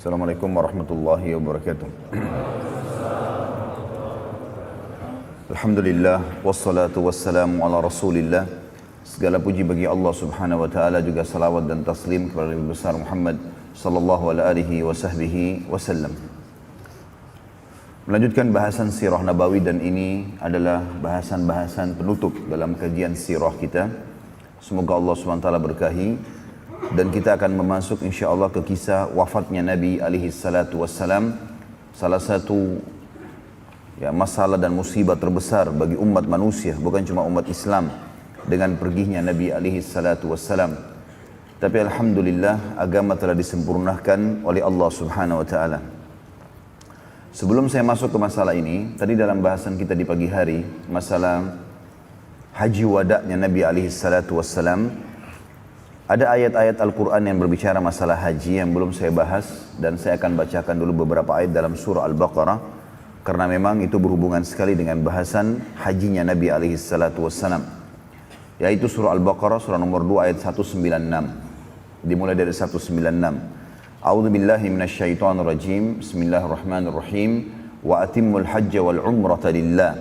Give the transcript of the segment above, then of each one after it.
Assalamualaikum warahmatullahi wabarakatuh. Alhamdulillah, wassalatu wassalamu ala rasulillah. Segala puji bagi Allah subhanahu wa ta'ala, juga salawat dan taslim kepada Nabi besar Muhammad sallallahu alaihi wa sahbihi wasallam. Melanjutkan bahasan sirah nabawi, dan ini adalah bahasan-bahasan penutup dalam kajian sirah kita. Semoga Allah subhanahu wa ta'ala berkahi. Dan kita akan memasuk insyaAllah ke kisah wafatnya Nabi alaihi salatu wassalam. Salah satu masalah dan musibah terbesar bagi umat manusia, bukan cuma umat Islam, dengan perginya Nabi alaihi salatu wassalam. Tapi alhamdulillah agama telah disempurnakan oleh Allah subhanahu wa ta'ala. Sebelum saya masuk ke masalah ini, tadi dalam bahasan kita di pagi hari, masalah haji wada'nya Nabi alaihi salatu wassalam, ada ayat-ayat Al-Quran yang berbicara masalah haji yang belum saya bahas, dan saya akan bacakan dulu beberapa ayat dalam surah Al-Baqarah, karena memang itu berhubungan sekali dengan bahasan hajinya Nabi alaihi salatu wassalam. Yaitu surah Al-Baqarah, surah nomor 2 ayat 196. Dimulai dari 196. A'udzu billahi minasyaitonir rajim. Bismillahirrahmanirrahim. Wa atimmul hajja wal umrata lillah.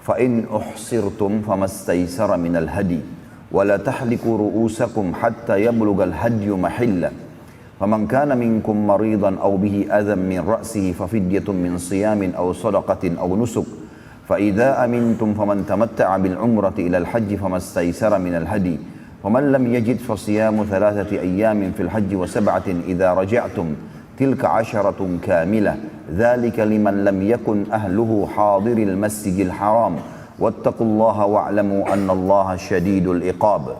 Fa in uhsirtum famastaysara minal hadi. ولا تحلقوا رؤوسكم حتى يبلغ الهدي محله فمن كان منكم مريضا أو به أذى من رأسه ففدية من صيام أو صدقة أو نسك فإذا أمنتم فمن تمتع بالعمرة إلى الحج فما استيسر من الهدي ومن لم يجد فصيام 3 أيام في الحج و7 إذا رجعتم تلك 10 كاملة ذلك لمن لم يكن أهله حاضر المسجد الحرام wattaqullaha wa'lamu annallaha syadidul iqab.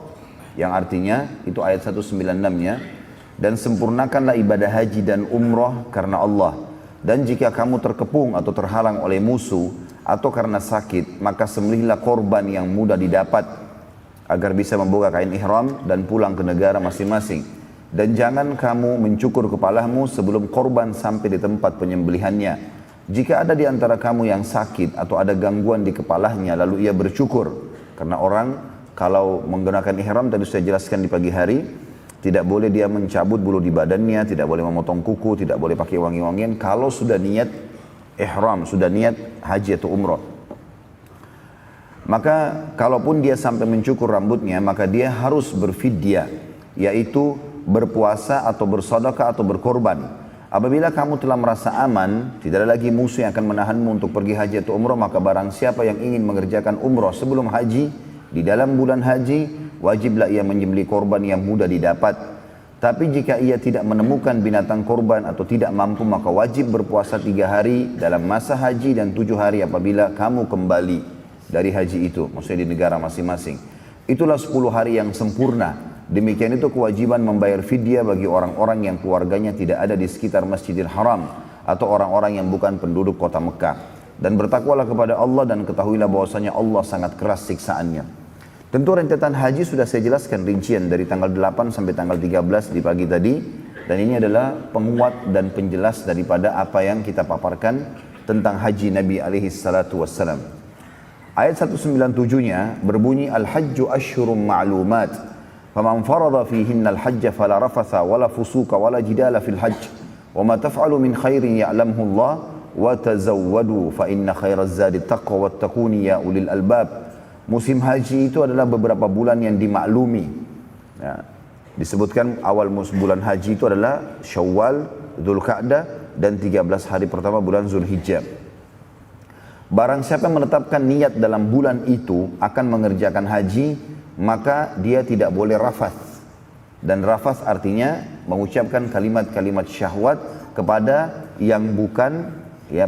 Yang artinya, itu ayat 196-nya, dan sempurnakanlah ibadah haji dan umrah karena Allah. Dan jika kamu terkepung atau terhalang oleh musuh atau karena sakit, maka sembelihlah korban yang mudah didapat agar bisa membuka kain ihram dan pulang ke negara masing-masing. Dan jangan kamu mencukur kepalamu sebelum korban sampai di tempat penyembelihannya. Jika ada di antara kamu yang sakit atau ada gangguan di kepalanya, lalu ia bercukur. Karena orang kalau menggunakan ihram, tadi saya jelaskan di pagi hari, tidak boleh dia mencabut bulu di badannya, tidak boleh memotong kuku, tidak boleh pakai wangi-wangian kalau sudah niat ihram, sudah niat haji atau umrah. Maka kalaupun dia sampai mencukur rambutnya, maka dia harus berfidyah, yaitu berpuasa atau bersedekah atau berkorban. Apabila kamu telah merasa aman, tidak ada lagi musuh yang akan menahanmu untuk pergi haji atau umrah, maka barang siapa yang ingin mengerjakan umrah sebelum haji, di dalam bulan haji, wajiblah ia menyembelih korban yang mudah didapat. Tapi jika ia tidak menemukan binatang korban atau tidak mampu, maka wajib berpuasa 3 hari dalam masa haji dan 7 hari apabila kamu kembali dari haji itu, maksudnya di negara masing-masing. Itulah 10 hari yang sempurna. Demikian itu kewajiban membayar fidyah bagi orang-orang yang keluarganya tidak ada di sekitar Masjidil Haram atau orang-orang yang bukan penduduk kota Mekah. Dan bertakwalah kepada Allah dan ketahuilah bahwasanya Allah sangat keras siksaannya. Tentu rentetan haji sudah saya jelaskan rincian dari tanggal 8 sampai tanggal 13 di pagi tadi. Dan ini adalah penguat dan penjelas daripada apa yang kita paparkan tentang haji Nabi alaihi salatu wassalam. Ayat 197-nya berbunyi Al-Hajju Ashhurum Ma'lumat. فَمَنْ فَرَضَ فِيهِنَّ الْحَجَّ فَلَا رَفَثَ وَلَا فُسُوقَ وَلَا جِدَالَ فِي الْحَجِّ وَمَا تَفْعَلُ مِنْ خَيْرٍ يَعْلَمْهُ اللَّهُ وَتَزَوَّدُوا فَإِنَّ خَيْرَ الزَّادِ التَّقْوَى وَاتَّقُونِ يَا أُولِي الْأَلْبَابِ. Musim haji itu adalah beberapa bulan yang dimaklumi. Ya. Disebutkan awal bulan haji itu adalah Syawal, Dzulqa'dah, dan 13 hari pertama bulan Zulhijjah. Barang siapa yang menetapkan niat dalam bulan itu akan mengerjakan haji, maka dia tidak boleh rafath. Dan rafath artinya mengucapkan kalimat-kalimat syahwat kepada yang bukan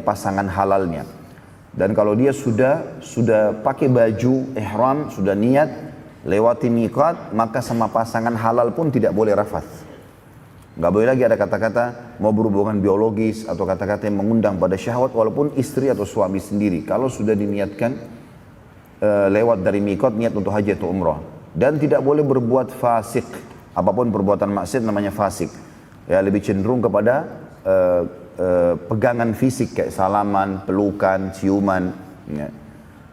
pasangan halalnya. Dan kalau dia sudah pakai baju ihram, sudah niat lewati miqat, maka sama pasangan halal pun tidak boleh rafath. Nggak boleh lagi ada kata-kata mau berhubungan biologis atau kata-kata yang mengundang pada syahwat walaupun istri atau suami sendiri. Kalau sudah diniatkan lewat dari miqat niat untuk haji atau umrah. Dan tidak boleh berbuat fasik. Apapun perbuatan maksiat namanya fasik. Ya, lebih cenderung kepada pegangan fisik kayak salaman, pelukan, ciuman. Ya.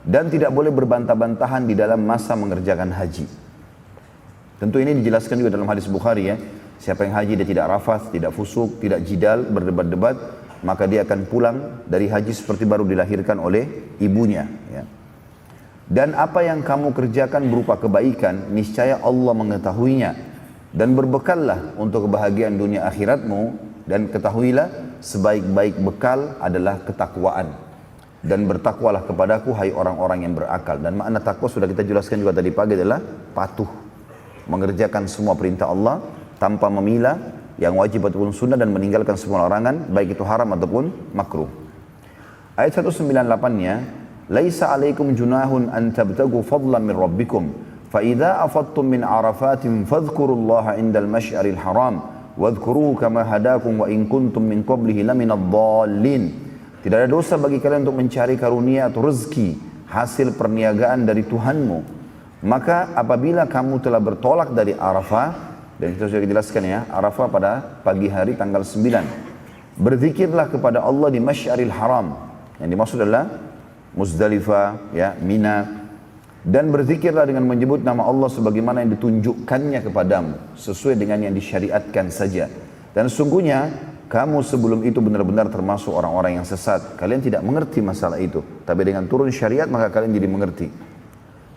Dan tidak boleh berbantah-bantahan di dalam masa mengerjakan haji. Tentu ini dijelaskan juga dalam hadis Bukhari ya. Siapa yang haji dia tidak rafath, tidak fusuk, tidak jidal, berdebat-debat, maka dia akan pulang dari haji seperti baru dilahirkan oleh ibunya. Ya. Dan apa yang kamu kerjakan berupa kebaikan, niscaya Allah mengetahuinya. Dan berbekallah untuk kebahagiaan dunia akhiratmu, dan ketahuilah sebaik-baik bekal adalah ketakwaan. Dan bertakwalah kepadaku hai orang-orang yang berakal. Dan makna takwa sudah kita jelaskan juga tadi pagi adalah patuh, mengerjakan semua perintah Allah tanpa memilah yang wajib ataupun sunnah, dan meninggalkan semua larangan baik itu haram ataupun makruh. Ayat 198-nya, laisa alaikum junahun an tabtagu fadlan min rabbikum fa idza afattum min arafatin fadhkurullaha indal masy'aril haram wadhkuruhu kama hadakum wa in kuntum min qablihi laminadh dhallin. Tidak ada dosa bagi kalian untuk mencari karunia atau rezeki hasil perniagaan dari Tuhanmu. Maka apabila kamu telah bertolak dari Arafah, dan kita sudah dijelaskan ya, Arafah pada pagi hari tanggal 9. Berzikirlah kepada Allah di Masy'aril Haram. Yang dimaksud adalah Muzdalifah, ya, Mina. Dan berzikirlah dengan menyebut nama Allah sebagaimana yang ditunjukkannya kepadamu, sesuai dengan yang disyariatkan saja. Dan sungguhnya kamu sebelum itu benar-benar termasuk orang-orang yang sesat. Kalian tidak mengerti masalah itu. Tapi dengan turun syariat maka kalian jadi mengerti.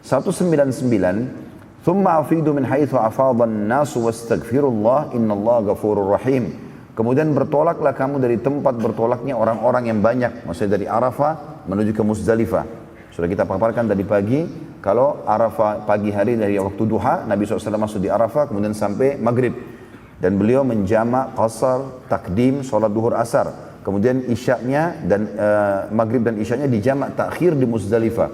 199. Thumma afidu min haitsu afadhan nasu wastaghfirullah innallaha ghafurur rahim. Kemudian bertolaklah kamu dari tempat bertolaknya orang-orang yang banyak. Maksudnya dari Arafah menuju ke Muzdalifah. Sudah kita paparkan tadi pagi, kalau Arafah pagi hari dari waktu duha, Nabi SAW masuk di Arafah kemudian sampai maghrib. Dan beliau menjamak qasar, takdim, sholat duhur asar. Kemudian isyaknya dan maghrib dan isyaknya dijamak takhir di Muzdalifah.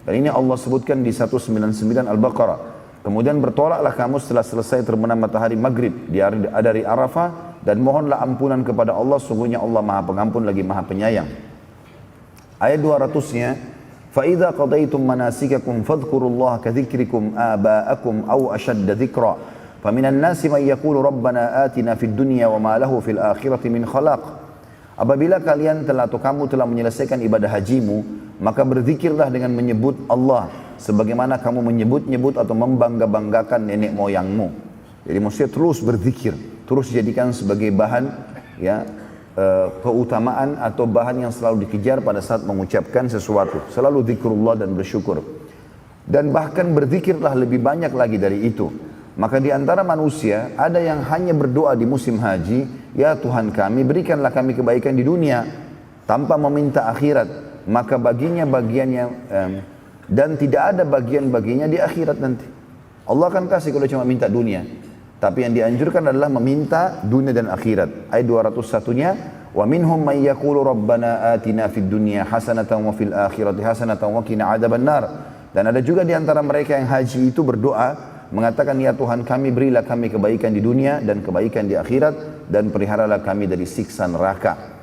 Dan ini Allah sebutkan di 199 Al-Baqarah. Kemudian bertolaklah kamu setelah selesai terbenam matahari maghrib dari Arafah, dan mohonlah ampunan kepada Allah, sungguhnya Allah Maha Pengampun lagi Maha Penyayang. Ayat 200-nya, فَإِذَا قَضَيْتُمْ مَنَاسِكَكُمْ فَاذْكُرُوا اللَّهَ كَذِكْرِكُمْ آبَاءَكُمْ أَوْ أَشَدَّ ذِكْرًا فَمِنَ النَّاسِ مَنْ يَقُولُ رَبَّنَا آتِنَا فِي الدُّنْيَا وَمَا لَهُ فِي الْآخِرَةِ مِنْ خَلَاقٍ. Apabila kalian telah atau kamu telah menyelesaikan ibadah hajimu, maka berzikirlah dengan menyebut Allah sebagaimana kamu menyebut-nyebut atau membangga-banggakan nenek moyangmu. Jadi maksudnya terus berzikir, terus jadikan sebagai bahan ya keutamaan atau bahan yang selalu dikejar pada saat mengucapkan sesuatu. Selalu zikrullah dan bersyukur. Dan bahkan berzikirlah lebih banyak lagi dari itu. Maka di antara manusia ada yang hanya berdoa di musim haji, ya Tuhan kami berikanlah kami kebaikan di dunia tanpa meminta akhirat. Maka baginya bagiannya dan tidak ada bagian-baginya di akhirat nanti. Allah akan kasih kalau cuma minta dunia. Tapi yang dianjurkan adalah meminta dunia dan akhirat. Ayat 201-nya, wa minhum may yaqulu rabbana atina fid dunya hasanatan wa fil akhirati hasanatan wa qina adzabannar. Dan ada juga di antara mereka yang haji itu berdoa mengatakan, ya Tuhan kami berilah kami kebaikan di dunia dan kebaikan di akhirat, dan peliharalah kami dari siksa neraka.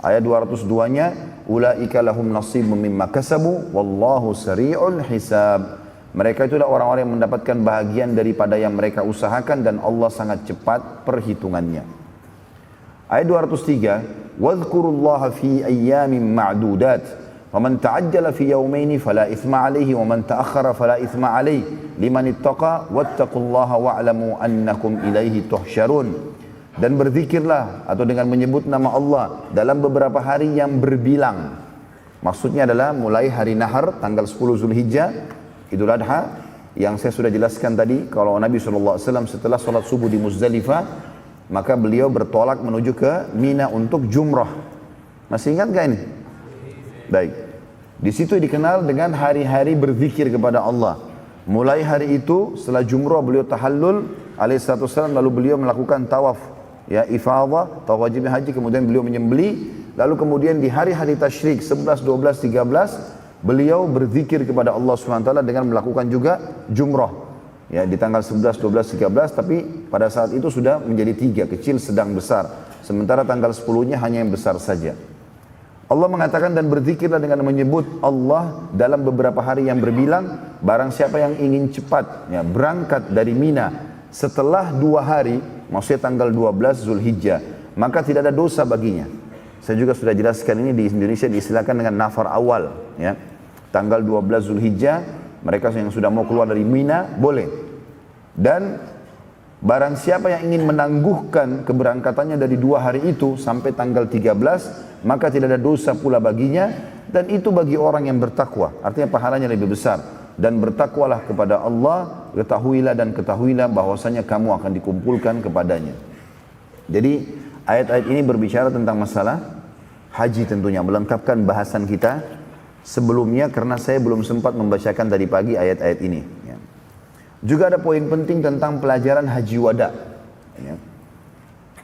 Ayat 202-nya, ulaika lahum nasibun mimma kasabu wallahu sari'ul hisab. Mereka itulah orang-orang yang mendapatkan bahagian daripada yang mereka usahakan, dan Allah sangat cepat perhitungannya. Ayat 203, wadhkurullaha fi ayyamin ma'dudat. وَمَنْ تَعَجَّلَ فِي يَوْمَيْنِ فَلَا إِثْمَ عَلَيْهِ وَمَنْ تَأَخَّرَ فَلَا إِثْمَ عَلَيْهِ لِمَنِ اتَّقَى وَاتَّقُوا اللَّهَ وَاعْلَمُوا أَنَّكُمْ إِلَيْهِ تُحْشَرُونَ. Dan berzikirlah atau dengan menyebut nama Allah dalam beberapa hari yang berbilang. Maksudnya adalah mulai hari Nahar tanggal 10 Zulhijjah, Idul Adha, yang saya sudah jelaskan tadi. Kalau Nabi SAW setelah sholat subuh di Muzdalifah, maka beliau bertolak menuju ke Mina untuk jumrah. Masih ingat gak ini? Baik. Di situ dikenal dengan hari-hari berzikir kepada Allah. Mulai hari itu setelah jumrah beliau tahallul alaihissalam, lalu beliau melakukan tawaf ya ifadah, tawaf wajib haji, kemudian beliau menyembeli, lalu kemudian di hari-hari tasyrik 11, 12, 13 beliau berzikir kepada Allah SWT dengan melakukan juga jumrah ya di tanggal 11, 12, 13, tapi pada saat itu sudah menjadi 3, kecil, sedang, besar. Sementara tanggal 10-nya hanya yang besar saja. Allah mengatakan, dan berzikirlah dengan menyebut Allah dalam beberapa hari yang berbilang. Barang siapa yang ingin cepat ya, berangkat dari Mina setelah 2 hari, maksudnya tanggal 12 Zulhijjah, maka tidak ada dosa baginya. Saya juga sudah jelaskan ini di Indonesia diistilahkan dengan nafar awal ya. Tanggal 12 Zulhijjah mereka yang sudah mau keluar dari Mina boleh. Dan Barang siapa yang ingin menangguhkan keberangkatannya dari 2 hari itu sampai tanggal 13, maka tidak ada dosa pula baginya, dan itu bagi orang yang bertakwa. Artinya pahalanya lebih besar. Dan bertakwalah kepada Allah, ketahuilah bahwasanya kamu akan dikumpulkan kepadanya. Jadi ayat-ayat ini berbicara tentang masalah haji tentunya, melengkapkan bahasan kita sebelumnya karena saya belum sempat membacakan tadi pagi ayat-ayat ini. Juga ada poin penting tentang pelajaran haji wada.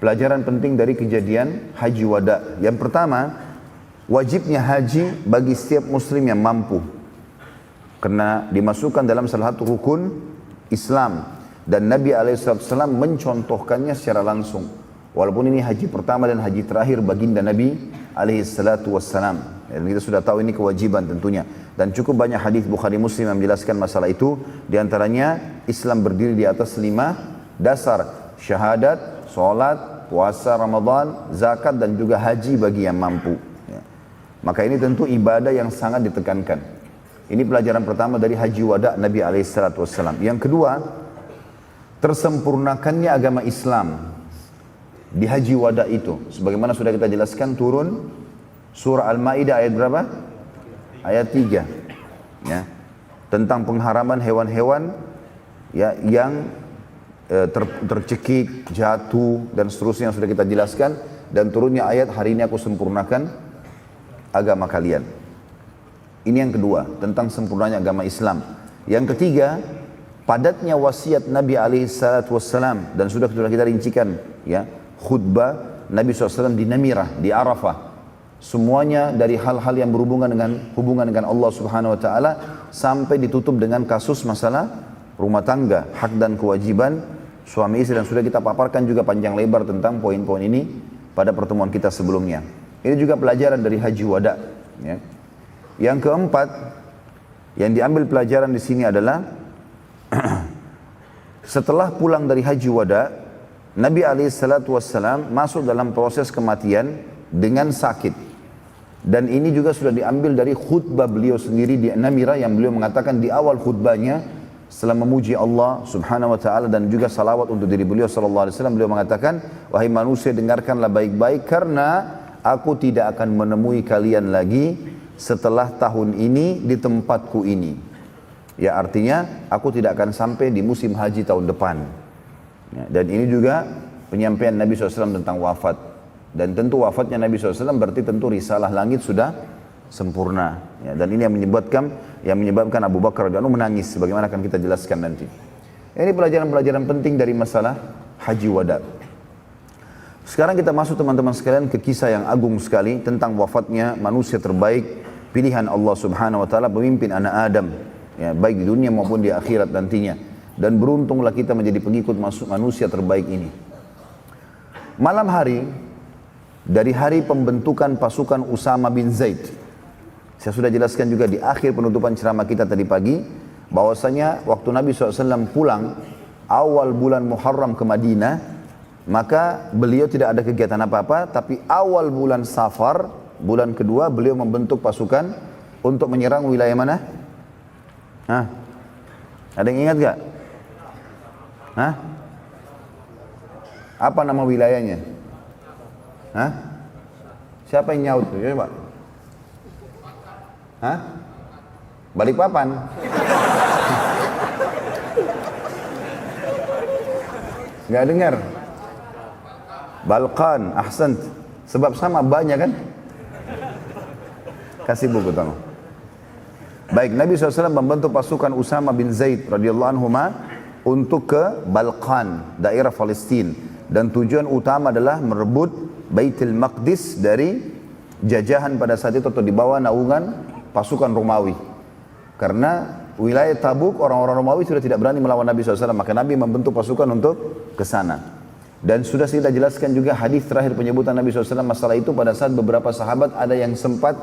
Pelajaran penting dari kejadian haji wada. Yang pertama, wajibnya haji bagi setiap muslim yang mampu. Karena dimasukkan dalam salah satu rukun Islam. Dan Nabi SAW mencontohkannya secara langsung. Walaupun ini haji pertama dan haji terakhir baginda Nabi SAW. Dan kita sudah tahu ini kewajiban tentunya. Dan cukup banyak hadis Bukhari Muslim yang menjelaskan masalah itu. Di antaranya Islam berdiri di atas 5 dasar. Syahadat, sholat, puasa Ramadan, zakat dan juga haji bagi yang mampu. Maka ini tentu ibadah yang sangat ditekankan. Ini pelajaran pertama dari haji wada Nabi SAW. Yang kedua, tersempurnakannya agama Islam di haji wada itu. Sebagaimana sudah kita jelaskan turun surah Al-Ma'idah ayat berapa? Ayat 3 ya, tentang pengharaman hewan-hewan ya, yang tercekik, jatuh dan seterusnya yang sudah kita jelaskan. Dan turunnya ayat hari ini aku sempurnakan agama kalian. Ini yang kedua, tentang sempurnanya agama Islam. Yang ketiga, padatnya wasiat Nabi SAW. Dan sudah kita rincikan ya, khutbah Nabi SAW di Namirah, di Arafah. Semuanya dari hal-hal yang berhubungan dengan Allah Subhanahu Wa Taala sampai ditutup dengan kasus masalah rumah tangga, hak dan kewajiban suami istri, dan sudah kita paparkan juga panjang lebar tentang poin-poin ini pada pertemuan kita sebelumnya. Ini juga pelajaran dari haji wada. Ya. Yang keempat, yang diambil pelajaran di sini adalah setelah pulang dari haji wada, Nabi SAW masuk dalam proses kematian dengan sakit. Dan ini juga sudah diambil dari khutbah beliau sendiri di Namirah, yang beliau mengatakan di awal khutbahnya setelah memuji Allah Subhanahu Wa Taala dan juga salawat untuk diri beliau SAW, beliau mengatakan, wahai manusia, dengarkanlah baik-baik karena aku tidak akan menemui kalian lagi setelah tahun ini di tempatku ini. Ya, artinya aku tidak akan sampai di musim haji tahun depan. Ya, dan ini juga penyampaian Nabi SAW tentang wafat. Dan tentu wafatnya Nabi SAW berarti tentu risalah langit sudah sempurna. Ya, dan ini yang menyebabkan Abu Bakar radhiyallahu anhu menangis, sebagaimana akan kita jelaskan nanti. Ini pelajaran-pelajaran penting dari masalah haji wada. Sekarang kita masuk teman-teman sekalian ke kisah yang agung sekali tentang wafatnya manusia terbaik, pilihan Allah Subhanahu Wa Taala, pemimpin anak Adam, ya, baik di dunia maupun di akhirat nantinya. Dan beruntunglah kita menjadi pengikut manusia terbaik ini. Malam hari dari hari pembentukan pasukan Usama bin Zaid, saya sudah jelaskan juga di akhir penutupan ceramah kita tadi pagi, bahwasanya waktu Nabi SAW pulang awal bulan Muharram ke Madinah, maka beliau tidak ada kegiatan apa-apa, tapi awal bulan Safar, bulan kedua, beliau membentuk pasukan untuk menyerang wilayah mana? Hah? Ada yang ingat gak? Hah? Apa nama wilayahnya? Hah? Siapa yang nyaut tuh? Ya, Pak? Hah? Balikpapan. Gak dengar? Balkan, ahsan. Sebab sama banyak kan? Kasih buku tolong. Baik, Nabi SAW membentuk pasukan Usama bin Zaid radhiyallahu anhu untuk ke Balkan, daerah Palestina. Dan tujuan utama adalah merebut Baitul Maqdis dari jajahan pada saat itu, atau di bawah naungan pasukan Romawi. Karena wilayah Tabuk orang-orang Romawi sudah tidak berani melawan Nabi SAW, maka Nabi membentuk pasukan untuk ke sana. Dan sudah kita jelaskan juga hadis terakhir penyebutan Nabi SAW masalah itu, pada saat beberapa sahabat ada yang sempat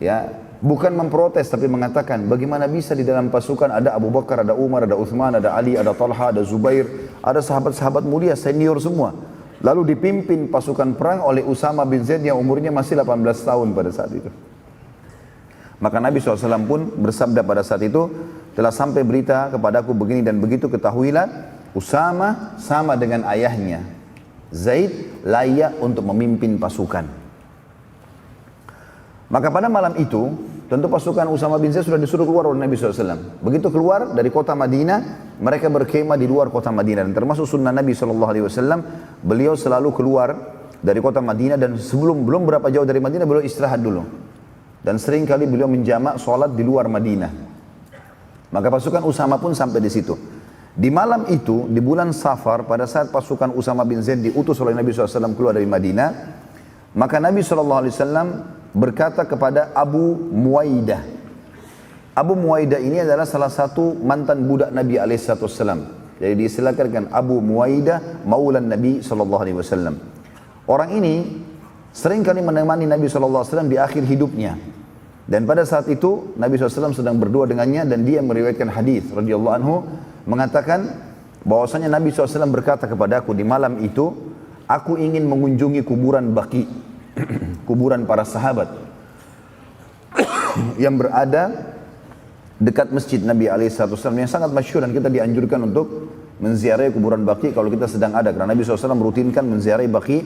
ya bukan memprotes tapi mengatakan, bagaimana bisa di dalam pasukan ada Abu Bakar, ada Umar, ada Uthman, ada Ali, ada Talha, ada Zubair, ada sahabat-sahabat mulia senior semua, lalu dipimpin pasukan perang oleh Usama bin Zaid yang umurnya masih 18 tahun pada saat itu. Maka Nabi SAW pun bersabda pada saat itu, telah sampai berita kepadaku begini dan begitu, ketahuilah Usama sama dengan ayahnya Zaid layak untuk memimpin pasukan. Maka pada malam itu, tentu pasukan Usama bin Zaid sudah disuruh keluar oleh Nabi SAW. Begitu keluar dari kota Madinah, mereka berkemah di luar kota Madinah. Dan termasuk sunnah Nabi SAW, beliau selalu keluar dari kota Madinah dan belum berapa jauh dari Madinah, beliau istirahat dulu. Dan sering kali beliau menjamak sholat di luar Madinah. Maka pasukan Usama pun sampai di situ. Di malam itu, di bulan Safar, pada saat pasukan Usama bin Zaid diutus oleh Nabi SAW keluar dari Madinah, maka Nabi SAW berkata kepada Abu Muwaidah. Abu Muwaidah ini adalah salah satu mantan budak Nabi SAW. Jadi diistilahkan Abu Muwaidah maulan Nabi SAW. Orang ini sering kali menemani Nabi SAW di akhir hidupnya. Dan pada saat itu Nabi SAW sedang berdua dengannya dan dia meriwayatkan hadis radhiyallahu anhu mengatakan bahwasanya Nabi SAW berkata kepadaku di malam itu, aku ingin mengunjungi kuburan Baqi, kuburan para sahabat yang berada dekat masjid Nabi SAW yang sangat masyhur, dan kita dianjurkan untuk menziarahi kuburan Baqi kalau kita sedang ada, karena Nabi SAW merutinkan menziarahi Baqi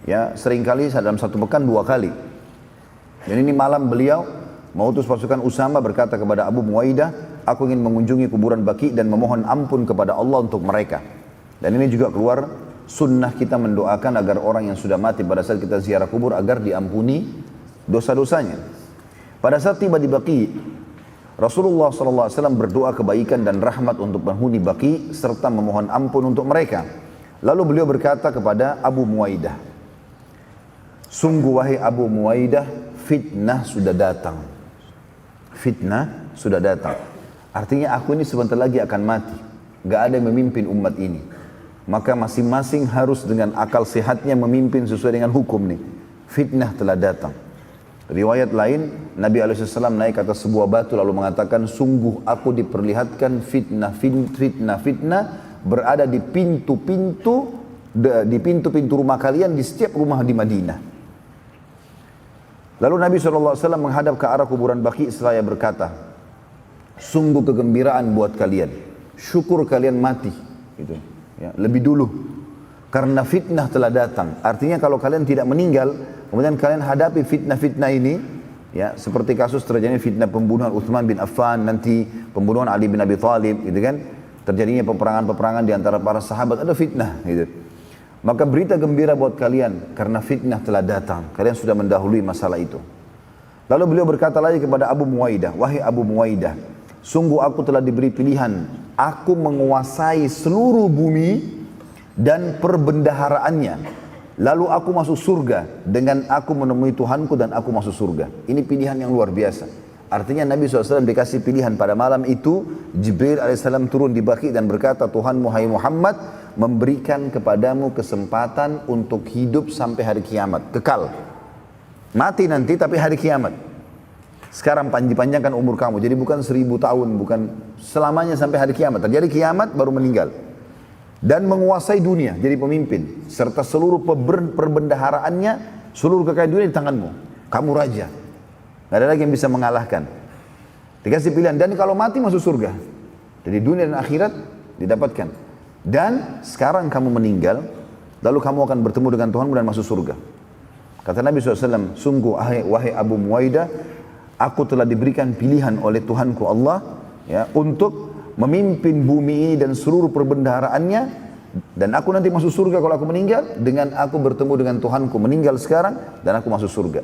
ya seringkali dalam satu pekan 2 kali. Dan ini malam beliau mengutus pasukan Usama berkata kepada Abu Muwaidah, aku ingin mengunjungi kuburan Baqi dan memohon ampun kepada Allah untuk mereka. Dan ini juga keluar sunnah kita mendoakan agar orang yang sudah mati pada saat kita ziarah kubur agar diampuni dosa-dosanya. Pada saat tiba di Baqi, Rasulullah SAW berdoa kebaikan dan rahmat untuk penghuni Baqi serta memohon ampun untuk mereka. Lalu beliau berkata kepada Abu Muwaidah, sungguh wahai Abu Muwaidah, fitnah sudah datang. Fitnah sudah datang. Artinya aku ini sebentar lagi akan mati. Gak ada yang memimpin umat ini. Maka masing-masing harus dengan akal sehatnya memimpin sesuai dengan hukum nih. Fitnah telah datang. Riwayat lain, Nabi SAW naik atas sebuah batu lalu mengatakan, sungguh aku diperlihatkan fitnah berada di pintu-pintu rumah kalian, di setiap rumah di Madinah. Lalu Nabi SAW menghadap ke arah kuburan Baqi seraya berkata, sungguh kegembiraan buat kalian, syukur kalian mati gitu, ya, lebih dulu, karena fitnah telah datang. Artinya kalau kalian tidak meninggal, kemudian kalian hadapi fitnah-fitnah ini, ya, seperti kasus terjadinya fitnah pembunuhan Utsman bin Affan, nanti pembunuhan Ali bin Abi Thalib, gitu kan, terjadinya peperangan-peperangan di antara para sahabat, ada fitnah gitu. Maka berita gembira buat kalian karena fitnah telah datang. Kalian sudah mendahului masalah itu. Lalu beliau berkata lagi kepada Abu Muwaidah, wahai Abu Muwaidah, sungguh aku telah diberi pilihan. Aku menguasai seluruh bumi dan perbendaharaannya. Lalu aku masuk surga dengan aku menemui Tuhanku dan aku masuk surga. Ini pilihan yang luar biasa. Artinya Nabi SAW dikasih pilihan pada malam itu. Jibril AS turun di Baqi dan berkata, Tuhanmu hai Muhammad memberikan kepadamu kesempatan untuk hidup sampai hari kiamat, kekal. Mati nanti tapi hari kiamat. Sekarang dipanjangkan umur kamu, jadi bukan 1000 tahun, bukan selamanya sampai hari kiamat. Terjadi kiamat baru meninggal. Dan menguasai dunia, jadi pemimpin. Serta seluruh perbendaharaannya, seluruh kekayaan dunia di tanganmu. Kamu raja. Gak ada lagi yang bisa mengalahkan. Dikasih pilihan, dan kalau mati masuk surga. Jadi dunia dan akhirat didapatkan. Dan sekarang kamu meninggal, lalu kamu akan bertemu dengan Tuhanmu dan masuk surga. Kata Nabi SAW, sungguh wahai Abu Muwaidah, aku telah diberikan pilihan oleh Tuhanku Allah, ya, untuk memimpin bumi ini dan seluruh perbendaharaannya, dan aku nanti masuk surga kalau aku meninggal, dengan aku bertemu dengan Tuhanku meninggal sekarang, dan aku masuk surga.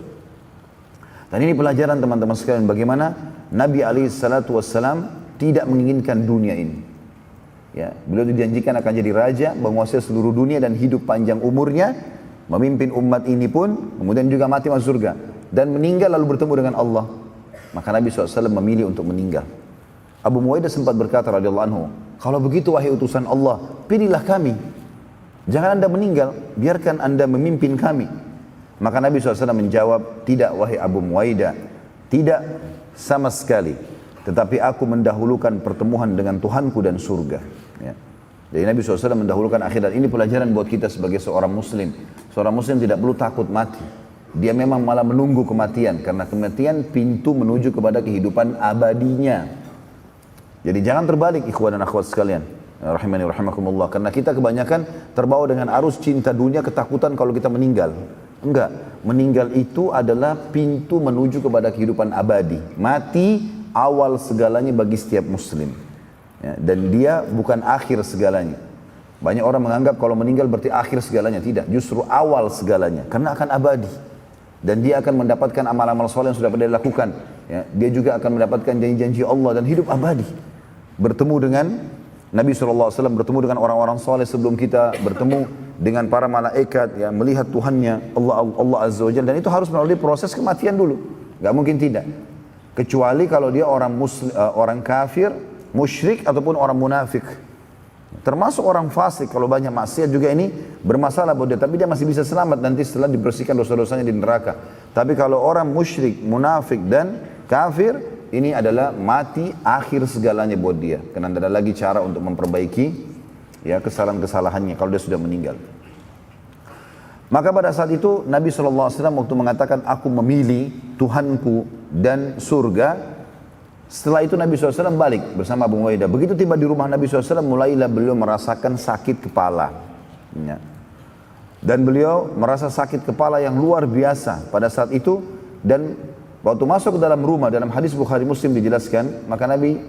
Dan ini pelajaran teman-teman sekalian, bagaimana Nabi SAW tidak menginginkan dunia ini. Ya, beliau dijanjikan akan jadi raja, menguasai seluruh dunia dan hidup panjang umurnya, memimpin umat ini pun, kemudian juga mati masuk surga. Dan meninggal lalu bertemu dengan Allah. Maka Nabi SAW memilih untuk meninggal. Abu Muwaidah sempat berkata radhiyallahu anhu, kalau begitu wahai utusan Allah, pilihlah kami. Jangan anda meninggal, biarkan anda memimpin kami. Maka Nabi SAW menjawab, tidak wahai Abu Muwaidah, tidak sama sekali. Tetapi aku mendahulukan pertemuan dengan Tuhanku dan surga. Ya. Jadi Nabi SAW mendahulukan akhirat. Ini pelajaran buat kita sebagai seorang muslim. Seorang muslim tidak perlu takut mati. Dia memang malah menunggu kematian. Karena kematian pintu menuju kepada kehidupan abadinya. Jadi jangan terbalik ikhwan dan akhwat sekalian. rahimani rahimakumullah. Karena kita kebanyakan terbawa dengan arus cinta dunia, ketakutan kalau kita meninggal. Enggak, meninggal itu adalah pintu menuju kepada kehidupan abadi. Mati awal segalanya bagi setiap muslim. Ya, dan dia bukan akhir segalanya. Banyak orang menganggap kalau meninggal berarti akhir segalanya. Tidak, justru awal segalanya. Karena akan abadi. Dan dia akan mendapatkan amal-amal soleh yang sudah pernah dilakukan. Ya, dia juga akan mendapatkan janji-janji Allah dan hidup abadi. Bertemu dengan Nabi SAW, bertemu dengan orang-orang soleh sebelum kita, bertemu dengan para malaikat, ya, melihat Tuhannya, Allah Azza wa Jalla. Dan itu harus melalui proses kematian dulu. Gak mungkin tidak. Kecuali kalau dia orang muslim, orang kafir, musyrik ataupun orang munafik. Termasuk orang fasik, kalau banyak maksiat juga ini bermasalah buat dia, tapi dia masih bisa selamat nanti setelah dibersihkan dosa-dosanya di neraka. Tapi kalau orang musyrik, munafik dan kafir, ini adalah mati akhir segalanya buat dia. Karena tidak ada lagi cara untuk memperbaiki ya kesalahan-kesalahannya kalau dia sudah meninggal. Maka pada saat itu Nabi SAW waktu mengatakan aku memilih Tuhanku dan surga. Setelah itu Nabi SAW balik bersama Abu Ubaidah. Begitu tiba di rumah Nabi SAW, mulailah beliau merasakan sakit kepala. Ya. Dan beliau merasa sakit kepala yang luar biasa pada saat itu. Dan waktu masuk ke dalam rumah, dalam hadis Bukhari Muslim dijelaskan, maka Nabi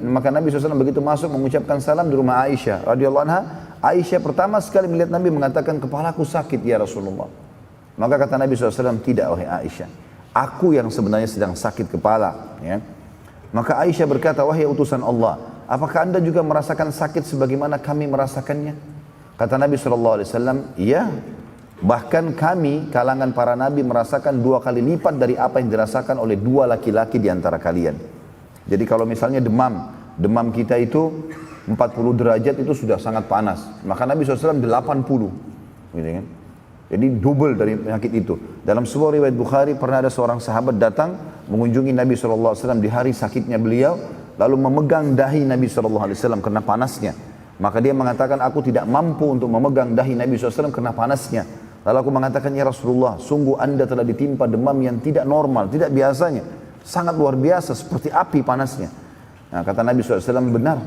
SAW begitu masuk mengucapkan salam di rumah Aisyah radhiyallahu anha. Aisyah pertama sekali melihat Nabi mengatakan, kepalaku sakit ya Rasulullah. Maka kata Nabi SAW, tidak wahai Aisyah, aku yang sebenarnya sedang sakit kepala. Ya. Maka Aisyah berkata, wahai utusan Allah, apakah anda juga merasakan sakit sebagaimana kami merasakannya? Kata Nabi SAW, iya. Bahkan kami, kalangan para nabi, merasakan 2 kali lipat dari apa yang dirasakan oleh 2 laki-laki di antara kalian. Jadi kalau misalnya demam kita itu 40 derajat itu sudah sangat panas. Maka Nabi SAW 80. Gitu kan? Jadi double dari penyakit itu. Dalam sebuah riwayat Bukhari pernah ada seorang sahabat datang mengunjungi Nabi SAW di hari sakitnya beliau, lalu memegang dahi Nabi SAW karena panasnya. Maka dia mengatakan, aku tidak mampu untuk memegang dahi Nabi SAW karena panasnya. Lalu aku mengatakan, ya Rasulullah, sungguh anda telah ditimpa demam yang tidak normal, tidak biasanya. Sangat luar biasa, seperti api panasnya. Nah, kata Nabi SAW, benar.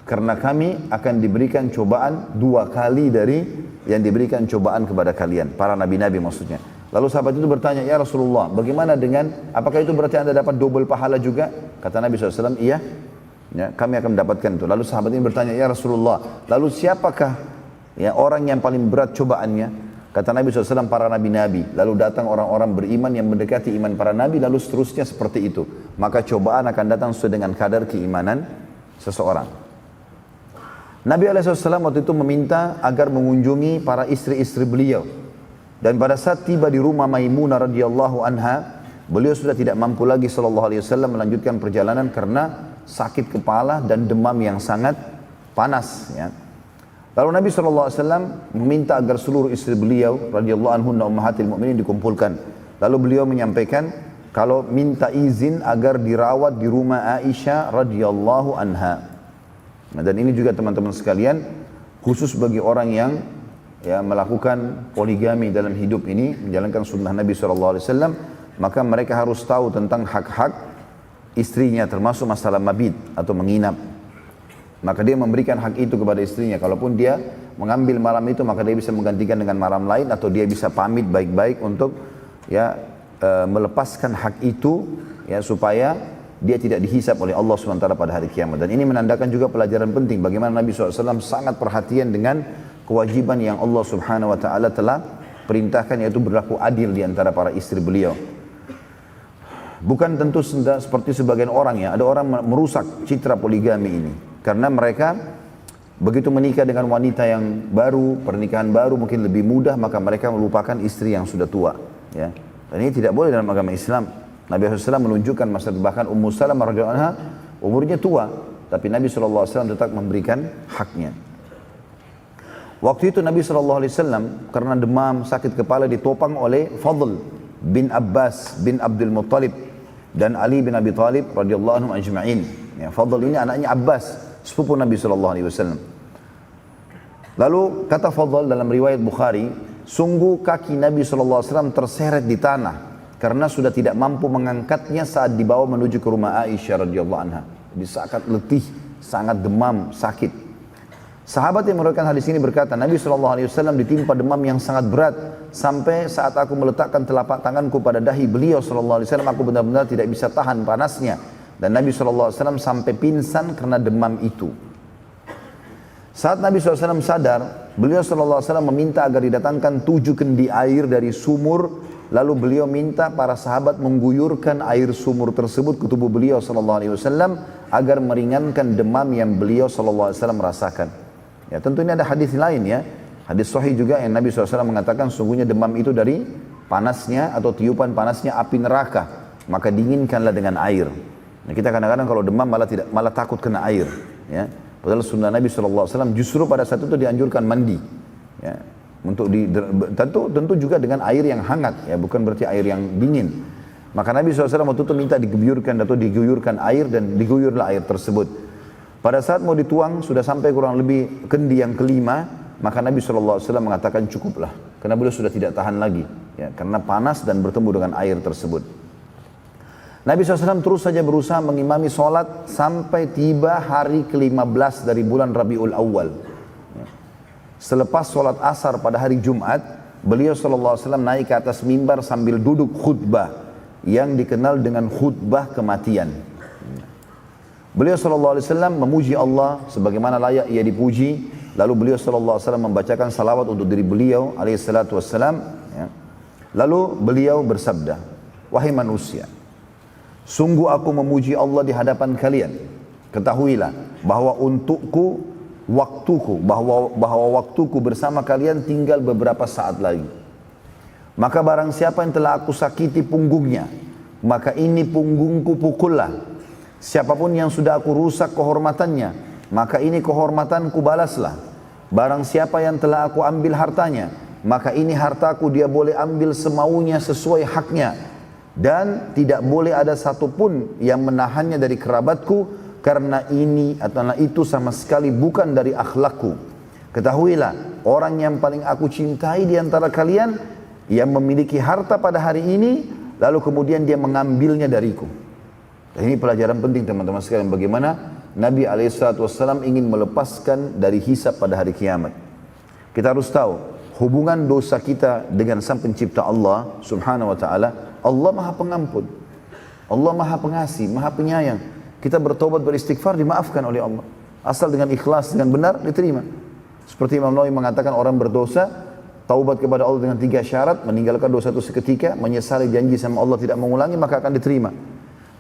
Karena kami akan diberikan cobaan 2 kali dari yang diberikan cobaan kepada kalian, para nabi-nabi maksudnya. Lalu sahabat itu bertanya, ya Rasulullah, bagaimana dengan, apakah itu berarti anda dapat double pahala juga? Kata Nabi SAW, iya, ya, kami akan mendapatkan itu. Lalu sahabat ini bertanya, ya Rasulullah, lalu siapakah ya orang yang paling berat cobaannya? Kata Nabi SAW, para nabi-nabi. Lalu datang orang-orang beriman yang mendekati iman para nabi, lalu seterusnya seperti itu. Maka cobaan akan datang sesuai dengan kadar keimanan seseorang. Nabi SAW waktu itu meminta agar mengunjungi para istri-istri beliau. Dan pada saat tiba di rumah Maimunah radhiyallahu anha, beliau sudah tidak mampu lagi SAW melanjutkan perjalanan karena sakit kepala dan demam yang sangat panas. Ya. Lalu Nabi SAW meminta agar seluruh istri beliau radhiyallahu anhunna ummahatil mu'minin dikumpulkan. Lalu beliau menyampaikan kalau minta izin agar dirawat di rumah Aisyah radhiyallahu anha. Nah, dan ini juga teman-teman sekalian, khusus bagi orang yang ya, melakukan poligami dalam hidup ini, menjalankan sunnah Nabi SAW, maka mereka harus tahu tentang hak-hak istrinya, termasuk masalah mabit atau menginap. Maka dia memberikan hak itu kepada istrinya. Kalaupun dia mengambil malam itu, maka dia bisa menggantikan dengan malam lain, atau dia bisa pamit baik-baik untuk ya melepaskan hak itu, ya supaya dia tidak dihisap oleh Allah SWT pada hari kiamat. Dan ini menandakan juga pelajaran penting bagaimana Nabi SAW sangat perhatian dengan kewajiban yang Allah Subhanahu Wa Taala telah perintahkan, yaitu berlaku adil di antara para istri beliau. Bukan tentu seperti sebagian orang ya, ada orang merusak citra poligami ini karena mereka begitu menikah dengan wanita yang baru, pernikahan baru mungkin lebih mudah, maka mereka melupakan istri yang sudah tua. Ya, dan ini tidak boleh dalam agama Islam. Nabi SAW menunjukkan masa bahkan Ummu Salamah radhiyallahu anha umurnya tua, tapi Nabi SAW tetap memberikan haknya. Waktu itu Nabi SAW karena demam, sakit kepala ditopang oleh Fadl bin Abbas bin Abdul Muttalib dan Ali bin Abi Thalib radhiyallahu anhum ajma'in. Ya, Fadl ini anaknya Abbas, sepupu Nabi SAW. Lalu kata Fadl dalam riwayat Bukhari, sungguh kaki Nabi SAW terseret di tanah karena sudah tidak mampu mengangkatnya saat dibawa menuju ke rumah Aisyah radhiyallahu anha. Jadi sangat letih, sangat demam, sakit. Sahabat yang meriwayatkan hadis ini berkata, Nabi SAW ditimpa demam yang sangat berat sampai saat aku meletakkan telapak tanganku pada dahi beliau SAW, aku benar-benar tidak bisa tahan panasnya. Dan Nabi SAW sampai pingsan karena demam itu. Saat Nabi SAW sadar, beliau SAW meminta agar didatangkan 7 kendi air dari sumur. Lalu beliau minta para sahabat mengguyurkan air sumur tersebut ke tubuh beliau SAW agar meringankan demam yang beliau SAW rasakan. Ya, tentu ini ada hadis lain ya. Hadis sahih juga yang Nabi SAW mengatakan sungguhnya demam itu dari panasnya atau tiupan panasnya api neraka. Maka dinginkanlah dengan air. Nah, kita kadang-kadang kalau demam malah takut kena air. Ya. Padahal sunnah Nabi SAW justru pada saat itu dianjurkan mandi. Ya. Tentu juga dengan air yang hangat, ya, bukan berarti air yang dingin. Maka Nabi SAW waktu itu minta diguyurkan air dan diguyurlah air tersebut. Pada saat mau dituang sudah sampai kurang lebih kendi yang kelima, maka Nabi SAW mengatakan cukuplah, karena beliau sudah tidak tahan lagi, ya, karena panas dan bertemu dengan air tersebut. Nabi SAW terus saja berusaha mengimami sholat sampai tiba hari ke-15 dari bulan Rabiul Awal. Selepas sholat asar pada hari Jumat, beliau SAW naik ke atas mimbar sambil duduk khutbah yang dikenal dengan khutbah kematian. Beliau SAW memuji Allah sebagaimana layak ia dipuji. Lalu beliau SAW membacakan salawat untuk diri beliau alaihissalam. Ya. Lalu beliau bersabda, wahai manusia, sungguh aku memuji Allah di hadapan kalian. Ketahuilah bahwa untukku bahwa waktuku bersama kalian tinggal beberapa saat lagi. Maka barang siapa yang telah aku sakiti punggungnya, maka ini punggungku pukullah. Siapapun yang sudah aku rusak kehormatannya, maka ini kehormatanku balaslah. Barang siapa yang telah aku ambil hartanya, maka ini hartaku dia boleh ambil semaunya sesuai haknya. Dan tidak boleh ada satupun yang menahannya dari kerabatku, karena ini atau itu sama sekali bukan dari akhlakku. Ketahuilah, orang yang paling aku cintai di antara kalian yang memiliki harta pada hari ini, lalu kemudian dia mengambilnya dariku. Dan ini pelajaran penting teman-teman sekalian, bagaimana Nabi SAW ingin melepaskan dari hisab pada hari kiamat. Kita harus tahu hubungan dosa kita dengan Sang Pencipta Allah Subhanahu wa taala. Allah Maha Pengampun, Allah Maha Pengasih, Maha Penyayang. Kita bertobat, beristighfar, dimaafkan oleh Allah. Asal dengan ikhlas, dengan benar, diterima. Seperti Imam Nawawi mengatakan, orang berdosa, taubat kepada Allah dengan 3 syarat, meninggalkan dosa itu seketika, menyesali janji sama Allah tidak mengulangi, maka akan diterima.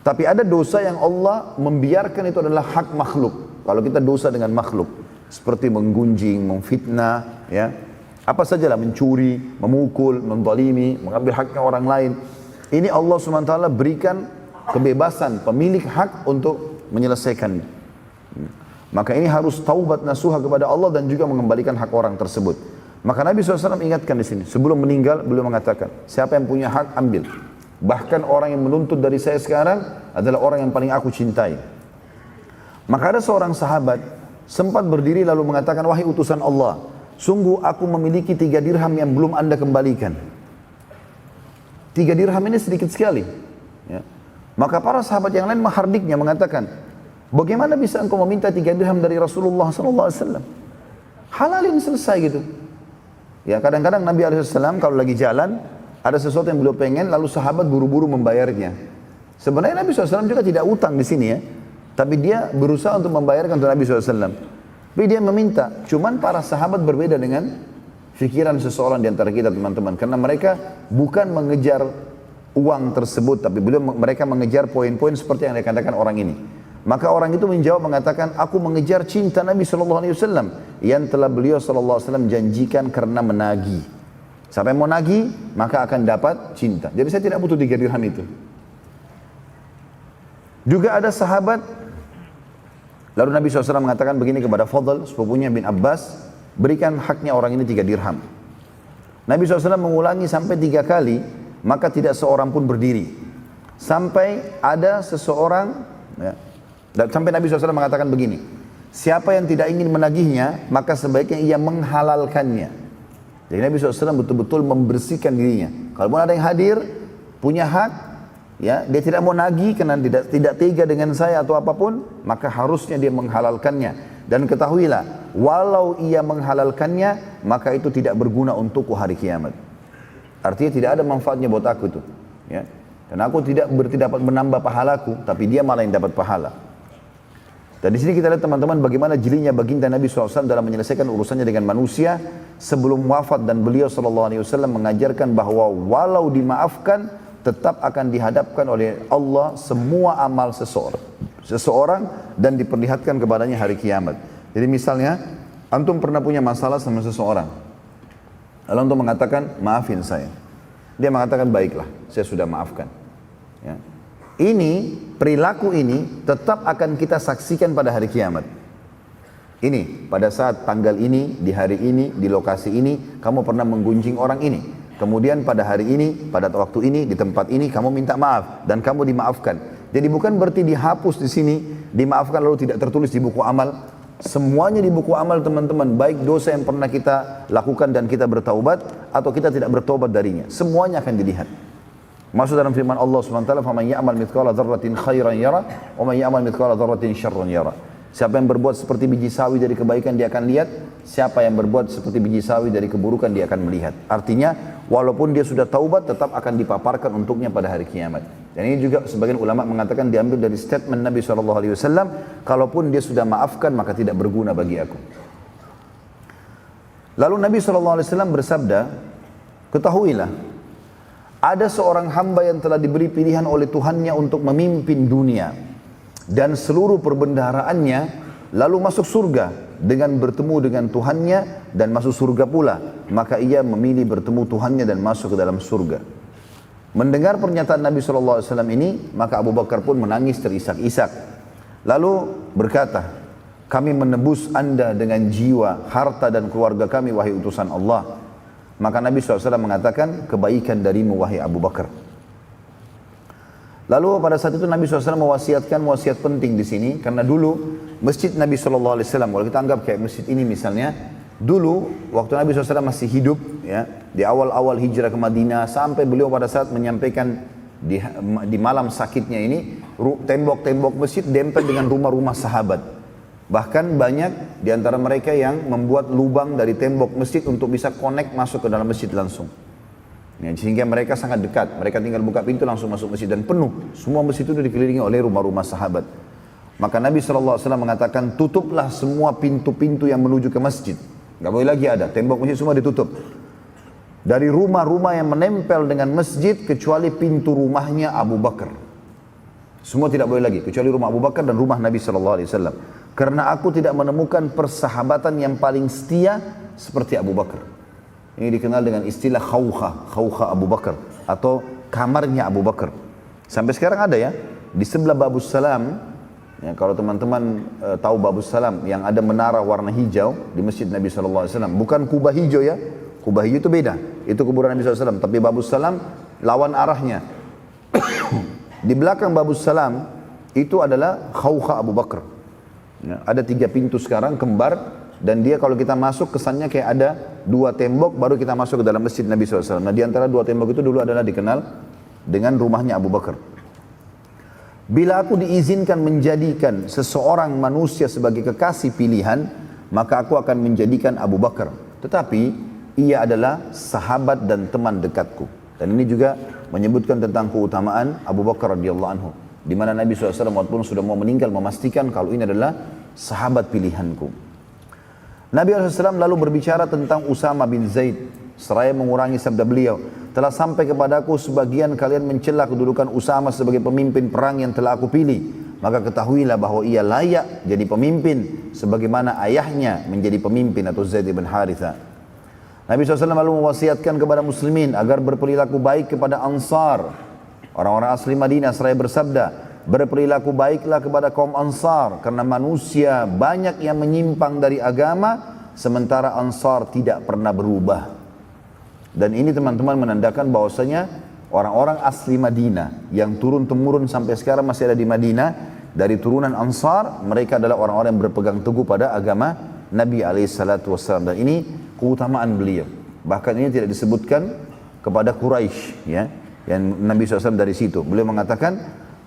Tapi ada dosa yang Allah membiarkan, itu adalah hak makhluk. Kalau kita dosa dengan makhluk, seperti menggunjing, memfitnah, ya, apa sajalah, mencuri, memukul, menzalimi, mengambil haknya orang lain. Ini Allah SWT berikan kebebasan pemilik hak untuk menyelesaikannya. Maka ini harus taubat nasuha kepada Allah dan juga mengembalikan hak orang tersebut. Maka Nabi SAW ingatkan di sini, sebelum meninggal beliau mengatakan, siapa yang punya hak ambil. Bahkan orang yang menuntut dari saya sekarang adalah orang yang paling aku cintai. Maka ada seorang sahabat sempat berdiri lalu mengatakan, wahai utusan Allah, sungguh aku memiliki 3 dirham yang belum anda kembalikan. 3 dirham ini sedikit sekali. Ya. Maka para sahabat yang lain menghardiknya mengatakan, bagaimana bisa engkau meminta 3 dirham dari Rasulullah SAW? Halalin, selesai gitu. Ya, kadang-kadang Nabi SAW kalau lagi jalan, ada sesuatu yang beliau pengen, lalu sahabat buru-buru membayarnya. Sebenarnya Nabi SAW juga tidak utang di sini ya, tapi dia berusaha untuk membayarkan untuk Nabi SAW. Tapi dia meminta. Cuman para sahabat berbeda dengan fikiran seseorang di antara kita teman-teman, karena mereka bukan mengejar uang tersebut, tapi mereka mengejar poin-poin seperti yang dikatakan orang ini. Maka orang itu menjawab mengatakan, aku mengejar cinta Nabi SAW yang telah beliau SAW janjikan karena menagih. Siapa yang mau nagih, maka akan dapat cinta. Jadi saya tidak butuh 3 dirham itu. Juga ada sahabat, lalu Nabi SAW mengatakan begini kepada Fadl, sepupunya bin Abbas, berikan haknya orang ini 3 dirham. Nabi SAW mengulangi sampai 3 kali, maka tidak seorang pun berdiri. Sampai ada seseorang, ya, sampai Nabi SAW mengatakan begini, siapa yang tidak ingin menagihnya, maka sebaiknya ia menghalalkannya. Jadi Nabi SAW betul-betul membersihkan dirinya. Kalau ada yang hadir, punya hak, ya, dia tidak mau nagih karena tidak tega dengan saya atau apapun, maka harusnya dia menghalalkannya. Dan ketahuilah, walau ia menghalalkannya, maka itu tidak berguna untukku hari kiamat. Artinya tidak ada manfaatnya buat aku itu. Ya. Karena aku tidak dapat menambah pahalaku, tapi dia malah yang dapat pahala. Dan di sini kita lihat teman-teman bagaimana jelinya baginda Nabi SAW dalam menyelesaikan urusannya dengan manusia sebelum wafat, dan beliau SAW mengajarkan bahwa walau dimaafkan, tetap akan dihadapkan oleh Allah semua amal seseorang dan diperlihatkan kepadanya hari kiamat. Jadi misalnya, antum pernah punya masalah sama seseorang, lalu antum mengatakan, maafin saya. Dia mengatakan, baiklah, saya sudah maafkan. Ya. Ini, perilaku ini tetap akan kita saksikan pada hari kiamat. Ini, pada saat tanggal ini, di hari ini, di lokasi ini, kamu pernah menggunjing orang ini. Kemudian pada hari ini, pada waktu ini, di tempat ini, kamu minta maaf dan kamu dimaafkan. Jadi bukan berarti dihapus di sini, dimaafkan lalu tidak tertulis di buku amal. Semuanya di buku amal teman-teman, baik dosa yang pernah kita lakukan dan kita bertaubat, atau kita tidak bertaubat darinya. Semuanya akan dilihat. Masuk dalam firman Allah SWT, فَمَنْ يَعْمَلْ مِثْقَالَ ذَرَّةٍ خَيْرًا يَرَى وَمَنْ يَعْمَلْ مِثْقَالَ ذَرَّةٍ شَرًّا يَرَى. Siapa yang berbuat seperti biji sawi dari kebaikan, dia akan lihat. Siapa yang berbuat seperti biji sawi dari keburukan, dia akan melihat. Artinya, walaupun dia sudah taubat, tetap akan dipaparkan untuknya pada hari kiamat. Dan ini juga sebagian ulama mengatakan diambil dari statement Nabi SAW, kalaupun dia sudah maafkan, maka tidak berguna bagi aku. Lalu Nabi SAW bersabda, ketahuilah, ada seorang hamba yang telah diberi pilihan oleh Tuhannya untuk memimpin dunia dan seluruh perbendaharaannya, lalu masuk surga dengan bertemu dengan Tuhannya dan masuk surga pula. Maka ia memilih bertemu Tuhannya dan masuk ke dalam surga. Mendengar pernyataan Nabi SAW ini, maka Abu Bakar pun menangis terisak-isak. Lalu berkata, kami menebus anda dengan jiwa, harta dan keluarga kami, wahai utusan Allah. Maka Nabi SAW mengatakan, kebaikan darimu wahai Abu Bakar. Lalu pada saat itu Nabi SAW mewasiatkan wasiat penting di sini, karena dulu masjid Nabi SAW, kalau kita anggap kayak masjid ini misalnya, dulu waktu Nabi SAW masih hidup, ya, di awal-awal hijrah ke Madinah, sampai beliau pada saat menyampaikan di malam sakitnya ini, tembok-tembok masjid dempel dengan rumah-rumah sahabat. Bahkan banyak di antara mereka yang membuat lubang dari tembok masjid untuk bisa connect masuk ke dalam masjid langsung. Ya, sehingga mereka sangat dekat, mereka tinggal buka pintu langsung masuk masjid dan penuh. Semua masjid itu dikelilingi oleh rumah-rumah sahabat. Maka Nabi SAW mengatakan, tutuplah semua pintu-pintu yang menuju ke masjid. Gak boleh lagi ada, tembok masjid semua ditutup. Dari rumah-rumah yang menempel dengan masjid, kecuali pintu rumahnya Abu Bakar. Semua tidak boleh lagi, kecuali rumah Abu Bakar dan rumah Nabi SAW. Karena aku tidak menemukan persahabatan yang paling setia seperti Abu Bakar. Ini dikenal dengan istilah khawkha Abu Bakar, atau kamarnya Abu Bakar. Sampai sekarang ada ya, di sebelah Babus Salam. Ya, kalau teman-teman tahu Babus Salam yang ada menara warna hijau di masjid Nabi SAW, bukan kubah hijau ya, kubah hijau itu beda, itu kuburan Nabi SAW, tapi Babus Salam lawan arahnya. Di belakang Babus Salam itu adalah khawkha Abu Bakar. Ya, ada 3 pintu sekarang kembar, dan dia kalau kita masuk kesannya kayak ada 2 tembok baru kita masuk ke dalam masjid Nabi SAW. Nah, di antara 2 tembok itu dulu adalah dikenal dengan rumahnya Abu Bakar. Bila aku diizinkan menjadikan seseorang manusia sebagai kekasih pilihan, maka aku akan menjadikan Abu Bakar. Tetapi ia adalah sahabat dan teman dekatku. Dan ini juga menyebutkan tentang keutamaan Abu Bakar radhiyallahu anhu, di mana Nabi SAW walaupun sudah mau meninggal memastikan kalau ini adalah sahabat pilihanku. Nabi SAW lalu berbicara tentang Usama bin Zaid, seraya mengurangi sabda beliau, telah sampai kepadaku sebagian kalian mencela kedudukan Usama sebagai pemimpin perang yang telah aku pilih. Maka ketahuilah bahwa ia layak jadi pemimpin sebagaimana ayahnya menjadi pemimpin, atau Zaid bin Haritha. Nabi SAW lalu mewasiatkan kepada muslimin agar berperilaku baik kepada Ansar, orang-orang asli Madinah, seraya bersabda, berperilaku baiklah kepada kaum Ansar, karena manusia banyak yang menyimpang dari agama, sementara Ansar tidak pernah berubah. Dan ini teman-teman menandakan bahwasanya orang-orang asli Madinah yang turun-temurun sampai sekarang masih ada di Madinah, dari turunan Ansar, mereka adalah orang-orang yang berpegang teguh pada agama Nabi SAW. Dan ini keutamaan beliau. Bahkan ini tidak disebutkan kepada Quraisy, ya, yang Nabi SAW dari situ. Beliau mengatakan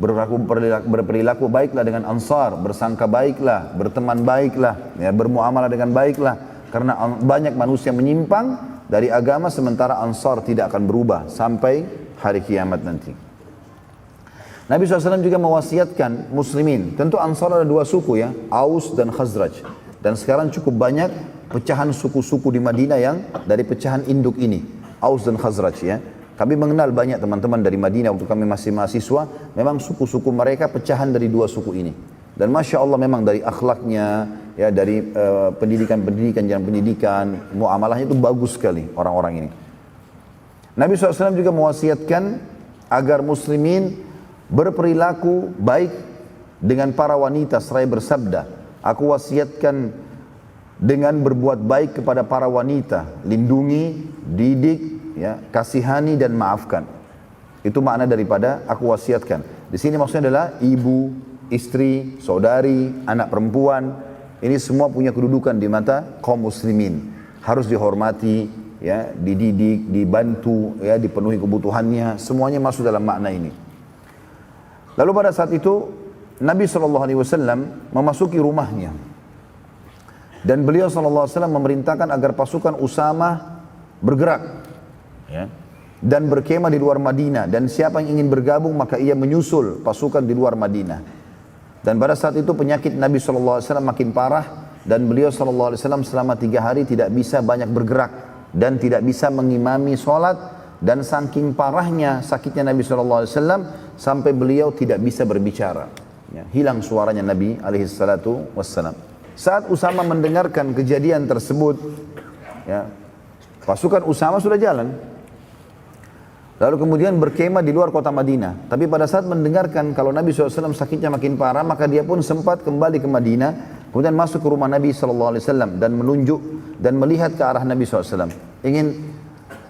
berperilaku baiklah dengan Ansar, bersangka baiklah, berteman baiklah, ya, bermuamalah dengan baiklah. Karena banyak manusia menyimpang dari agama sementara Ansar tidak akan berubah sampai hari kiamat nanti. Nabi SAW juga mewasiatkan muslimin. Tentu Ansar ada dua suku ya, Aus dan Khazraj. Dan sekarang cukup banyak pecahan suku-suku di Madinah yang dari pecahan induk ini, Aus dan Khazraj ya. Kami mengenal banyak teman-teman dari Madinah waktu kami masih mahasiswa, memang suku-suku mereka pecahan dari dua suku ini. Dan Masya Allah memang dari akhlaknya, ya dari pendidikan-pendidikan, jalan pendidikan, muamalahnya itu bagus sekali orang-orang ini. Nabi SAW juga mewasiatkan agar muslimin berperilaku baik dengan para wanita seraya bersabda, aku wasiatkan dengan berbuat baik kepada para wanita, lindungi, didik, ya, kasihani dan maafkan. Itu makna daripada aku wasiatkan. Di sini maksudnya adalah ibu, istri, saudari, anak perempuan. Ini semua punya kedudukan di mata kaum muslimin. Harus dihormati, ya, dididik, dibantu, ya, dipenuhi kebutuhannya. Semuanya masuk dalam makna ini. Lalu pada saat itu Nabi SAW memasuki rumahnya. Dan beliau SAW memerintahkan agar pasukan Usamah bergerak, ya, dan berkemah di luar Madinah. Dan siapa yang ingin bergabung maka ia menyusul pasukan di luar Madinah. Dan pada saat itu penyakit Nabi SAW makin parah. Dan beliau SAW selama 3 hari tidak bisa banyak bergerak. Dan tidak bisa mengimami sholat. Dan saking parahnya sakitnya Nabi SAW sampai beliau tidak bisa berbicara, ya, hilang suaranya Nabi SAW. Saat Usama mendengarkan kejadian tersebut, ya, pasukan Usama sudah jalan. Lalu kemudian berkemah di luar kota Madinah. Tapi pada saat mendengarkan kalau Nabi SAW sakitnya makin parah, maka dia pun sempat kembali ke Madinah. Kemudian masuk ke rumah Nabi SAW dan menunjuk dan melihat ke arah Nabi SAW. Ingin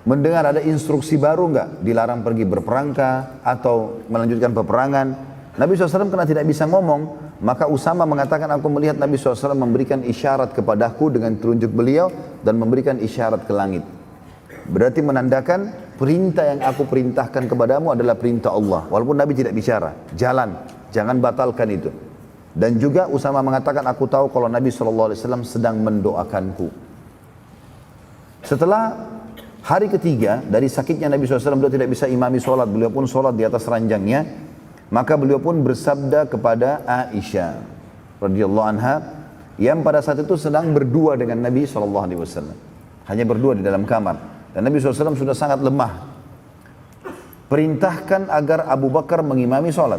mendengar ada instruksi baru enggak, dilarang pergi berperangkah atau melanjutkan peperangan. Nabi SAW karena tidak bisa ngomong, maka Usama mengatakan aku melihat Nabi SAW memberikan isyarat kepadaku dengan telunjuk beliau dan memberikan isyarat ke langit. Berarti menandakan perintah yang aku perintahkan kepadamu adalah perintah Allah. Walaupun Nabi tidak bicara, jalan, jangan batalkan itu. Dan juga Usama mengatakan aku tahu kalau Nabi SAW sedang mendoakanku. Setelah hari ketiga dari sakitnya Nabi SAW, beliau tidak bisa imami sholat, beliau pun sholat di atas ranjangnya. Maka beliau pun bersabda kepada Aisyah radhiyallahu anha yang pada saat itu sedang berdua dengan Nabi SAW. Hanya berdua di dalam kamar. Dan Nabi SAW sudah sangat lemah. Perintahkan agar Abu Bakar mengimami sholat.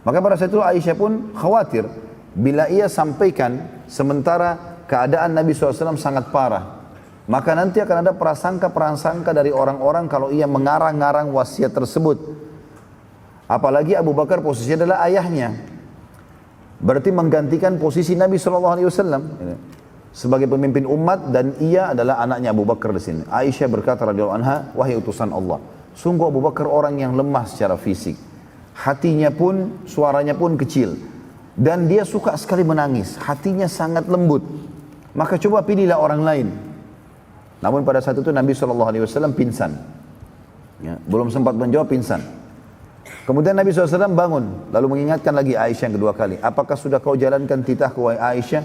Maka pada saat itu Aisyah pun khawatir bila ia sampaikan sementara keadaan Nabi SAW sangat parah. Maka nanti akan ada prasangka-prasangka dari orang-orang kalau ia mengarang-ngarang wasiat tersebut. Apalagi Abu Bakar posisinya adalah ayahnya. Berarti menggantikan posisi Nabi SAW sebagai pemimpin umat dan ia adalah anaknya Abu Bakar di sini. Aisyah berkata radhiyallahu anha, wahai utusan Allah, sungguh Abu Bakar orang yang lemah secara fisik. Hatinya pun, suaranya pun kecil. Dan dia suka sekali menangis. Hatinya sangat lembut. Maka coba pilihlah orang lain. Namun pada saat itu Nabi SAW pingsan. Ya, belum sempat menjawab pingsan. Kemudian Nabi SAW bangun, lalu mengingatkan lagi Aisyah yang kedua kali. Apakah sudah kau jalankan titahku wahai Aisyah?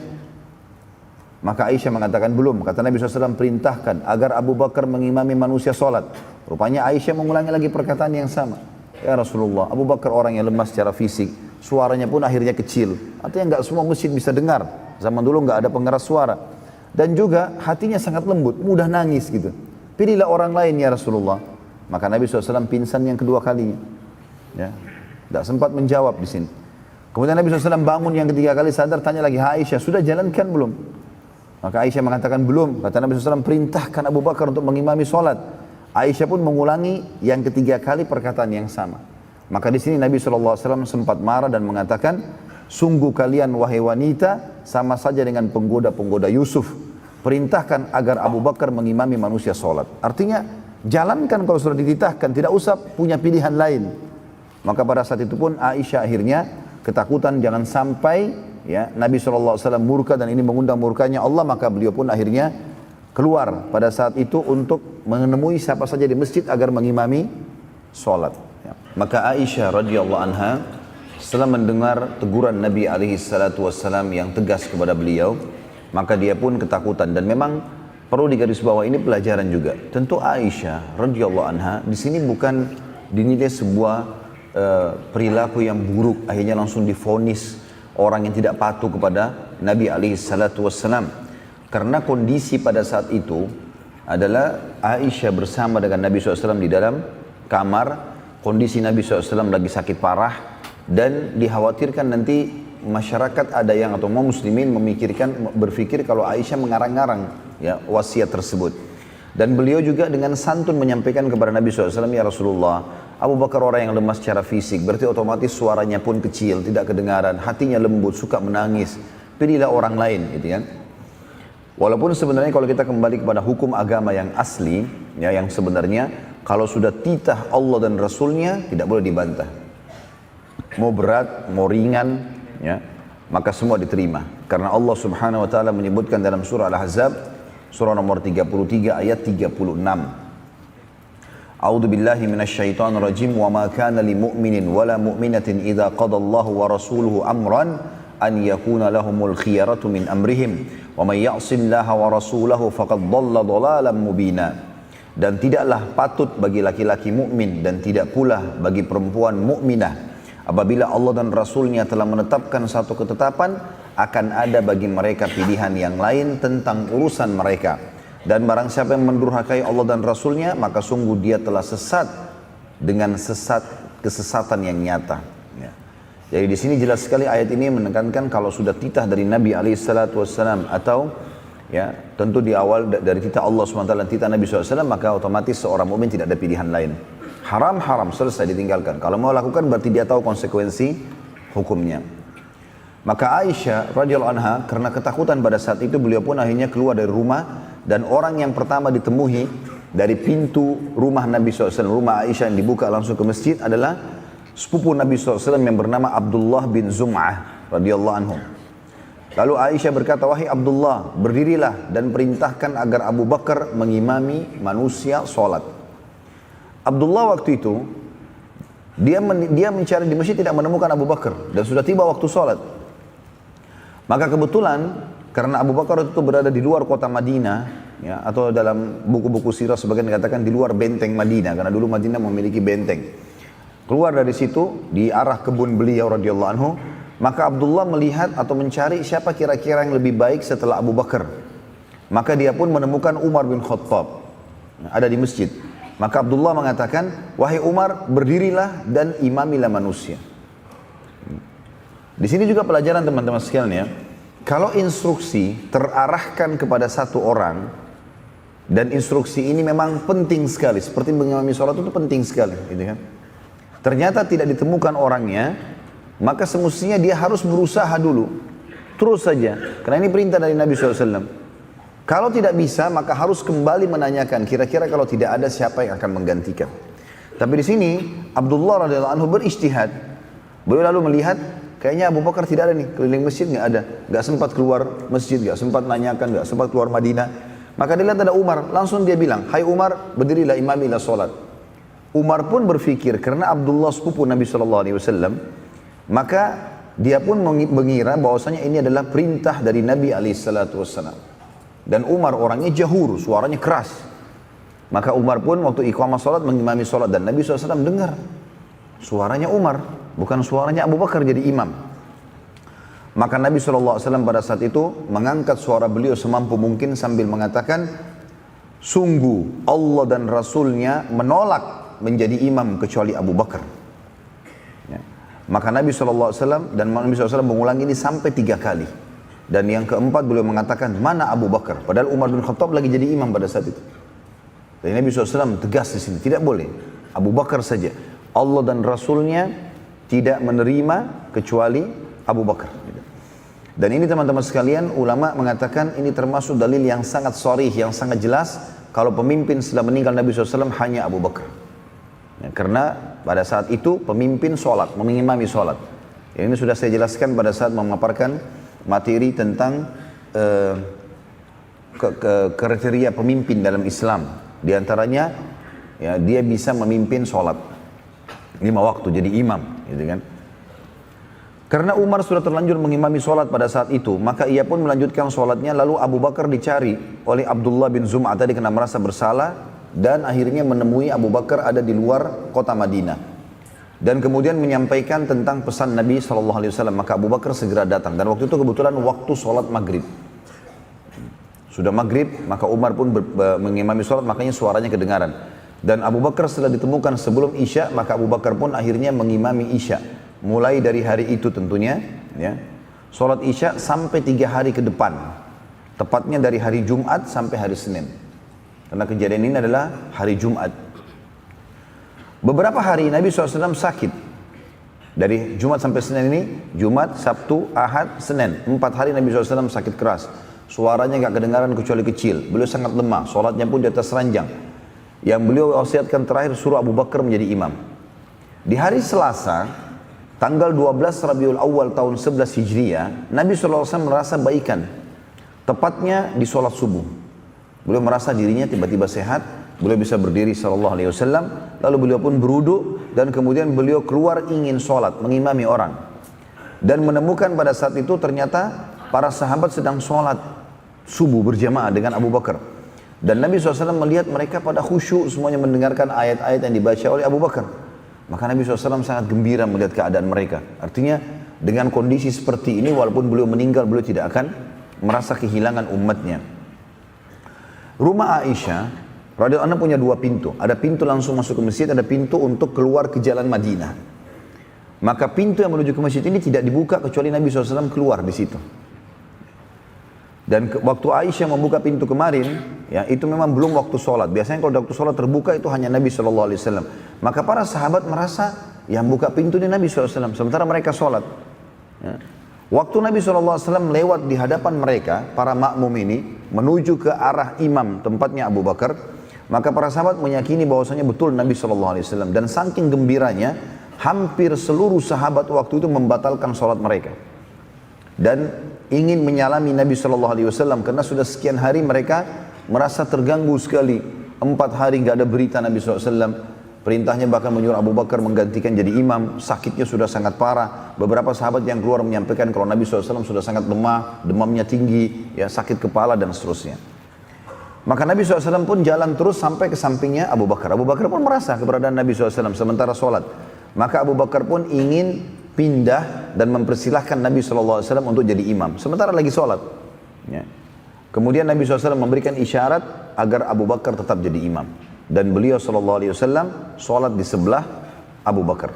Maka Aisyah mengatakan belum. Kata Nabi SAW perintahkan agar Abu Bakar mengimami manusia sholat. Rupanya Aisyah mengulangi lagi perkataan yang sama. Ya Rasulullah, Abu Bakar orang yang lemah secara fisik. Suaranya pun akhirnya kecil. Artinya enggak semua masjid bisa dengar. Zaman dulu enggak ada pengeras suara. Dan juga hatinya sangat lembut, mudah nangis gitu. Pilihlah orang lain ya Rasulullah. Maka Nabi SAW pingsan yang kedua kalinya. Ya, tidak sempat menjawab di sini. Kemudian Nabi SAW bangun yang ketiga kali sadar, tanya lagi, Aisyah sudah jalankan belum? Maka Aisyah mengatakan belum. Kata Nabi SAW perintahkan Abu Bakar untuk mengimami sholat. Aisyah pun mengulangi yang ketiga kali perkataan yang sama. Maka di sini Nabi SAW sempat marah dan mengatakan, sungguh kalian wahai wanita sama saja dengan penggoda-penggoda Yusuf. Perintahkan agar Abu Bakar mengimami manusia sholat. Artinya jalankan kalau sudah dititahkan, tidak usah punya pilihan lain. Maka pada saat itu pun Aisyah akhirnya ketakutan jangan sampai ya Nabi SAW murka dan ini mengundang murkanya Allah. Maka beliau pun akhirnya keluar pada saat itu untuk menemui siapa saja di masjid agar mengimami sholat. Ya. Maka Aisyah radhiyallahu anha setelah mendengar teguran Nabi alaihi salatu wassalam yang tegas kepada beliau, maka dia pun ketakutan. Dan memang perlu digarisbawahi, ini pelajaran juga. Tentu Aisyah radhiyallahu anha di sini bukan dinilai sebuah perilaku yang buruk, akhirnya langsung divonis orang yang tidak patuh kepada Nabi alaihi salatu wassalam. Karena kondisi pada saat itu adalah Aisyah bersama dengan Nabi SAW di dalam kamar. Kondisi Nabi SAW lagi sakit parah dan dikhawatirkan nanti masyarakat ada yang atau mau muslimin berpikir kalau Aisyah mengarang-arang ya wasiat tersebut. Dan beliau juga dengan santun menyampaikan kepada Nabi SAW, ya Rasulullah, Abu Bakar orang yang lemah secara fisik, berarti otomatis suaranya pun kecil, tidak kedengaran, hatinya lembut, suka menangis. Pilihlah orang lain, gitu kan. Walaupun sebenarnya kalau kita kembali kepada hukum agama yang asli, ya yang sebenarnya kalau sudah titah Allah dan Rasulnya tidak boleh dibantah. Mau berat, mau ringan, ya, maka semua diterima. Karena Allah Subhanahu Wa Taala menyebutkan dalam surah Al-Ahzab, surah nomor 33 ayat 36. A'udzu billahi minasyaitonir rajim wa ma kana lil mu'minin wala mu'minatin idza qadallahu wa rasuluhu amran an yakuna lahumul khiyaratu min amrihim wa may ya'sillaha wa rasulahu faqad dhalla dhalalan mubina. Dan tidaklah patut bagi laki-laki mukmin dan tidak pula bagi perempuan mukminah apabila Allah dan Rasulnya telah menetapkan satu ketetapan, akan ada bagi mereka pilihan yang lain tentang urusan mereka. Dan barang siapa yang mendurhakai Allah dan Rasulnya, maka sungguh dia telah sesat dengan kesesatan yang nyata. Ya. Jadi di sini jelas sekali ayat ini menekankan kalau sudah titah dari Nabi SAW atau ya tentu di awal dari titah Allah SWT dan titah Nabi SAW, maka otomatis seorang mukmin tidak ada pilihan lain. Haram, selesai ditinggalkan. Kalau mau lakukan berarti dia tahu konsekuensi hukumnya. Maka Aisyah radhiyallahu anha karena ketakutan pada saat itu, beliau pun akhirnya keluar dari rumah, dan orang yang pertama ditemui dari pintu rumah Nabi SAW, rumah Aisyah yang dibuka langsung ke masjid adalah sepupu Nabi SAW yang bernama Abdullah bin Zum'ah radhiyallahu anhu. Lalu Aisyah berkata, wahai Abdullah, berdirilah dan perintahkan agar Abu Bakar mengimami manusia sholat. Abdullah waktu itu dia mencari di masjid, tidak menemukan Abu Bakar dan sudah tiba waktu sholat. Maka kebetulan karena Abu Bakar itu berada di luar kota Madinah, ya, atau dalam buku-buku sirah sebagian dikatakan di luar benteng Madinah, karena dulu Madinah memiliki benteng. Keluar dari situ di arah kebun beliau radhiyallahu anhu, maka Abdullah melihat atau mencari siapa kira-kira yang lebih baik setelah Abu Bakar. Maka dia pun menemukan Umar bin Khattab ada di masjid. Maka Abdullah mengatakan, wahai Umar, berdirilah dan imamilah manusia. Di sini juga pelajaran teman-teman sekalian ya. Kalau instruksi terarahkan kepada satu orang, dan instruksi ini memang penting sekali, seperti mengimami sholat itu penting sekali, gitu kan? Ternyata tidak ditemukan orangnya, maka semestinya dia harus berusaha dulu, terus saja, karena ini perintah dari Nabi SAW. Kalau tidak bisa, maka harus kembali menanyakan, kira-kira kalau tidak ada siapa yang akan menggantikan. Tapi di sini Abdullah radhiyallahu anhu berijtihad. Beliau lalu melihat, kayaknya Abu Bakar tidak ada nih, keliling masjid nggak ada, nggak sempat keluar masjid, nggak sempat nanyakan, nggak sempat keluar Madinah. Maka dia lihat ada Umar, langsung dia bilang, hai Umar, berdirilah imamilah sholat. Umar pun berpikir, karena Abdullah sepupu Nabi SAW, maka dia pun mengira bahwasanya ini adalah perintah dari Nabi SAW. Dan Umar orangnya jahur, suaranya keras. Maka Umar pun waktu iqamah sholat mengimami sholat, dan Nabi SAW dengar suaranya Umar, bukan suaranya Abu Bakar jadi imam. Maka Nabi SAW pada saat itu mengangkat suara beliau semampu mungkin sambil mengatakan, sungguh Allah dan Rasulnya menolak menjadi imam kecuali Abu Bakar. Ya. Maka Nabi SAW dan Nabi SAW mengulangi ini sampai 3 kali. Dan yang keempat beliau mengatakan, mana Abu Bakar? Padahal Umar bin Khattab lagi jadi imam pada saat itu. Dan Nabi SAW tegas di sini, tidak boleh. Abu Bakar saja. Allah dan Rasulnya tidak menerima kecuali Abu Bakar. Dan ini teman-teman sekalian, ulama mengatakan ini termasuk dalil yang sangat sharih, yang sangat jelas. Kalau pemimpin setelah meninggal Nabi SAW hanya Abu Bakar. Ya, karena pada saat itu pemimpin sholat, mengimami sholat. Ini sudah saya jelaskan pada saat memaparkan materi tentang kriteria pemimpin dalam Islam. Di antaranya ya, dia bisa memimpin sholat. 5 waktu jadi imam, gitu kan. Karena Umar sudah terlanjur mengimami sholat pada saat itu, maka ia pun melanjutkan sholatnya. Lalu Abu Bakar dicari oleh Abdullah bin Zum'ah tadi karena merasa bersalah, dan akhirnya menemui Abu Bakar ada di luar kota Madinah. Dan kemudian menyampaikan tentang pesan Nabi SAW. Maka Abu Bakar segera datang, dan waktu itu kebetulan waktu sholat maghrib. Sudah maghrib, maka Umar pun mengimami sholat, makanya suaranya kedengaran. Dan Abu Bakar setelah ditemukan sebelum Isya, maka Abu Bakar pun akhirnya mengimami Isya. Mulai dari hari itu tentunya, ya, sholat Isya sampai 3 hari ke depan. Tepatnya dari hari Jumat sampai hari Senin. Karena kejadian ini adalah hari Jumat. Beberapa hari Nabi SAW sakit. Dari Jumat sampai Senin ini, Jumat, Sabtu, Ahad, Senin. 4 hari Nabi SAW sakit keras. Suaranya gak kedengaran kecuali kecil. Beliau sangat lemah, sholatnya pun di atas ranjang. Yang beliau wasiatkan terakhir suruh Abu Bakar menjadi imam. Di hari Selasa, tanggal 12 Rabiul Awal tahun 11 Hijriah, Nabi SAW merasa baikan. Tepatnya di sholat subuh. Beliau merasa dirinya tiba-tiba sehat, beliau bisa berdiri SAW, lalu beliau pun berwudu, dan kemudian beliau keluar ingin sholat, mengimami orang. Dan menemukan pada saat itu ternyata para sahabat sedang sholat subuh berjamaah dengan Abu Bakar. Dan Nabi SAW melihat mereka pada khusyuk semuanya mendengarkan ayat-ayat yang dibaca oleh Abu Bakar. Maka Nabi SAW sangat gembira melihat keadaan mereka. Artinya dengan kondisi seperti ini, walaupun beliau meninggal, beliau tidak akan merasa kehilangan umatnya. Rumah Aisyah radhiyallahu anha punya 2 pintu. Ada pintu langsung masuk ke masjid, ada pintu untuk keluar ke jalan Madinah. Maka pintu yang menuju ke masjid ini tidak dibuka kecuali Nabi SAW keluar di situ. Dan waktu Aisyah membuka pintu kemarin, ya, itu memang belum waktu sholat. Biasanya kalau waktu sholat terbuka itu hanya Nabi SAW. Maka para sahabat merasa yang buka pintu ini Nabi SAW, sementara mereka sholat. Ya. Waktu Nabi SAW lewat di hadapan mereka, para makmum ini, menuju ke arah imam tempatnya Abu Bakar, maka para sahabat meyakini bahwasanya betul Nabi SAW. Dan saking gembiranya, hampir seluruh sahabat waktu itu membatalkan sholat mereka. Dan ingin menyalami Nabi SAW karena sudah sekian hari mereka merasa terganggu sekali. 4 hari nggak ada berita Nabi SAW. Perintahnya bahkan menyuruh Abu Bakar menggantikan jadi imam. Sakitnya sudah sangat parah. Beberapa sahabat yang keluar menyampaikan kalau Nabi SAW sudah sangat lemah, demamnya tinggi, ya, sakit kepala dan seterusnya. Maka Nabi SAW pun jalan terus sampai ke sampingnya Abu Bakar. Abu Bakar pun merasa keberadaan Nabi SAW sementara sholat. Maka Abu Bakar pun ingin pindah dan mempersilahkan Nabi SAW untuk jadi imam. Sementara lagi sholat. Ya. Kemudian Nabi SAW memberikan isyarat agar Abu Bakar tetap jadi imam. Dan beliau SAW sholat di sebelah Abu Bakar.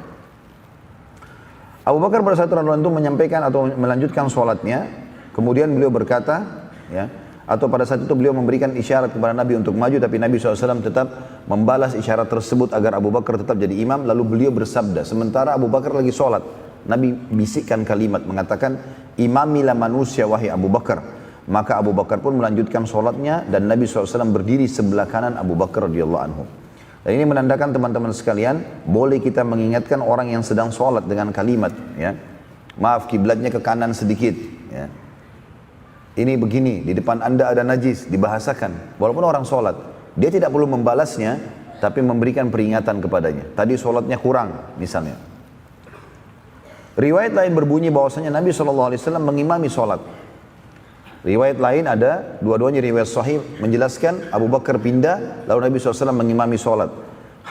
Abu Bakar pada saat itu menyampaikan atau melanjutkan sholatnya. Kemudian beliau berkata, ya, atau pada saat itu beliau memberikan isyarat kepada Nabi untuk maju, tapi Nabi SAW tetap membalas isyarat tersebut agar Abu Bakar tetap jadi imam. Lalu beliau bersabda, sementara Abu Bakar lagi sholat, Nabi bisikkan kalimat mengatakan, imamilah manusia wahai Abu Bakar. Maka Abu Bakar pun melanjutkan sholatnya dan Nabi SAW berdiri sebelah kanan Abu Bakar radhiyallahu anhu. Dan ini menandakan teman-teman sekalian, boleh kita mengingatkan orang yang sedang sholat dengan kalimat, ya, maaf kiblatnya ke kanan sedikit, ya. Ini begini, di depan anda ada najis, dibahasakan. Walaupun orang sholat, dia tidak perlu membalasnya, tapi memberikan peringatan kepadanya. Tadi sholatnya kurang, misalnya. Riwayat lain berbunyi bahwasanya Nabi SAW mengimami sholat. Riwayat lain ada, dua-duanya riwayat sahih menjelaskan Abu Bakar pindah, lalu Nabi SAW mengimami sholat.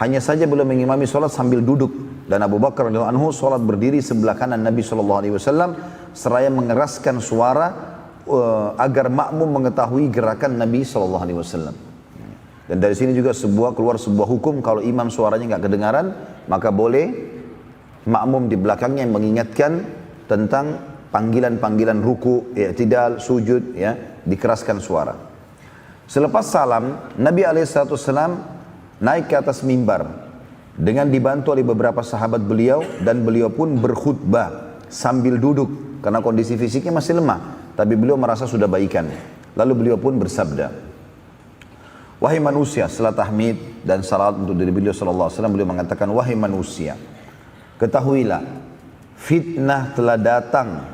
Hanya saja beliau mengimami sholat sambil duduk. Dan Abu Bakar radhiyallahu anhu sholat berdiri sebelah kanan Nabi SAW, seraya mengeraskan suara agar makmum mengetahui gerakan Nabi SAW. Dan dari sini juga keluar sebuah hukum, kalau imam suaranya nggak kedengaran, maka boleh makmum di belakangnya yang mengingatkan tentang panggilan-panggilan ruku, i'tidal, sujud, ya, dikeraskan suara. Selepas salam, Nabi SAW naik ke atas mimbar dengan dibantu oleh beberapa sahabat beliau, dan beliau pun berkhutbah sambil duduk karena kondisi fisiknya masih lemah, tapi beliau merasa sudah baikan. Lalu beliau pun bersabda, wahai manusia, setelah tahmid dan salat untuk diri beliau SAW, beliau mengatakan, wahai manusia, ketahuilah, fitnah telah datang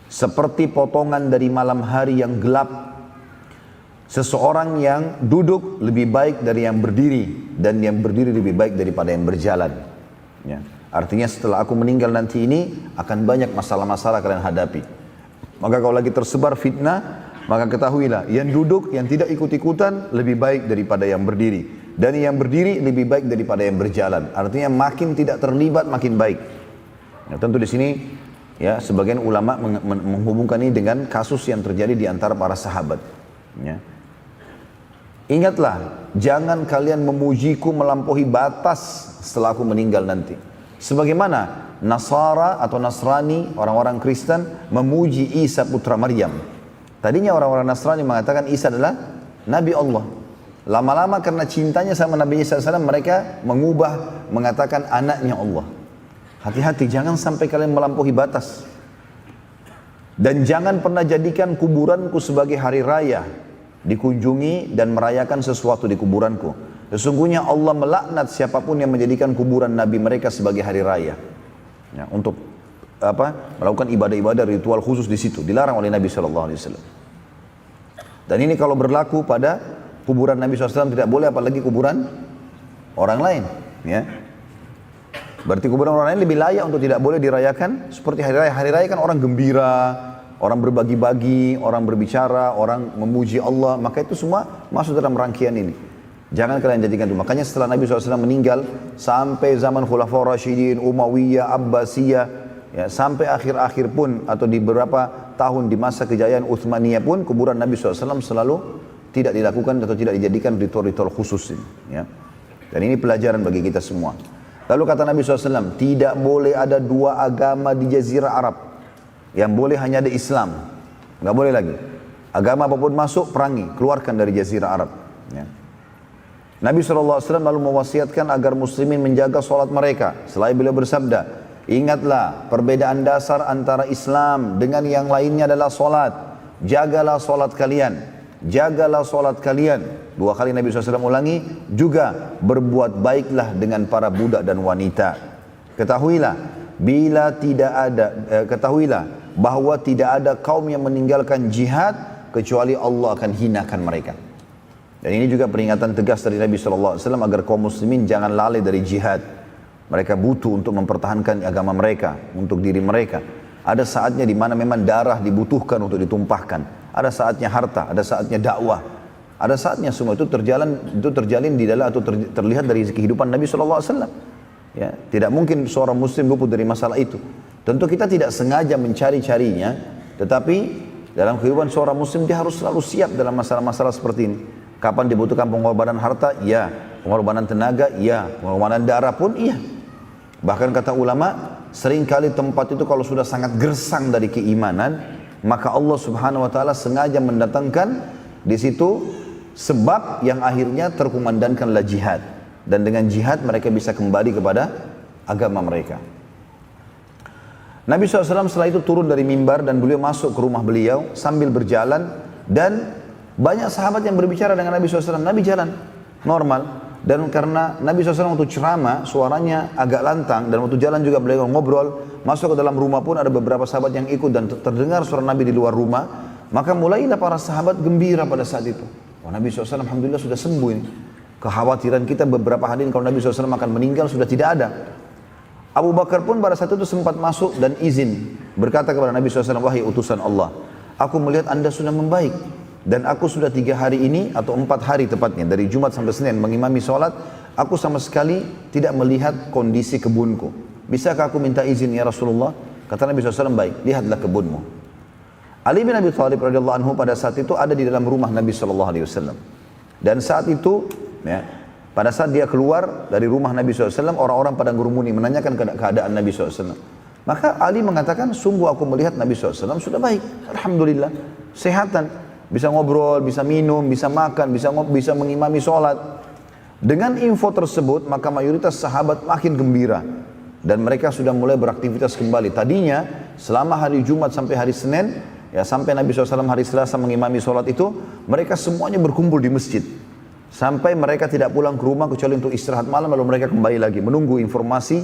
seperti potongan dari malam hari yang gelap. Seseorang yang duduk lebih baik dari yang berdiri, dan yang berdiri lebih baik daripada yang berjalan. Ya. Artinya setelah aku meninggal nanti ini akan banyak masalah-masalah kalian hadapi. Maka kalau lagi tersebar fitnah, maka ketahuilah yang duduk, yang tidak ikut-ikutan lebih baik daripada yang berdiri. Dan yang berdiri lebih baik daripada yang berjalan. Artinya makin tidak terlibat makin baik. Nah, tentu di sini ya sebagian ulama menghubungkan ini dengan kasus yang terjadi di antara para sahabat. Ya. Ingatlah, jangan kalian memujiku melampaui batas setelah aku meninggal nanti. Sebagaimana Nasara atau Nasrani, orang-orang Kristen memuji Isa putra Maryam. Tadinya orang-orang Nasrani mengatakan Isa adalah Nabi Allah. Lama-lama karena cintanya sama Nabi Isa SAW, mereka mengubah, mengatakan anaknya Allah. Hati-hati, jangan sampai kalian melampaui batas. Dan jangan pernah jadikan kuburanku sebagai hari raya, dikunjungi dan merayakan sesuatu di kuburanku. Sesungguhnya Allah melaknat siapapun yang menjadikan kuburan Nabi mereka sebagai hari raya. Ya, untuk melakukan ibadah-ibadah ritual khusus di situ, dilarang oleh Nabi SAW. Dan ini kalau berlaku pada kuburan Nabi SAW tidak boleh, apalagi kuburan orang lain. Ya. Berarti kuburan orang lain lebih layak untuk tidak boleh dirayakan seperti hari raya. Hari raya kan orang gembira, orang berbagi-bagi, orang berbicara, orang memuji Allah. Maka itu semua masuk dalam rangkaian ini. Jangan kalian jadikan itu. Makanya setelah Nabi SAW meninggal, sampai zaman Khulafaur Rasyidin, Umayyah, Abbasiyah, ya, sampai akhir-akhir pun atau di beberapa tahun di masa kejayaan Utsmaniyah pun, kuburan Nabi SAW selalu tidak dilakukan atau tidak dijadikan ritual-ritual khusus ini. Ya. Dan ini pelajaran bagi kita semua. Lalu kata Nabi SAW, tidak boleh ada dua agama di Jazirah Arab. Yang boleh hanya ada Islam. Nggak boleh lagi. Agama apapun masuk, perangi, keluarkan dari Jazirah Arab. Ya. Nabi SAW lalu mewasiatkan agar muslimin menjaga sholat mereka. Selain beliau bersabda, ingatlah perbedaan dasar antara Islam dengan yang lainnya adalah sholat. Jagalah sholat kalian. Jagalah sholat kalian. Dua kali Nabi SAW ulangi. Juga berbuat baiklah dengan para budak dan wanita. Ketahuilah bahwa tidak ada kaum yang meninggalkan jihad kecuali Allah akan hinakan mereka. Dan ini juga peringatan tegas dari Nabi SAW agar kaum muslimin jangan lalai dari jihad. Mereka butuh untuk mempertahankan agama mereka, untuk diri mereka. Ada saatnya di mana memang darah dibutuhkan untuk ditumpahkan. Ada saatnya harta, ada saatnya dakwah. Ada saatnya semua itu terjalin di dalam atau terlihat dari kehidupan Nabi SAW. Ya, tidak mungkin seorang muslim luput dari masalah itu. Tentu kita tidak sengaja mencari-carinya, tetapi dalam kehidupan seorang muslim dia harus selalu siap dalam masalah-masalah seperti ini. Kapan dibutuhkan pengorbanan harta? Ya. Pengorbanan tenaga? Ya. Pengorbanan darah pun? Iya. Bahkan kata ulama, seringkali tempat itu kalau sudah sangat gersang dari keimanan, maka Allah Subhanahu wa taala sengaja mendatangkan di situ sebab yang akhirnya terkumandangkanlah jihad. Dan dengan jihad mereka bisa kembali kepada agama mereka. Nabi SAW setelah itu turun dari mimbar dan beliau masuk ke rumah beliau sambil berjalan, dan banyak sahabat yang berbicara dengan Nabi SAW. Nabi jalan normal, dan karena Nabi SAW waktu ceramah suaranya agak lantang, dan waktu jalan juga beliau ngobrol, masuk ke dalam rumah pun ada beberapa sahabat yang ikut dan terdengar suara Nabi di luar rumah. Maka mulailah para sahabat gembira pada saat itu. Oh, Nabi SAW alhamdulillah sudah sembuh ini. Kekhawatiran kita beberapa hari ini kalau Nabi SAW akan meninggal sudah tidak ada. Abu Bakar pun pada saat itu sempat masuk dan izin, berkata kepada Nabi SAW, wahai utusan Allah, aku melihat anda sudah membaik, dan aku sudah 3 hari ini atau 4 hari tepatnya dari Jumat sampai Senin mengimami sholat, aku sama sekali tidak melihat kondisi kebunku. Bisakah aku minta izin ya Rasulullah? Kata Nabi SAW, baik, lihatlah kebunmu. Ali bin Abi Thalib radhiyallahu anhu pada saat itu ada di dalam rumah Nabi SAW. Dan saat itu, ya, pada saat dia keluar dari rumah Nabi SAW, orang-orang pada ngurumuni menanyakan keadaan Nabi SAW. Maka Ali mengatakan, sungguh aku melihat Nabi SAW sudah baik, alhamdulillah, sehatan, bisa ngobrol, bisa minum, bisa makan, bisa mengimami sholat. Dengan info tersebut, maka mayoritas sahabat makin gembira, dan mereka sudah mulai beraktivitas kembali. Tadinya selama hari Jumat sampai hari Senin, ya sampai Nabi SAW hari Selasa mengimami sholat itu, mereka semuanya berkumpul di masjid. Sampai mereka tidak pulang ke rumah kecuali untuk istirahat malam, lalu mereka kembali lagi menunggu informasi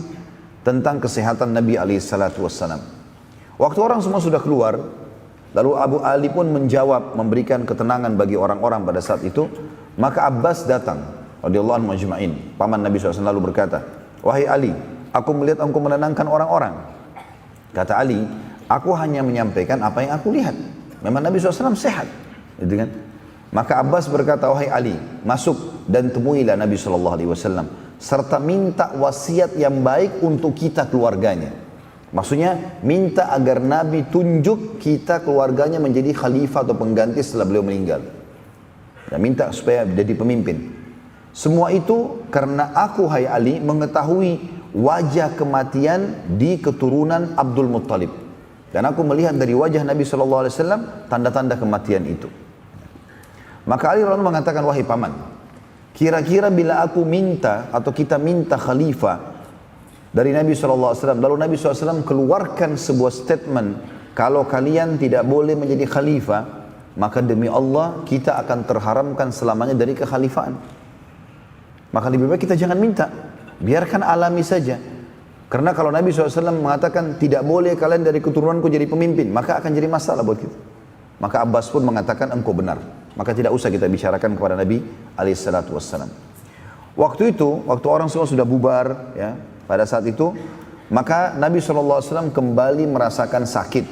tentang kesehatan Nabi SAW. Waktu orang semua sudah keluar, lalu Abu Ali pun menjawab, memberikan ketenangan bagi orang-orang pada saat itu. Maka Abbas datang, radhiyallahu anhu majma'in, paman Nabi SAW, lalu berkata, wahai Ali, aku melihat engkau menenangkan orang-orang. Kata Ali, aku hanya menyampaikan apa yang aku lihat. Memang Nabi SAW sehat, gitu kan? Maka Abbas berkata, wahai Ali, masuk dan temuilah Nabi SAW, serta minta wasiat yang baik untuk kita keluarganya. Maksudnya minta agar Nabi tunjuk kita keluarganya menjadi khalifah atau pengganti setelah beliau meninggal. Dan minta supaya jadi pemimpin. Semua itu karena aku, hai Ali, mengetahui wajah kematian di keturunan Abdul Muttalib. Dan aku melihat dari wajah Nabi SAW tanda-tanda kematian itu. Maka Ali radhiyallahu mengatakan, wahai paman, kira-kira bila aku minta atau kita minta khalifah dari Nabi SAW, lalu Nabi SAW keluarkan sebuah statement, kalau kalian tidak boleh menjadi khalifah, maka demi Allah kita akan terharamkan selamanya dari kekhalifahan. Maka lebih baik kita jangan minta, biarkan alami saja. Karena kalau Nabi SAW mengatakan tidak boleh kalian dari keturunanku jadi pemimpin, maka akan jadi masalah buat kita. Maka Abbas pun mengatakan engkau benar. Maka tidak usah kita bicarakan kepada Nabi SAW. Waktu itu, waktu orang semua sudah bubar, ya, pada saat itu, maka Nabi SAW kembali merasakan sakit.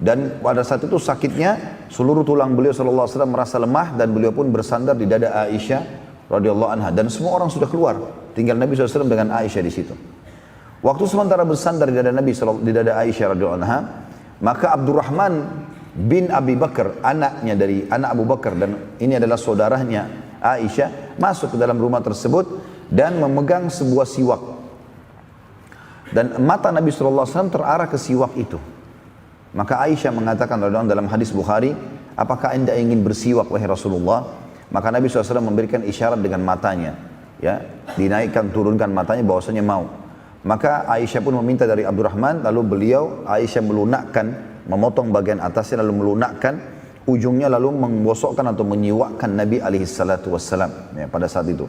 Dan pada saat itu sakitnya, seluruh tulang beliau SAW merasa lemah dan beliau pun bersandar di dada Aisyah radhiyallahu anha. Dan semua orang sudah keluar, tinggal Nabi SAW dengan Aisyah di situ. Waktu sementara bersandar di dada di dada Aisyah radhiyallahu anha, maka Abdurrahman bin Abi Bakar, anaknya dari anak Abu Bakar dan ini adalah saudaranya Aisyah, masuk ke dalam rumah tersebut dan memegang sebuah siwak. Dan mata Nabi SAW terarah ke siwak itu. Maka Aisyah mengatakan dalam hadis Bukhari, apakah anda ingin bersiwak wahai Rasulullah? Maka Nabi SAW memberikan isyarat dengan matanya, ya, dinaikkan turunkan matanya bahwasanya mau. Maka Aisyah pun meminta dari Abdurrahman, lalu beliau Aisyah melunakkan, memotong bagian atasnya lalu melunakkan ujungnya lalu menggosokkan atau menyiwakkan Nabi SAW, ya, pada saat itu.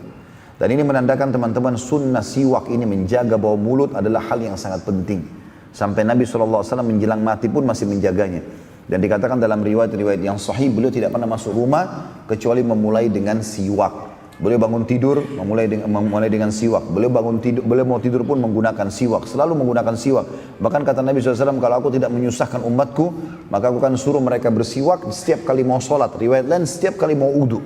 Dan ini menandakan teman-teman sunnah siwak ini menjaga bau mulut adalah hal yang sangat penting. Sampai Nabi SAW menjelang mati pun masih menjaganya. Dan dikatakan dalam riwayat-riwayat yang sahih, beliau tidak pernah masuk rumah kecuali memulai dengan siwak. Beliau bangun tidur memulai dengan siwak. Beliau mau tidur pun menggunakan siwak. Selalu menggunakan siwak. Bahkan kata Nabi SAW, kalau aku tidak menyusahkan umatku, maka aku akan suruh mereka bersiwak setiap kali mau sholat. Riwayat lain setiap kali mau wudu.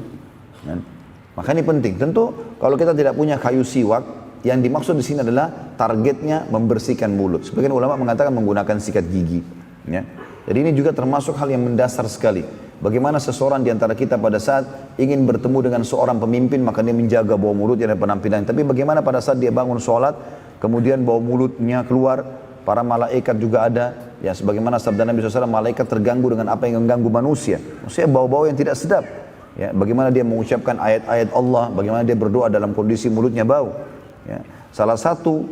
Maka ini penting. Tentu kalau kita tidak punya kayu siwak, yang dimaksud di sini adalah targetnya membersihkan mulut. Sebagian ulama mengatakan menggunakan sikat gigi. Ya. Jadi ini juga termasuk hal yang mendasar sekali. Bagaimana seseorang di antara kita pada saat ingin bertemu dengan seorang pemimpin, maka dia menjaga bau mulutnya dan penampilannya. Tapi bagaimana pada saat dia bangun sholat, kemudian bau mulutnya keluar, para malaikat juga ada. Ya, sebagaimana sabda Nabi SAW, malaikat terganggu dengan apa yang mengganggu manusia. Maksudnya bau-bau yang tidak sedap. Ya, bagaimana dia mengucapkan ayat-ayat Allah, bagaimana dia berdoa dalam kondisi mulutnya bau. Ya. Salah satu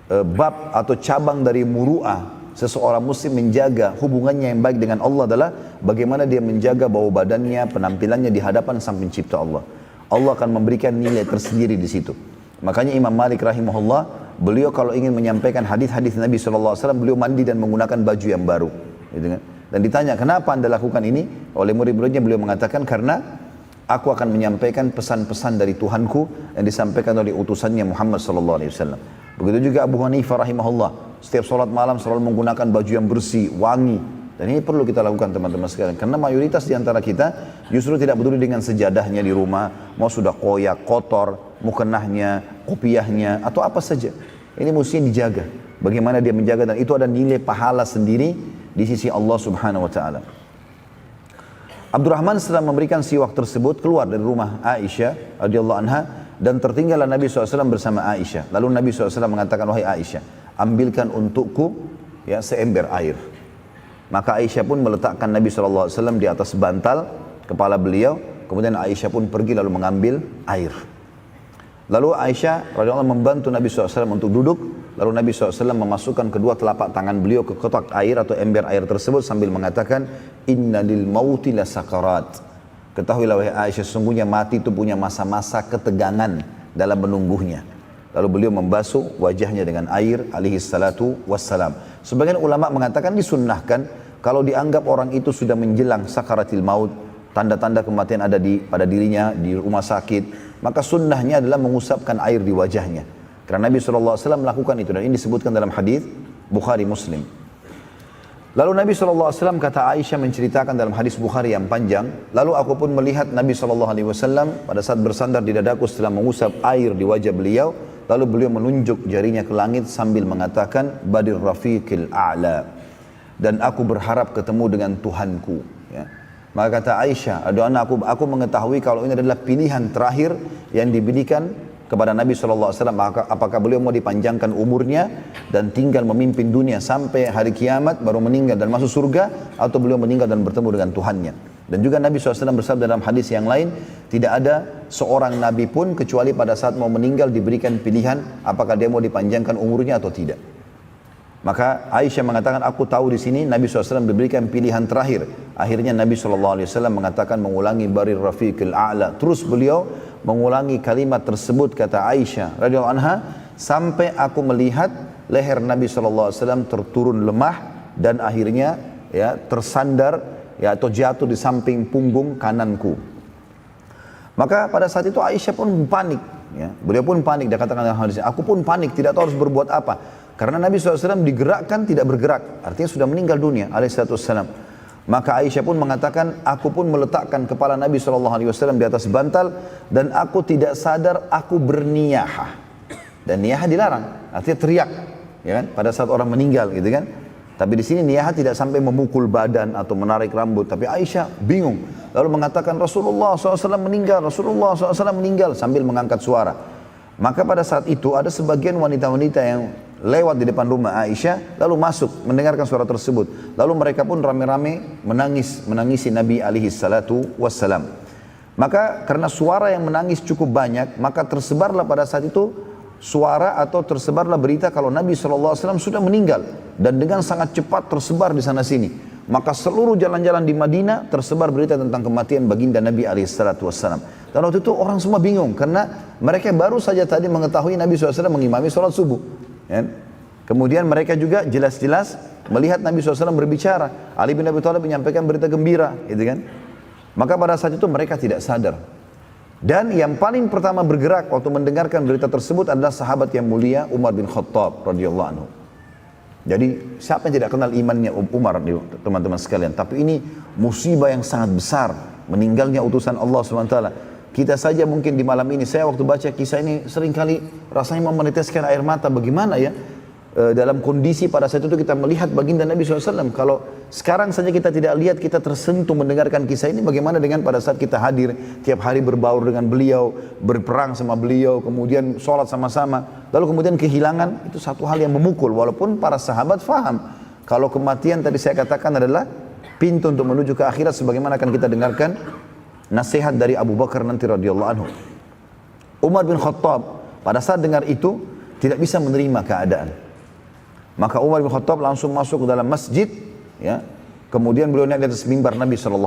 bab atau cabang dari muru'ah, seseorang muslim menjaga hubungannya yang baik dengan Allah adalah bagaimana dia menjaga bau badannya, penampilannya di hadapan sang pencipta Allah. Allah akan memberikan nilai tersendiri di situ. Makanya Imam Malik rahimahullah, beliau kalau ingin menyampaikan hadis-hadis Nabi SAW, beliau mandi dan menggunakan baju yang baru. Gitu kan? Dan ditanya, kenapa anda lakukan ini? Oleh murid-muridnya beliau mengatakan, karena aku akan menyampaikan pesan-pesan dari Tuhanku yang disampaikan oleh utusannya Muhammad SAW. Begitu juga Abu Hanifah rahimahullah, setiap sholat malam selalu menggunakan baju yang bersih, wangi. Dan ini perlu kita lakukan teman-teman sekalian. Karena mayoritas di antara kita justru tidak peduli dengan sejadahnya di rumah, mau sudah koyak, kotor, mukenahnya, kopiahnya, atau apa saja. Ini mesti dijaga. Bagaimana dia menjaga, dan itu ada nilai pahala sendiri di sisi Allah Subhanahu wa Ta'ala. Abdurrahman setelah memberikan siwak tersebut keluar dari rumah Aisyah radhiyallahu anha, dan tertinggallah Nabi SAW bersama Aisyah. Lalu Nabi SAW mengatakan, wahai Aisyah, ambilkan untukku ya seember air. Maka Aisyah pun meletakkan Nabi SAW di atas bantal kepala beliau. Kemudian Aisyah pun pergi lalu mengambil air. Lalu Aisyah radhiyallahu anha membantu Nabi SAW untuk duduk. Lalu Nabi SAW memasukkan kedua telapak tangan beliau ke kotak air atau ember air tersebut sambil mengatakan, Inna lil mauti la sakarat. Ketahuilah wahai Aisyah, sesungguhnya mati itu punya masa-masa ketegangan dalam menunggunya. Lalu beliau membasuh wajahnya dengan air alaihi salatu wassalam. Sebagian ulama mengatakan disunnahkan kalau dianggap orang itu sudah menjelang sakaratil maut, tanda-tanda kematian ada pada dirinya di rumah sakit, maka sunnahnya adalah mengusapkan air di wajahnya. Karena Nabi SAW melakukan itu, dan ini disebutkan dalam hadis Bukhari Muslim. Lalu Nabi SAW, kata Aisyah menceritakan dalam hadis Bukhari yang panjang, lalu aku pun melihat Nabi SAW pada saat bersandar di dadaku setelah mengusap air di wajah beliau, lalu beliau menunjuk jarinya ke langit sambil mengatakan, Badir Rafiqil A'la, dan aku berharap ketemu dengan Tuhanku. Ya. Maka kata Aisyah, aku mengetahui kalau ini adalah pilihan terakhir yang diberikan kepada Nabi SAW, apakah beliau mau dipanjangkan umurnya dan tinggal memimpin dunia sampai hari kiamat baru meninggal dan masuk surga, atau beliau meninggal dan bertemu dengan Tuhannya. Dan juga Nabi SAW bersabda dalam hadis yang lain, tidak ada seorang Nabi pun kecuali pada saat mau meninggal diberikan pilihan apakah dia mau dipanjangkan umurnya atau tidak. Maka Aisyah mengatakan, aku tahu di sini Nabi SAW diberikan pilihan terakhir. Akhirnya Nabi SAW mengatakan, mengulangi Barir Rafiqil A'la. Terus beliau mengulangi kalimat tersebut, kata Aisyah radhiyallahu anha, sampai aku melihat leher Nabi SAW terturun lemah dan akhirnya ya tersandar ya atau jatuh di samping punggung kananku. Maka pada saat itu Aisyah pun panik. Ya, beliau pun panik. Dia katakan dalam hadis, aku pun panik, tidak tahu harus berbuat apa. Karena Nabi SAW digerakkan tidak bergerak, artinya sudah meninggal dunia alaihissalam. Maka Aisyah pun mengatakan, aku pun meletakkan kepala Nabi SAW di atas bantal dan aku tidak sadar aku berniyahah. Dan niyahah dilarang, artinya teriak, ya kan? Pada saat orang meninggal, gitu kan? Tapi di sini niyahah tidak sampai memukul badan atau menarik rambut. Tapi Aisyah bingung, lalu mengatakan Rasulullah SAW meninggal, Rasulullah SAW meninggal sambil mengangkat suara. Maka pada saat itu ada sebagian wanita-wanita yang lewat di depan rumah Aisyah, lalu masuk mendengarkan suara tersebut. Lalu mereka pun rame-rame menangisi Nabi SAW. Maka karena suara yang menangis cukup banyak, maka tersebarlah pada saat itu suara atau tersebarlah berita kalau Nabi SAW sudah meninggal. Dan dengan sangat cepat tersebar di sana sini. Maka seluruh jalan-jalan di Madinah tersebar berita tentang kematian baginda Nabi SAW. Dan waktu itu orang semua bingung karena mereka baru saja tadi mengetahui Nabi SAW mengimami sholat subuh. Ya. Kemudian mereka juga jelas-jelas melihat Nabi SAW berbicara. Ali bin Abi Thalib menyampaikan berita gembira, gitu kan? Maka pada saat itu mereka tidak sadar. Dan yang paling pertama bergerak waktu mendengarkan berita tersebut adalah sahabat yang mulia Umar bin Khattab radhiyallahu anhu. Jadi siapa yang tidak kenal imannya Umar, teman-teman sekalian? Tapi ini musibah yang sangat besar, meninggalnya utusan Allah SWT. Kita saja mungkin di malam ini, saya waktu baca kisah ini seringkali rasanya mau meneteskan air mata. Bagaimana ya dalam kondisi pada saat itu kita melihat baginda Nabi SAW. Kalau sekarang saja kita tidak lihat, kita tersentuh mendengarkan kisah ini, bagaimana dengan pada saat kita hadir tiap hari berbaur dengan beliau, berperang sama beliau, kemudian sholat sama-sama, lalu kemudian kehilangan, itu satu hal yang memukul. Walaupun para sahabat faham kalau kematian tadi saya katakan adalah pintu untuk menuju ke akhirat, sebagaimana akan kita dengarkan nasihat dari Abu Bakar nanti radhiyallahu anhu. Umar bin Khattab pada saat dengar itu tidak bisa menerima keadaan. Maka Umar bin Khattab langsung masuk ke dalam masjid, ya. Kemudian beliau naik di atas mimbar Nabi SAW.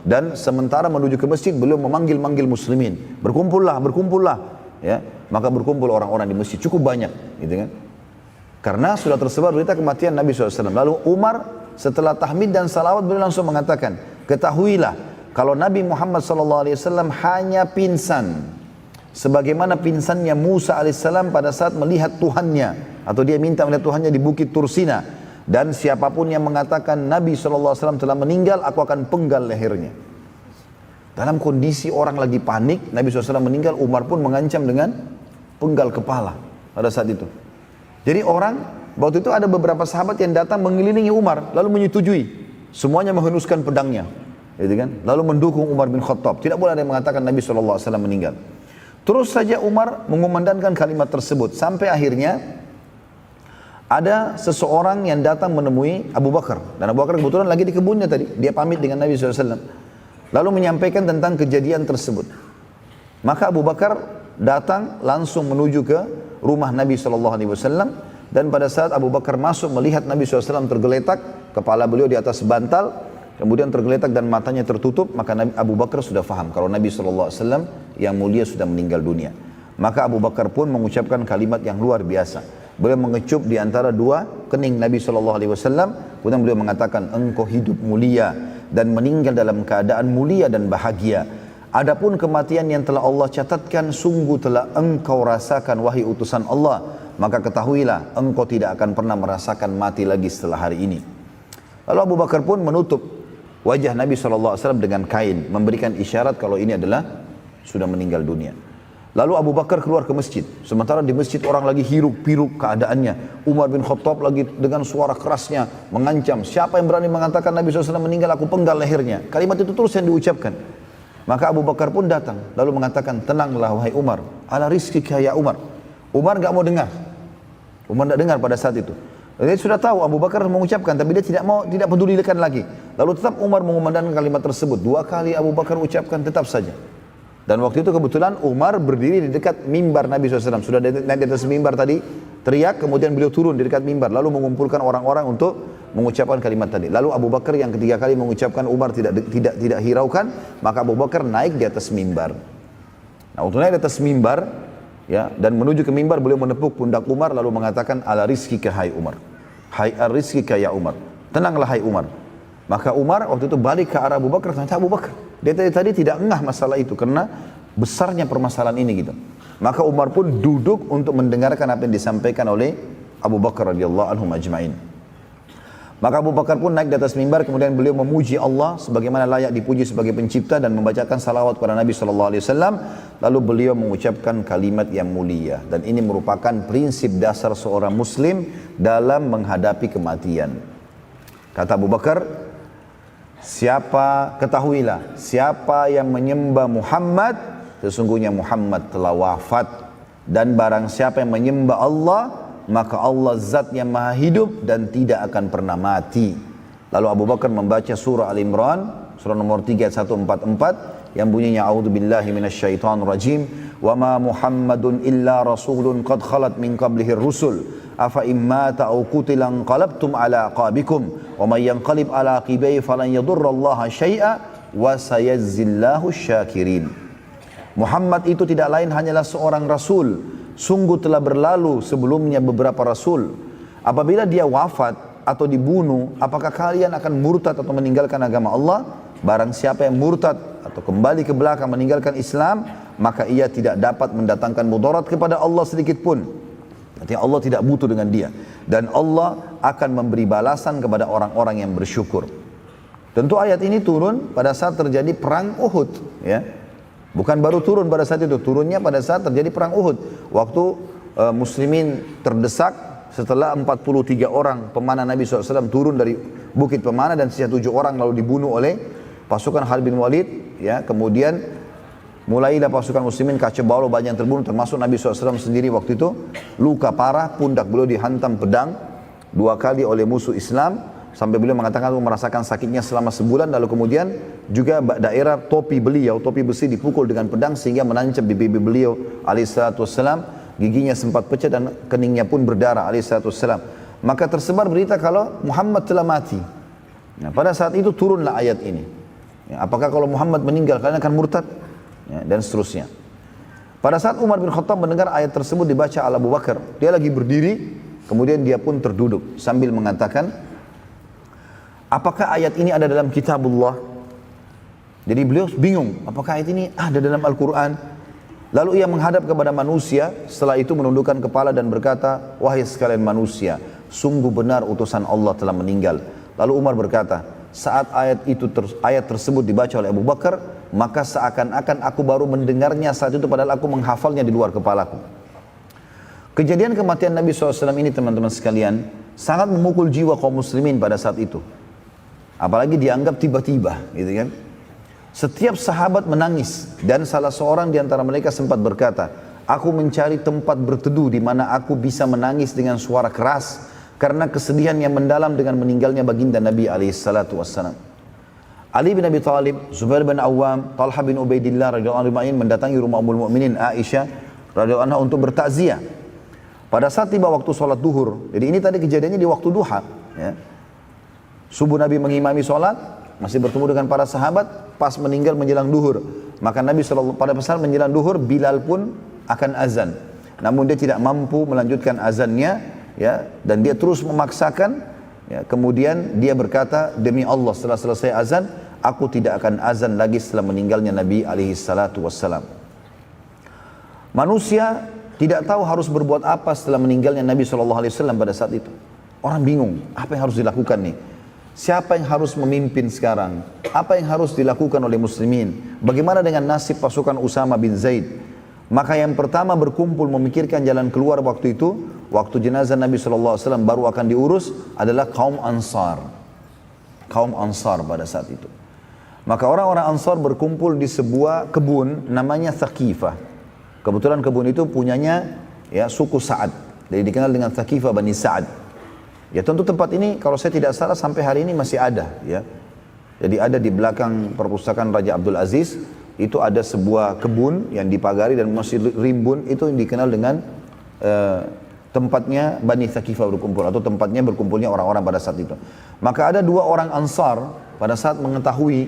Dan sementara menuju ke masjid, beliau memanggil-manggil muslimin, berkumpullah, berkumpullah, ya. Maka berkumpul orang-orang di masjid cukup banyak, gitu kan? Karena sudah tersebar berita kematian Nabi SAW. Lalu Umar setelah tahmid dan salawat beliau langsung mengatakan, ketahuilah kalau Nabi Muhammad SAW hanya pingsan, sebagaimana pingsannya Musa alaihissalam pada saat melihat Tuhannya, atau dia minta melihat Tuhannya di Bukit Tursina. Dan siapapun yang mengatakan Nabi SAW telah meninggal, aku akan penggal lehernya. Dalam kondisi orang lagi panik, Nabi SAW meninggal, Umar pun mengancam dengan penggal kepala pada saat itu. Jadi orang, waktu itu ada beberapa sahabat yang datang mengelilingi Umar, lalu menyetujui. Semuanya menghunuskan pedangnya, gitu kan? Lalu mendukung Umar bin Khattab. Tidak boleh ada yang mengatakan Nabi SAW meninggal. Terus saja Umar mengumandangkan kalimat tersebut, sampai akhirnya ada seseorang yang datang menemui Abu Bakar. Dan Abu Bakar kebetulan lagi di kebunnya tadi. Dia pamit dengan Nabi SAW. Lalu menyampaikan tentang kejadian tersebut. Maka Abu Bakar datang langsung menuju ke rumah Nabi SAW. Dan pada saat Abu Bakar masuk melihat Nabi SAW tergeletak, kepala beliau di atas bantal, kemudian tergeletak dan matanya tertutup, maka Abu Bakar sudah faham kalau Nabi SAW yang mulia sudah meninggal dunia. Maka Abu Bakar pun mengucapkan kalimat yang luar biasa. Beliau mengecup di antara dua kening Nabi SAW. Kemudian beliau mengatakan, engkau hidup mulia dan meninggal dalam keadaan mulia dan bahagia. Adapun kematian yang telah Allah catatkan, sungguh telah engkau rasakan wahai utusan Allah, maka ketahuilah engkau tidak akan pernah merasakan mati lagi setelah hari ini. Lalu Abu Bakar pun menutup wajah Nabi SAW dengan kain, memberikan isyarat kalau ini adalah sudah meninggal dunia. Lalu Abu Bakar keluar ke masjid. Sementara di masjid orang lagi hiruk-pikuk keadaannya. Umar bin Khattab lagi dengan suara kerasnya mengancam, siapa yang berani mengatakan Nabi SAW meninggal, aku penggal lehernya. Kalimat itu terus yang diucapkan. Maka Abu Bakar pun datang lalu mengatakan, tenanglah wahai Umar, ala rizkika ya Umar. Umar gak mau dengar. Umar tidak dengar pada saat itu. Dia sudah tahu Abu Bakar mengucapkan, tapi dia tidak pedulikan lagi. Lalu tetap Umar mengumandangkan kalimat tersebut. 2 kali Abu Bakar ucapkan, tetap saja. Dan waktu itu kebetulan Umar berdiri di dekat mimbar Nabi SAW. Sudah naik di atas mimbar tadi, teriak, kemudian beliau turun di dekat mimbar, lalu mengumpulkan orang-orang untuk mengucapkan kalimat tadi. Lalu Abu Bakar yang ketiga kali mengucapkan, Umar tidak hiraukan, maka Abu Bakar naik di atas mimbar. Nah, untuk naik di atas mimbar, ya, dan menuju ke mimbar, beliau menepuk pundak Umar lalu mengatakan, ala rizkika hai Umar, hai ar-rizkika ya Umar, tenanglah hai Umar. Maka Umar waktu itu balik ke arah Abu Bakar, tanya Abu Bakar, dia tadi tidak ngah masalah itu karena besarnya permasalahan ini gitu. Maka Umar pun duduk untuk mendengarkan apa yang disampaikan oleh Abu Bakar radhiyallahu anhum ajma'in. Maka Abu Bakar pun naik di atas mimbar, kemudian beliau memuji Allah sebagaimana layak dipuji sebagai pencipta dan membacakan salawat kepada Nabi SAW. Lalu beliau mengucapkan kalimat yang mulia, dan ini merupakan prinsip dasar seorang muslim dalam menghadapi kematian. Kata Abu Bakar, ketahuilah, siapa yang menyembah Muhammad, sesungguhnya Muhammad telah wafat. Dan barang siapa yang menyembah Allah, maka Allah zat yang maha hidup dan tidak akan pernah mati. Lalu Abu Bakar membaca surah Al-Imran, surah nomor 3 ayat 144, yang bunyinya, a'udzubillahi minasyaitonir rajim, wa ma Muhammadun illa rasulun qad khalat min qablihi rusul, afa imma ta'u qutilan qalabtum ala aqabikum, wa may yanqalib ala aqibai falan yadurrallaha syai'a wa sayazzillahu syakirin. Muhammad itu tidak lain hanyalah seorang rasul. Sungguh telah berlalu sebelumnya beberapa rasul. Apabila dia wafat atau dibunuh, apakah kalian akan murtad atau meninggalkan agama Allah? Barang siapa yang murtad atau kembali ke belakang meninggalkan Islam, maka ia tidak dapat mendatangkan mudarat kepada Allah sedikit pun. Artinya Allah tidak butuh dengan dia. Dan Allah akan memberi balasan kepada orang-orang yang bersyukur. Tentu ayat ini turun pada saat terjadi perang Uhud, ya. Bukan baru turun pada saat itu, turunnya pada saat terjadi perang Uhud. Waktu muslimin terdesak setelah 43 orang pemanah Nabi SAW turun dari bukit pemanah, dan sisa 7 orang lalu dibunuh oleh pasukan Khalid bin Walid, ya. Kemudian mulailah pasukan muslimin kacau balau, banyak yang terbunuh, termasuk Nabi SAW sendiri waktu itu luka parah, pundak beliau dihantam pedang 2 kali oleh musuh Islam, sampai beliau mengatakan merasakan sakitnya selama sebulan. Lalu kemudian juga daerah topi beliau, topi besi dipukul dengan pedang sehingga menancap di pipi beliau alaihissalam, giginya sempat pecah dan keningnya pun berdarah alaihissalam. Maka tersebar berita kalau Muhammad telah mati. Nah, pada saat itu turunlah ayat ini, ya, apakah kalau Muhammad meninggal kalian akan murtad, ya, dan seterusnya. Pada saat Umar bin Khattab mendengar ayat tersebut dibaca oleh Abu Bakar, dia lagi berdiri, kemudian dia pun terduduk sambil mengatakan, apakah ayat ini ada dalam kitabullah? Jadi beliau bingung, apakah ayat ini ada dalam Al-Quran? Lalu ia menghadap kepada manusia, setelah itu menundukkan kepala dan berkata, wahai sekalian manusia, sungguh benar utusan Allah telah meninggal. Lalu Umar berkata, saat ayat tersebut dibaca oleh Abu Bakar, maka seakan-akan aku baru mendengarnya saat itu, padahal aku menghafalnya di luar kepalaku. Kejadian kematian Nabi SAW ini, teman-teman sekalian, sangat memukul jiwa kaum muslimin pada saat itu. Apalagi dianggap tiba-tiba, gitu kan. Setiap sahabat menangis, dan salah seorang di antara mereka sempat berkata, aku mencari tempat berteduh di mana aku bisa menangis dengan suara keras karena kesedihan yang mendalam dengan meninggalnya baginda Nabi SAW. Ali bin Abi Thalib, Zubair bin Awam, Talha bin Ubaidillah radhiyallahu anhu mendatangi rumah Ummul Mukminin Aisyah radhiyallahu anha untuk bertakziah. Pada saat tiba waktu sholat duhur, jadi ini tadi kejadiannya di waktu duha, ya. Subuh Nabi mengimami sholat, masih bertemu dengan para sahabat, pas meninggal menjelang duhur. Maka Nabi pada saat menjelang duhur, Bilal pun akan azan. Namun dia tidak mampu melanjutkan azannya, ya, dan dia terus memaksakan Ya, kemudian dia berkata, demi Allah setelah selesai azan, aku tidak akan azan lagi setelah meninggalnya Nabi alaihi salatu wassalam. Manusia tidak tahu harus berbuat apa setelah meninggalnya Nabi SAW pada saat itu. Orang bingung, apa yang harus dilakukan nih? Siapa yang harus memimpin sekarang? Apa yang harus dilakukan oleh muslimin? Bagaimana dengan nasib pasukan Usama bin Zaid? Maka yang pertama berkumpul memikirkan jalan keluar waktu itu, waktu jenazah Nabi SAW baru akan diurus, adalah kaum Ansar. Kaum Ansar pada saat itu. Maka orang-orang Ansar berkumpul di sebuah kebun namanya Thaqifah. Kebetulan kebun itu punyanya ya suku Sa'ad. Jadi dikenal dengan Thaqifah Bani Sa'ad. Ya tentu tempat ini kalau saya tidak salah sampai hari ini masih ada ya. Jadi ada di belakang perpustakaan Raja Abdul Aziz, itu ada sebuah kebun yang dipagari dan masih rimbun, itu yang dikenal dengan tempatnya Bani Thaqifah berkumpul, atau tempatnya berkumpulnya orang-orang pada saat itu. Maka ada dua orang Ansar pada saat mengetahui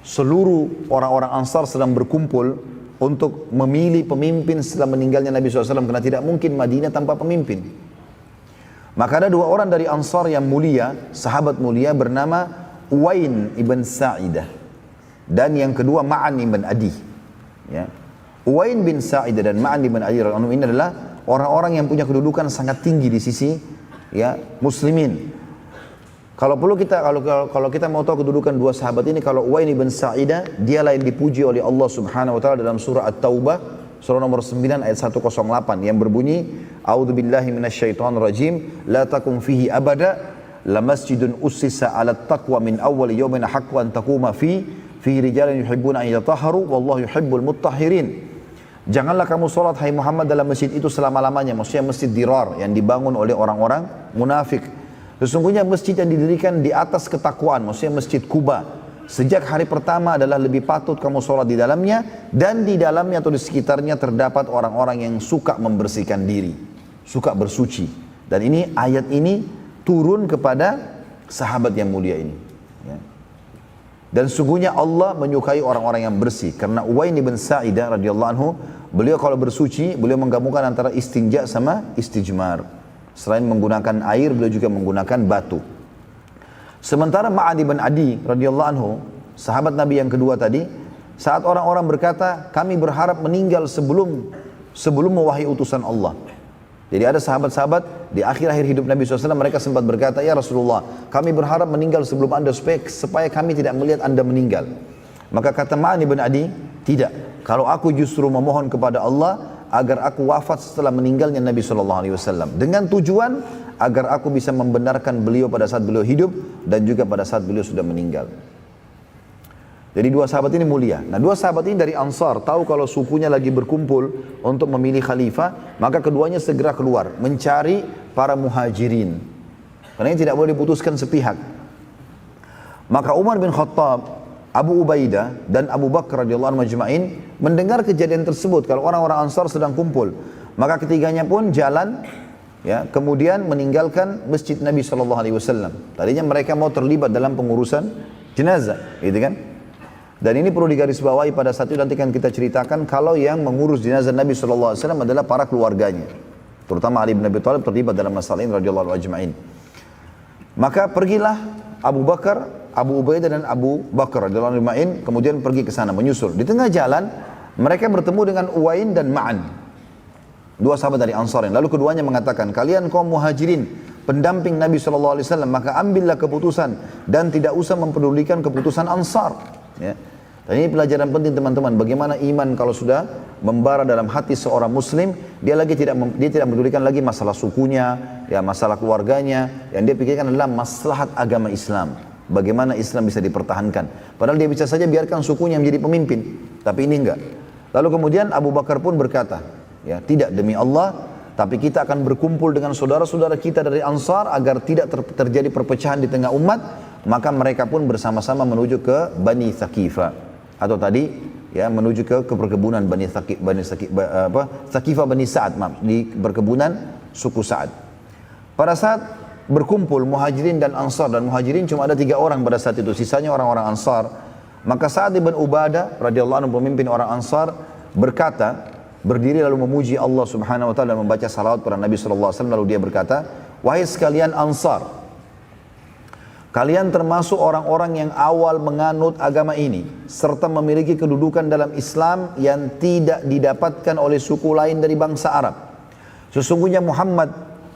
seluruh orang-orang Ansar sedang berkumpul untuk memilih pemimpin setelah meninggalnya Nabi SAW, karena tidak mungkin Madinah tanpa pemimpin. Maka ada dua orang dari Ansar yang mulia, sahabat mulia, bernama Uwain ibn Sa'idah dan yang kedua Ma'an ibn Adi. Ya. Uwain bin Sa'idah dan Ma'an ibn Adi ini adalah orang-orang yang punya kedudukan sangat tinggi di sisi ya muslimin. Kalau kita mau tahu kedudukan dua sahabat ini, kalau Uwain ibn Sa'idah, dialah yang dipuji oleh Allah Subhanahu wa taala dalam surah At-Taubah, surah nomor 9 ayat 108 yang berbunyi, A'udzubillahi minasyaitonir rajim, la takum fihi abada, la masjidun ussisa 'ala taqwa min awwal yawmin haqqu an taquma fihi rijalun yuhibbuna an yatahharu wallahu yuhibbul mutahhirin. Janganlah kamu sholat hai Muhammad dalam masjid itu selama-lamanya, maksudnya masjid Dirar yang dibangun oleh orang-orang munafik. Sesungguhnya masjid yang didirikan di atas ketakwaan, maksudnya masjid Kuba, sejak hari pertama adalah lebih patut kamu sholat di dalamnya, dan di dalamnya atau di sekitarnya terdapat orang-orang yang suka membersihkan diri, suka bersuci. Dan ini ayat ini turun kepada sahabat yang mulia ini. Ya. Dan sungguhnya Allah menyukai orang-orang yang bersih, karena Uwain bin Sa'idah radhiyallahu anhu, beliau kalau bersuci, beliau menggabungkan antara istinja sama istijmar. Selain menggunakan air, beliau juga menggunakan batu. Sementara Ma'ad bin Adi radhiyallahu anhu, sahabat Nabi yang kedua tadi, saat orang-orang berkata, kami berharap meninggal sebelum mewahyi utusan Allah. Jadi ada sahabat-sahabat di akhir-akhir hidup Nabi SAW, mereka sempat berkata, ya Rasulullah, kami berharap meninggal sebelum anda supaya kami tidak melihat anda meninggal. Maka kata Ma'an bin Adi, tidak. Kalau aku justru memohon kepada Allah agar aku wafat setelah meninggalnya Nabi SAW, dengan tujuan agar aku bisa membenarkan beliau pada saat beliau hidup dan juga pada saat beliau sudah meninggal. Jadi dua sahabat ini mulia. Nah, dua sahabat ini dari Ansar, tahu kalau sukunya lagi berkumpul untuk memilih khalifah, maka keduanya segera keluar mencari para muhajirin. Karena ini tidak boleh diputuskan sepihak. Maka Umar bin Khattab, Abu Ubaidah dan Abu Bakar radhiyallahu anhu majma'in mendengar kejadian tersebut kalau orang-orang Ansar sedang kumpul. Maka ketiganya pun jalan ya, kemudian meninggalkan masjid Nabi SAW. Tadinya mereka mau terlibat dalam pengurusan jenazah, gitu kan? Dan ini perlu digarisbawahi pada saat itu nanti kan kita ceritakan, kalau yang mengurus jenazah Nabi SAW adalah para keluarganya. Terutama Ali bin Abi Thalib terlibat dalam masalah ini radhiyallahu anhu ajma'in. Maka pergilah Abu Bakar, Abu Ubaidah dan Abu Bakar radhiyallahu anhu ajma'in, kemudian pergi ke sana menyusul. Di tengah jalan mereka bertemu dengan Uwain dan Ma'an, dua sahabat dari Ansar. Lalu keduanya mengatakan, kalian kaum muhajirin, pendamping Nabi SAW, maka ambillah keputusan dan tidak usah mempedulikan keputusan Ansar. Ya. Dan ini pelajaran penting teman-teman, bagaimana iman kalau sudah membara dalam hati seorang muslim, dia tidak mempedulikan lagi masalah sukunya, ya masalah keluarganya, yang dia pikirkan adalah maslahat agama Islam. Bagaimana Islam bisa dipertahankan. Padahal dia bisa saja biarkan sukunya menjadi pemimpin, tapi ini enggak. Lalu kemudian Abu Bakar pun berkata, ya tidak, demi Allah, tapi kita akan berkumpul dengan saudara-saudara kita dari Ansar agar tidak terjadi perpecahan di tengah umat. Maka mereka pun bersama-sama menuju ke Bani Thaqifah, atau tadi ya menuju ke perkebunan Thaqifah Bani Sa'ad, di perkebunan suku Sa'ad. Pada saat berkumpul muhajirin dan Ansar, dan muhajirin cuma ada 3 orang pada saat itu, sisanya orang-orang Ansar. Maka Sa'ad bin Ubadah radhiyallahu anhu, pemimpin orang Ansar, berkata, berdiri lalu memuji Allah Subhanahu wa taala dan membaca salawat pada Nabi sallallahu alaihi wasallam. Lalu dia berkata, wahai sekalian Ansar, Kalian termasuk orang-orang yang awal menganut agama ini serta memiliki kedudukan dalam Islam yang tidak didapatkan oleh suku lain dari bangsa Arab. Sesungguhnya Muhammad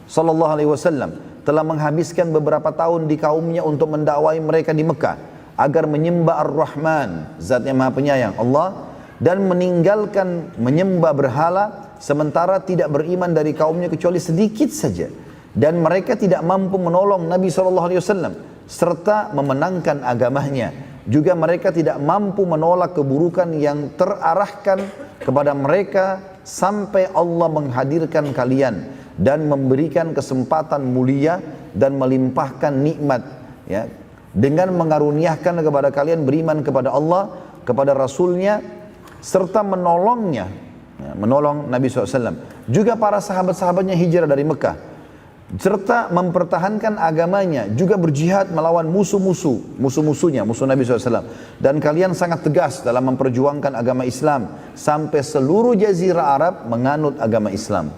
sallallahu alaihi wasallam telah menghabiskan beberapa tahun di kaumnya untuk mendakwai mereka di Mekah agar menyembah Ar-Rahman, Zat yang Maha Penyayang, Allah, dan meninggalkan menyembah berhala, sementara tidak beriman dari kaumnya kecuali sedikit saja, dan mereka tidak mampu menolong Nabi SAW serta memenangkan agamanya. Juga mereka tidak mampu menolak keburukan yang terarahkan kepada mereka sampai Allah menghadirkan kalian dan memberikan kesempatan mulia dan melimpahkan nikmat, ya, dengan mengaruniakan kepada kalian beriman kepada Allah, kepada Rasulnya, serta menolongnya, ya, menolong Nabi SAW. Juga para sahabat-sahabatnya hijrah dari Mekah, serta mempertahankan agamanya, juga berjihad melawan musuh-musuhnya, musuh Nabi SAW. Dan kalian sangat tegas dalam memperjuangkan agama Islam, sampai seluruh jazirah Arab menganut agama Islam.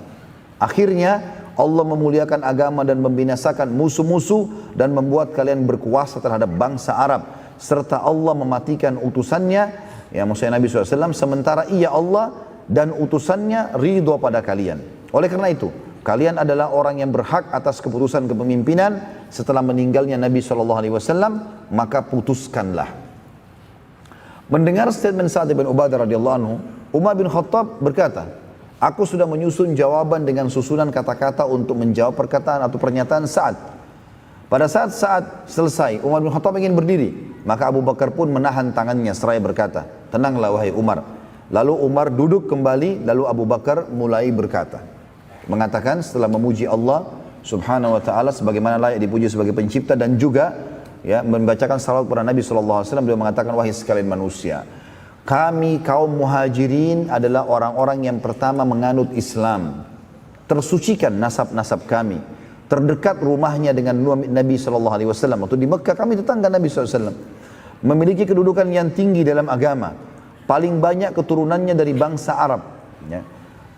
Akhirnya Allah memuliakan agama dan membinasakan musuh-musuh dan membuat kalian berkuasa terhadap bangsa Arab, serta Allah mematikan utusannya, ya maksudnya Nabi SAW, sementara ia Allah dan utusannya ridho pada kalian. Oleh karena itu, kalian adalah orang yang berhak atas keputusan kepemimpinan setelah meninggalnya Nabi SAW, maka putuskanlah. Mendengar statement Sa'ad bin Ubadah radhiyallahu anhu, Umar bin Khattab berkata, aku sudah menyusun jawaban dengan susunan kata-kata untuk menjawab perkataan atau pernyataan Sa'ad. Pada saat Sa'ad selesai, Umar bin Khattab ingin berdiri. Maka Abu Bakar pun menahan tangannya seraya berkata, tenanglah wahai Umar. Lalu Umar duduk kembali, lalu Abu Bakar mulai berkata, mengatakan setelah memuji Allah subhanahu wa ta'ala sebagaimana layak dipuji sebagai pencipta, dan juga ya membacakan salawat kepada Nabi SAW, beliau mengatakan, wahai sekalian manusia, kami kaum muhajirin adalah orang-orang yang pertama menganut Islam. Tersucikan nasab-nasab kami. Terdekat rumahnya dengan Nabi SAW. Waktu di Mekah kami tetangga Nabi SAW. Memiliki kedudukan yang tinggi dalam agama. Paling banyak keturunannya dari bangsa Arab. Ya.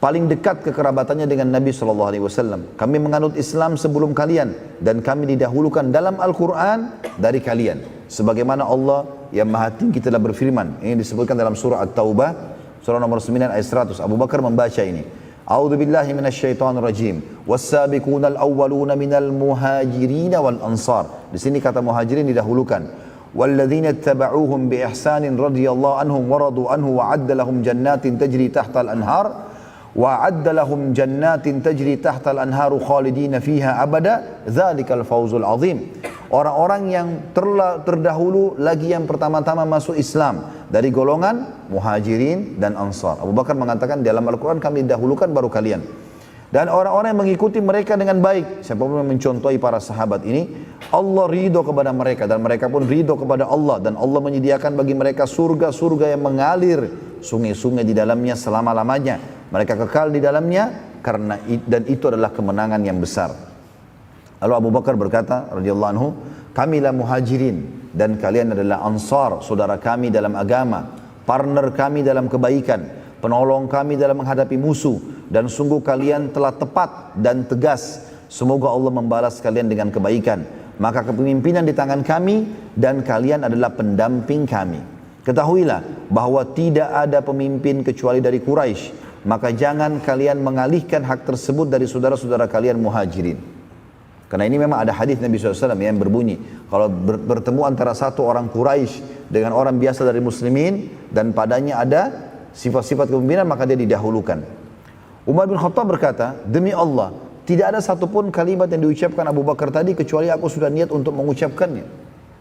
Paling dekat kekerabatannya dengan Nabi SAW. Kami menganut Islam sebelum kalian. Dan kami didahulukan dalam Al-Quran dari kalian. Sebagaimana Allah yang Maha Tinggi telah berfirman. Ini disebutkan dalam surah At-Taubah, surah nomor 9 ayat 100. Abu Bakar membaca ini. A'udzu billahi minasyaitonir rajim. Was-sabiqunal awwaluna minal muhajirin wal ansar. Di sini kata muhajirin didahulukan. Walladzina ittaba'uuhum bi ihsanin radhiyallahu anhum wa radu anhu wa 'adda lahum jannatin tajri tahtal anhar. وَعَدَّ لَهُمْ جَنَّاتٍ تَجْرِي تَحْتَ الْأَنْهَارُ خَالِدِينَ فِيهَا أَبَدًا ذَلِكَ الْفَوْزُ الْعَظِيمُ. Orang-orang yang terdahulu lagi yang pertama-tama masuk Islam dari golongan muhajirin dan ansar. Abu Bakar mengatakan dalam Al-Quran kami dahulukan baru kalian. Dan orang-orang yang mengikuti mereka dengan baik, siapapun yang mencontohi para sahabat ini, Allah ridho kepada mereka dan mereka pun ridho kepada Allah, dan Allah menyediakan bagi mereka surga-surga yang mengalir sungai-sungai di dalamnya selama-lamanya. Mereka kekal di dalamnya dan itu adalah kemenangan yang besar. Lalu Abu Bakar berkata radhiyallahu anhu, kamilah muhajirin dan kalian adalah ansar, saudara kami dalam agama, partner kami dalam kebaikan, penolong kami dalam menghadapi musuh, dan sungguh kalian telah tepat dan tegas. Semoga Allah membalas kalian dengan kebaikan. Maka kepemimpinan di tangan kami dan kalian adalah pendamping kami. Ketahuilah bahwa tidak ada pemimpin kecuali dari Quraisy. Maka jangan kalian mengalihkan hak tersebut dari saudara-saudara kalian muhajirin. Karena ini memang ada hadis Nabi SAW yang berbunyi, kalau bertemu antara satu orang Quraisy dengan orang biasa dari muslimin dan padanya ada sifat-sifat kepemimpinan, maka dia didahulukan. Umar bin Khattab berkata, demi Allah, tidak ada satupun kalimat yang diucapkan Abu Bakar tadi kecuali aku sudah niat untuk mengucapkannya.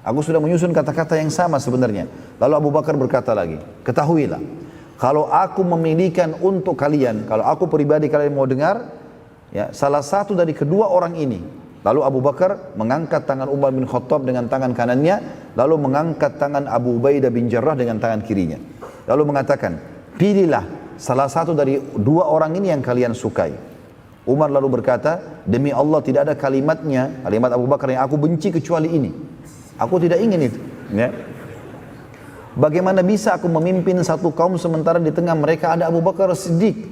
Aku sudah menyusun kata-kata yang sama sebenarnya. Lalu Abu Bakar berkata lagi, ketahuilah, kalau aku memilihkan untuk kalian, kalau aku pribadi kalian mau dengar, ya, salah satu dari kedua orang ini. Lalu Abu Bakar mengangkat tangan Umar bin Khattab dengan tangan kanannya, lalu mengangkat tangan Abu Ubaidah bin Jarrah dengan tangan kirinya. Lalu mengatakan, pilihlah salah satu dari dua orang ini yang kalian sukai. Umar lalu berkata, demi Allah tidak ada kalimatnya, kalimat Abu Bakar yang aku benci kecuali ini. Aku tidak ingin itu. Ya. Bagaimana bisa aku memimpin satu kaum sementara di tengah mereka ada Abu Bakar Siddiq?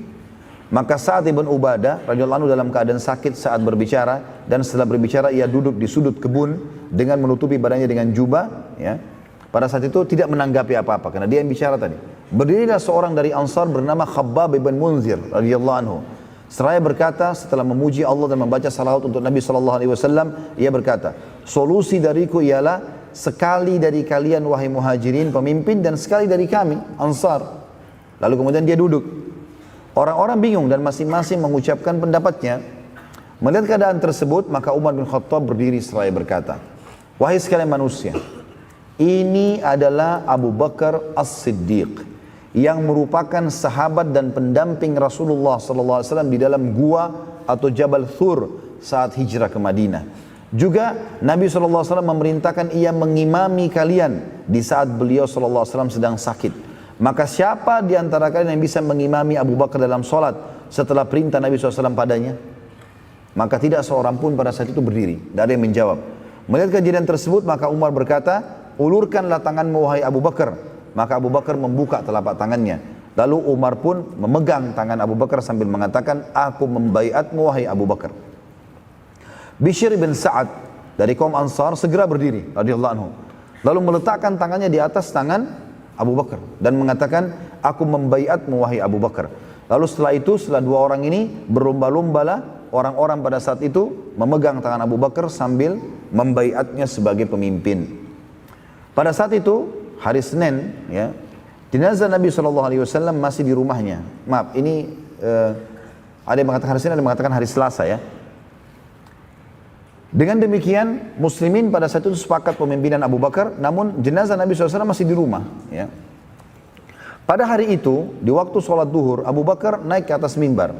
Maka Sa'ad ibn Ubadah radhiyallahu anhu dalam keadaan sakit saat berbicara, dan setelah berbicara ia duduk di sudut kebun dengan menutupi badannya dengan jubah, ya. Pada saat itu tidak menanggapi apa-apa karena dia yang bicara tadi. Berdirilah seorang dari Ansar bernama Khabbab ibn Munzir radhiyallahu anhu. Seraya berkata setelah memuji Allah dan membaca salawat untuk Nabi sallallahu alaihi wasallam, ia berkata, "Solusi dariku ialah sekali dari kalian wahai Muhajirin pemimpin dan sekali dari kami Ansar." Lalu kemudian dia duduk. Orang-orang bingung dan masing-masing mengucapkan pendapatnya. Melihat keadaan tersebut, maka Umar bin Khattab berdiri seraya berkata, "Wahai sekalian manusia, ini adalah Abu Bakar As-Siddiq yang merupakan sahabat dan pendamping Rasulullah SAW di dalam gua atau Jabal Thur saat hijrah ke Madinah. Juga Nabi SAW memerintahkan ia mengimami kalian di saat beliau SAW sedang sakit. Maka siapa di antara kalian yang bisa mengimami Abu Bakar dalam solat setelah perintah Nabi SAW padanya?" Maka tidak seorang pun pada saat itu berdiri, tidak ada yang menjawab. Melihat kejadian tersebut, maka Umar berkata, "Ulurkanlah tanganmu wahai Abu Bakar." Maka Abu Bakar membuka telapak tangannya. Lalu Umar pun memegang tangan Abu Bakar sambil mengatakan, "Aku membaiatmu wahai Abu Bakar." Bishr bin Sa'ad dari kaum Ansar segera berdiri radhiyallahu anhu. Lalu meletakkan tangannya di atas tangan Abu Bakar dan mengatakan, "Aku membaiatmu wahai Abu Bakar." Lalu setelah itu, setelah dua orang ini berlomba-lombalah orang-orang pada saat itu memegang tangan Abu Bakar sambil membaiatnya sebagai pemimpin. Pada saat itu hari Senin, ya, jenazah Nabi SAW masih di rumahnya. Maaf, ini ada yang mengatakan hari Senin, ada yang mengatakan hari Selasa, ya. Dengan demikian, muslimin pada saat itu sepakat pemimpinan Abu Bakar, namun jenazah Nabi SAW masih di rumah, ya. Pada hari itu, di waktu sholat duhur, Abu Bakar naik ke atas mimbar.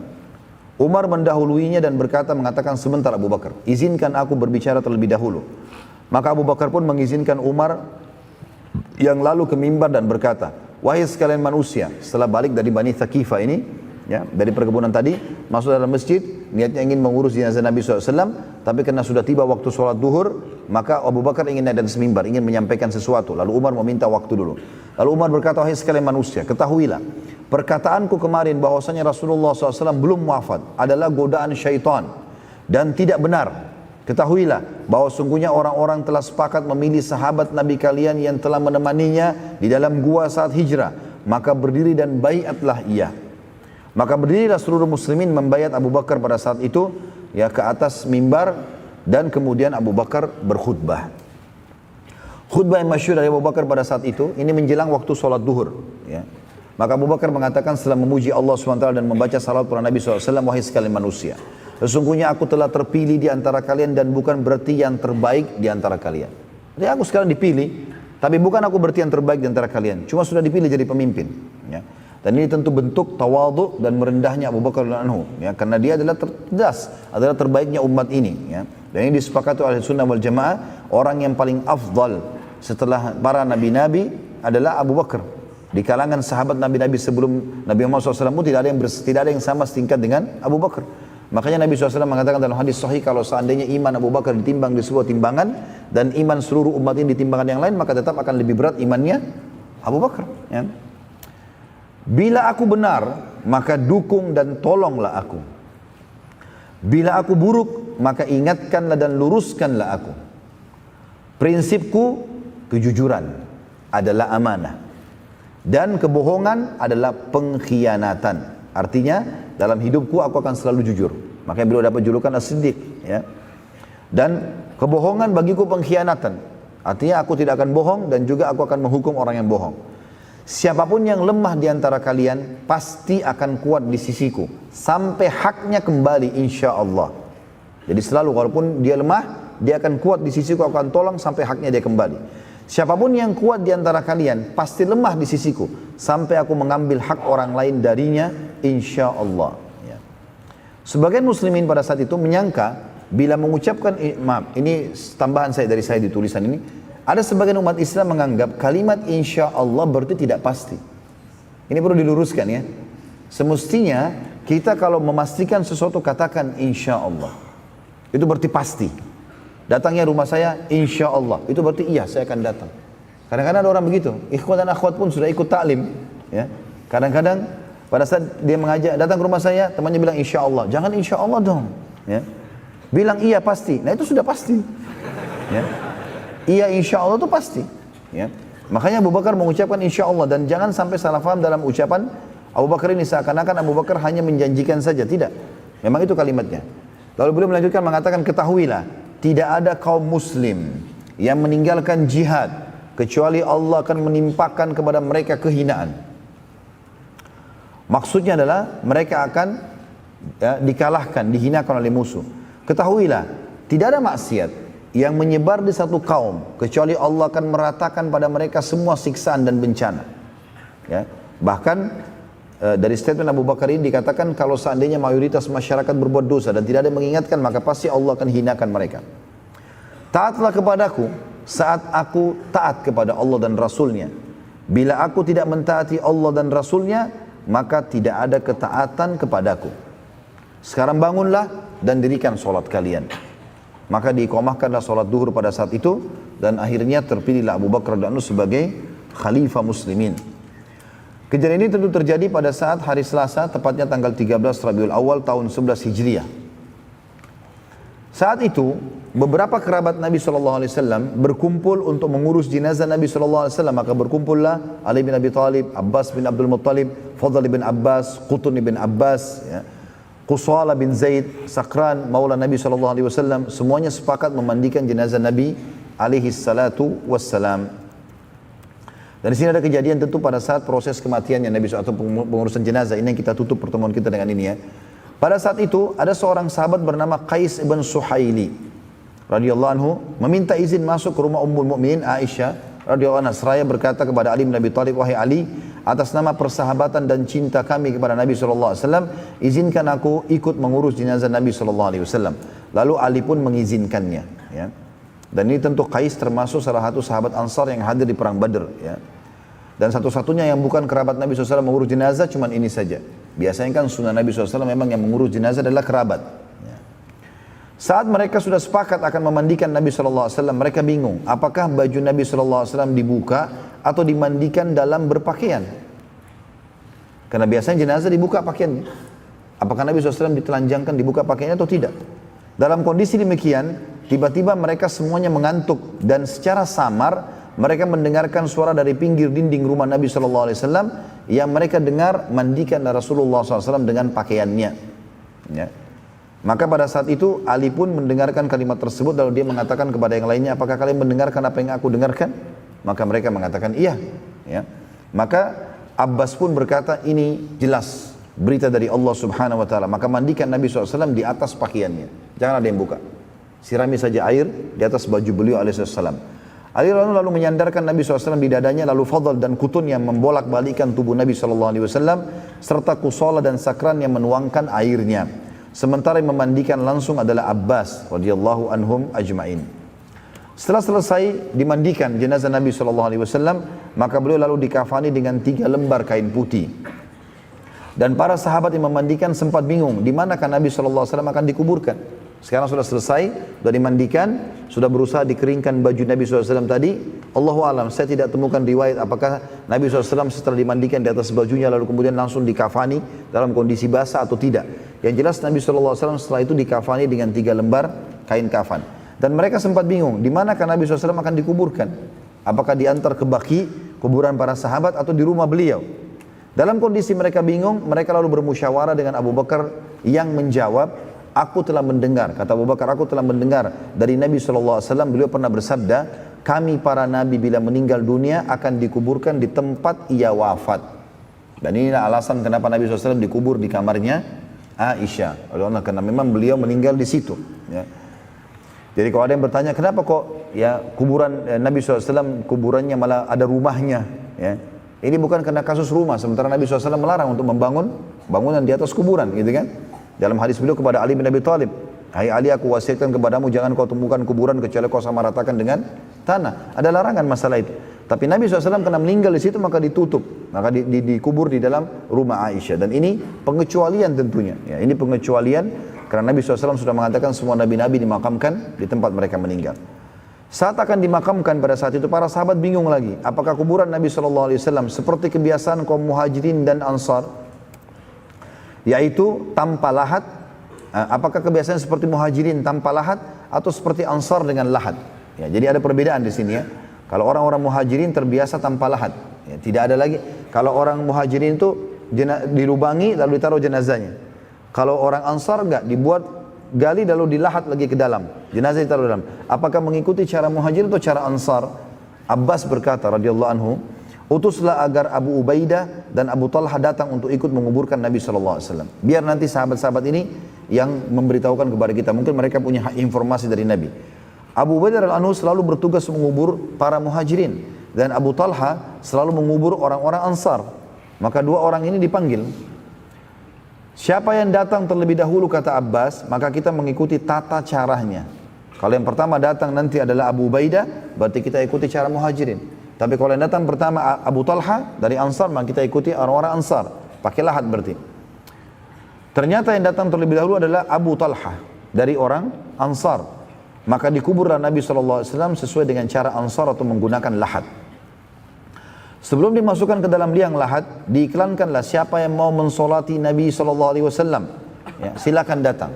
Umar mendahuluinya dan mengatakan, "Sebentar Abu Bakar, izinkan aku berbicara terlebih dahulu." Maka Abu Bakar pun mengizinkan Umar yang lalu ke mimbar dan berkata, "Wahai sekalian manusia," setelah balik dari Bani Thaqifah ini, ya, dari perkebunan tadi, masuk dalam masjid, niatnya ingin mengurus jenazah Nabi SAW, tapi karena sudah tiba waktu sholat duhur, maka Abu Bakar ingin naik dan semimbar, ingin menyampaikan sesuatu. Lalu Umar meminta waktu dulu. Lalu Umar berkata, "Wahai sekalian manusia, ketahuilah, perkataanku kemarin bahwasanya Rasulullah SAW belum wafat adalah godaan syaitan dan tidak benar. Ketahuilah bahwa sungguhnya orang-orang telah sepakat memilih sahabat Nabi kalian yang telah menemaninya di dalam gua saat hijrah. Maka berdiri dan baiatlah ia." Maka berdirilah seluruh muslimin membaiat Abu Bakar pada saat itu, ya, ke atas mimbar, dan kemudian Abu Bakar berkhutbah. Khutbah yang masyhur dari Abu Bakar pada saat itu, ini menjelang waktu sholat duhur, ya. Maka Abu Bakar mengatakan setelah memuji Allah SWT dan membaca salawat kepada Nabi SAW, "Wahai sekalian manusia, sesungguhnya aku telah terpilih di antara kalian dan bukan berarti yang terbaik di antara kalian." Jadi aku sekarang dipilih, tapi bukan aku berarti yang terbaik di antara kalian, cuma sudah dipilih jadi pemimpin, ya. Dan ini tentu bentuk tawadhu dan merendahnya Abu Bakar radhiyallahu anhu, ya, karena dia adalah cerdas, adalah terbaiknya umat ini, ya. Dan ini disepakati oleh Sunnah wal Jamaah, orang yang paling afdal setelah para nabi-nabi adalah Abu Bakar. Di kalangan sahabat nabi-nabi sebelum Nabi Muhammad SAW pun tidak ada yang sama setingkat dengan Abu Bakar. Makanya Nabi SAW mengatakan dalam hadis sahih, kalau seandainya iman Abu Bakar ditimbang di sebuah timbangan dan iman seluruh umat ini ditimbangkan yang lain, maka tetap akan lebih berat imannya Abu Bakar, ya. "Bila aku benar, maka dukung dan tolonglah aku. Bila aku buruk, maka ingatkanlah dan luruskanlah aku. Prinsipku, kejujuran adalah amanah, dan kebohongan adalah pengkhianatan." Artinya, dalam hidupku aku akan selalu jujur. Makanya beliau dapat julukan As-Siddiq, ya. Dan kebohongan bagiku pengkhianatan. Artinya aku tidak akan bohong dan juga aku akan menghukum orang yang bohong. Siapapun yang lemah di antara kalian pasti akan kuat di sisiku sampai haknya kembali, insya Allah. Jadi selalu walaupun dia lemah, dia akan kuat di sisiku, aku akan tolong sampai haknya dia kembali. Siapapun yang kuat di antara kalian pasti lemah di sisiku sampai aku mengambil hak orang lain darinya, insya Allah, ya. Sebagian muslimin pada saat itu menyangka bila mengucapkan, maaf, ini tambahan dari saya di tulisan ini, ada sebagian umat Islam menganggap kalimat insya Allah berarti tidak pasti. Ini perlu diluruskan, ya. Semestinya kita kalau memastikan sesuatu katakan insya Allah, itu berarti pasti. Datangnya rumah saya insya Allah, itu berarti iya saya akan datang. Kadang-kadang ada orang begitu, ikhwan dan akhwat pun sudah ikut taklim, ya. Kadang-kadang Pada saat dia mengajak datang ke rumah saya, temannya bilang insya Allah. Jangan insya Allah dong. Ya. Bilang iya pasti. Nah itu sudah pasti. Ya. Iya insya Allah itu pasti. Ya. Makanya Abu Bakar mengucapkan insya Allah. Dan jangan sampai salah faham dalam ucapan Abu Bakar ini. Seakan-akan Abu Bakar hanya menjanjikan saja. Tidak. Memang itu kalimatnya. Lalu beliau melanjutkan mengatakan, ketahuilah, tidak ada kaum muslim yang meninggalkan jihad kecuali Allah akan menimpakan kepada mereka kehinaan. Maksudnya adalah mereka akan dikalahkan, dihinakan oleh musuh. Ketahuilah, tidak ada maksiat yang menyebar di satu kaum kecuali Allah akan meratakan pada mereka semua siksaan dan bencana. Ya. Bahkan dari statement Abu Bakar ini dikatakan kalau seandainya mayoritas masyarakat berbuat dosa dan tidak ada yang mengingatkan, maka pasti Allah akan hinakan mereka. Taatlah kepadaku saat aku taat kepada Allah dan Rasulnya. Bila aku tidak mentaati Allah dan Rasulnya, maka tidak ada ketaatan kepadaku. Sekarang bangunlah dan dirikan solat kalian. Maka diiqamahkanlah solat duhur pada saat itu, dan akhirnya terpilihlah Abu Bakar radhiyallahu anhu sebagai khalifah muslimin. Kejadian ini tentu terjadi pada saat hari Selasa, tepatnya tanggal 13 Rabiul Awal tahun 11 Hijriah. Saat itu, beberapa kerabat Nabi SAW berkumpul untuk mengurus jenazah Nabi SAW. Maka berkumpullah Ali bin Abi Thalib, Abbas bin Abdul Muttalib, Fadl bin Abbas, Qutun bin Abbas, ya, Qusala bin Zaid, Sakran, maula Nabi SAW. Semuanya sepakat memandikan jenazah Nabi SAW. Dan di sini ada kejadian tentu pada saat proses kematiannya Nabi SAW atau pengurusan jenazah. Ini yang kita tutup pertemuan kita dengan ini ya. Pada saat itu ada seorang sahabat bernama Qais ibn Suhaili radhiyallahu anhu meminta izin masuk ke rumah Ummul Mukminin Aisyah radhiyallahu anha seraya berkata kepada Ali bin Abi Thalib, wahai Ali, atas nama persahabatan dan cinta kami kepada Nabi SAW, izinkan aku ikut mengurus jenazah Nabi SAW. Lalu Ali pun mengizinkannya. Ya. Dan ini tentu Qais termasuk salah satu sahabat Ansar yang hadir di perang Badr. Ya. Dan satu-satunya yang bukan kerabat Nabi SAW mengurus jenazah cuma ini saja. Biasanya kan sunnah Nabi SAW memang yang mengurus jenazah adalah kerabat. Ya. Saat mereka sudah sepakat akan memandikan Nabi SAW, mereka bingung. Apakah baju Nabi SAW dibuka atau dimandikan dalam berpakaian? Karena biasanya jenazah dibuka pakaiannya. Apakah Nabi SAW ditelanjangkan dibuka pakaiannya atau tidak? Dalam kondisi demikian, tiba-tiba mereka semuanya mengantuk. Dan secara samar, mereka mendengarkan suara dari pinggir dinding rumah Nabi SAW yang mereka dengar mandikan Rasulullah SAW dengan pakaiannya. Ya. Maka pada saat itu Ali pun mendengarkan kalimat tersebut lalu dia mengatakan kepada yang lainnya, apakah kalian mendengarkan apa yang aku dengarkan? Maka mereka mengatakan iya. Ya. Maka Abbas pun berkata, ini jelas berita dari Allah Subhanahu Wa Taala. Maka mandikan Nabi SAW di atas pakaiannya. Jangan ada yang buka. Sirami saja air di atas baju beliau alaihissalam. Ali lalu menyandarkan Nabi SAW di dadanya, lalu Fadl dan Qutun yang membolak-balikan tubuh Nabi SAW, serta Qusala dan Sakran yang menuangkan airnya. Sementara yang memandikan langsung adalah Abbas radhiyallahu anhum ajma'in. Setelah selesai dimandikan jenazah Nabi SAW, maka beliau lalu dikafani dengan 3 lembar kain putih. Dan para sahabat yang memandikan sempat bingung, di manakah Nabi SAW akan dikuburkan. Sekarang sudah selesai, sudah dimandikan, sudah berusaha dikeringkan baju Nabi SAW tadi. Allahu alam, saya tidak temukan riwayat apakah Nabi SAW setelah dimandikan di atas bajunya lalu kemudian langsung dikafani dalam kondisi basah atau tidak. Yang jelas Nabi SAW setelah itu dikafani dengan 3 lembar kain kafan. Dan mereka sempat bingung, di manakah Nabi SAW akan dikuburkan? Apakah diantar ke Baqi, kuburan para sahabat, atau di rumah beliau? Dalam kondisi mereka bingung, mereka lalu bermusyawarah dengan Abu Bakar yang menjawab, aku telah mendengar, kata Abu Bakar, aku telah mendengar dari Nabi SAW, beliau pernah bersabda, kami para Nabi bila meninggal dunia akan dikuburkan di tempat ia wafat. Dan inilah alasan kenapa Nabi SAW dikubur di kamarnya Aisyah. Karena memang beliau meninggal di situ. Ya. Jadi kalau ada yang bertanya, kenapa kok ya kuburan Nabi SAW kuburannya malah ada rumahnya? Ya. Ini bukan karena kasus rumah, sementara Nabi SAW melarang untuk membangun bangunan di atas kuburan, gitu kan? Dalam hadis beliau kepada Ali bin Abi Thalib, hai Ali, aku wasiatkan kepadamu jangan kau temukan kuburan kecuali kau samaratakan dengan tanah. Ada larangan masalah itu. Tapi Nabi SAW karena meninggal di situ maka ditutup, maka dikubur di dalam rumah Aisyah. Dan ini pengecualian tentunya. Ya, ini pengecualian karena Nabi SAW sudah mengatakan semua nabi-nabi dimakamkan di tempat mereka meninggal. Saat akan dimakamkan pada saat itu para sahabat bingung lagi. Apakah kuburan Nabi SAW seperti kebiasaan kaum muhajirin dan ansar? yaitu tanpa lahat. Apakah kebiasaan seperti muhajirin tanpa lahat atau seperti ansar dengan lahat? Ya, jadi ada perbedaan di sini ya. Kalau orang-orang muhajirin terbiasa tanpa lahat, ya, tidak ada lagi. Kalau orang muhajirin itu dilubangi lalu ditaruh jenazahnya. Kalau orang ansar enggak, dibuat gali lalu dilahat lagi ke dalam, jenazah ditaruh dalam. Apakah mengikuti cara muhajirin atau cara ansar? Abbas berkata radhiyallahu anhu, utuslah agar Abu Ubaidah dan Abu Talha datang untuk ikut menguburkan Nabi SAW. Biar nanti sahabat-sahabat ini yang memberitahukan kepada kita. Mungkin mereka punya informasi dari Nabi. Abu Ubaidah al-Anhu selalu bertugas mengubur para muhajirin. Dan Abu Talha selalu mengubur orang-orang ansar. Maka dua orang ini dipanggil. Siapa yang datang terlebih dahulu kata Abbas, maka kita mengikuti tata caranya. Kalau yang pertama datang nanti adalah Abu Ubaidah, berarti kita ikuti cara muhajirin. Tapi kalau yang datang pertama Abu Talha dari ansar, maka kita ikuti orang-orang ansar. Pakai lahat berarti. Ternyata yang datang terlebih dahulu adalah Abu Talha dari orang Ansar. Maka dikuburlah Nabi SAW sesuai dengan cara Ansar atau menggunakan lahat. Sebelum dimasukkan ke dalam liang lahat, diiklankanlah siapa yang mau mensolati Nabi SAW. Ya, silakan datang.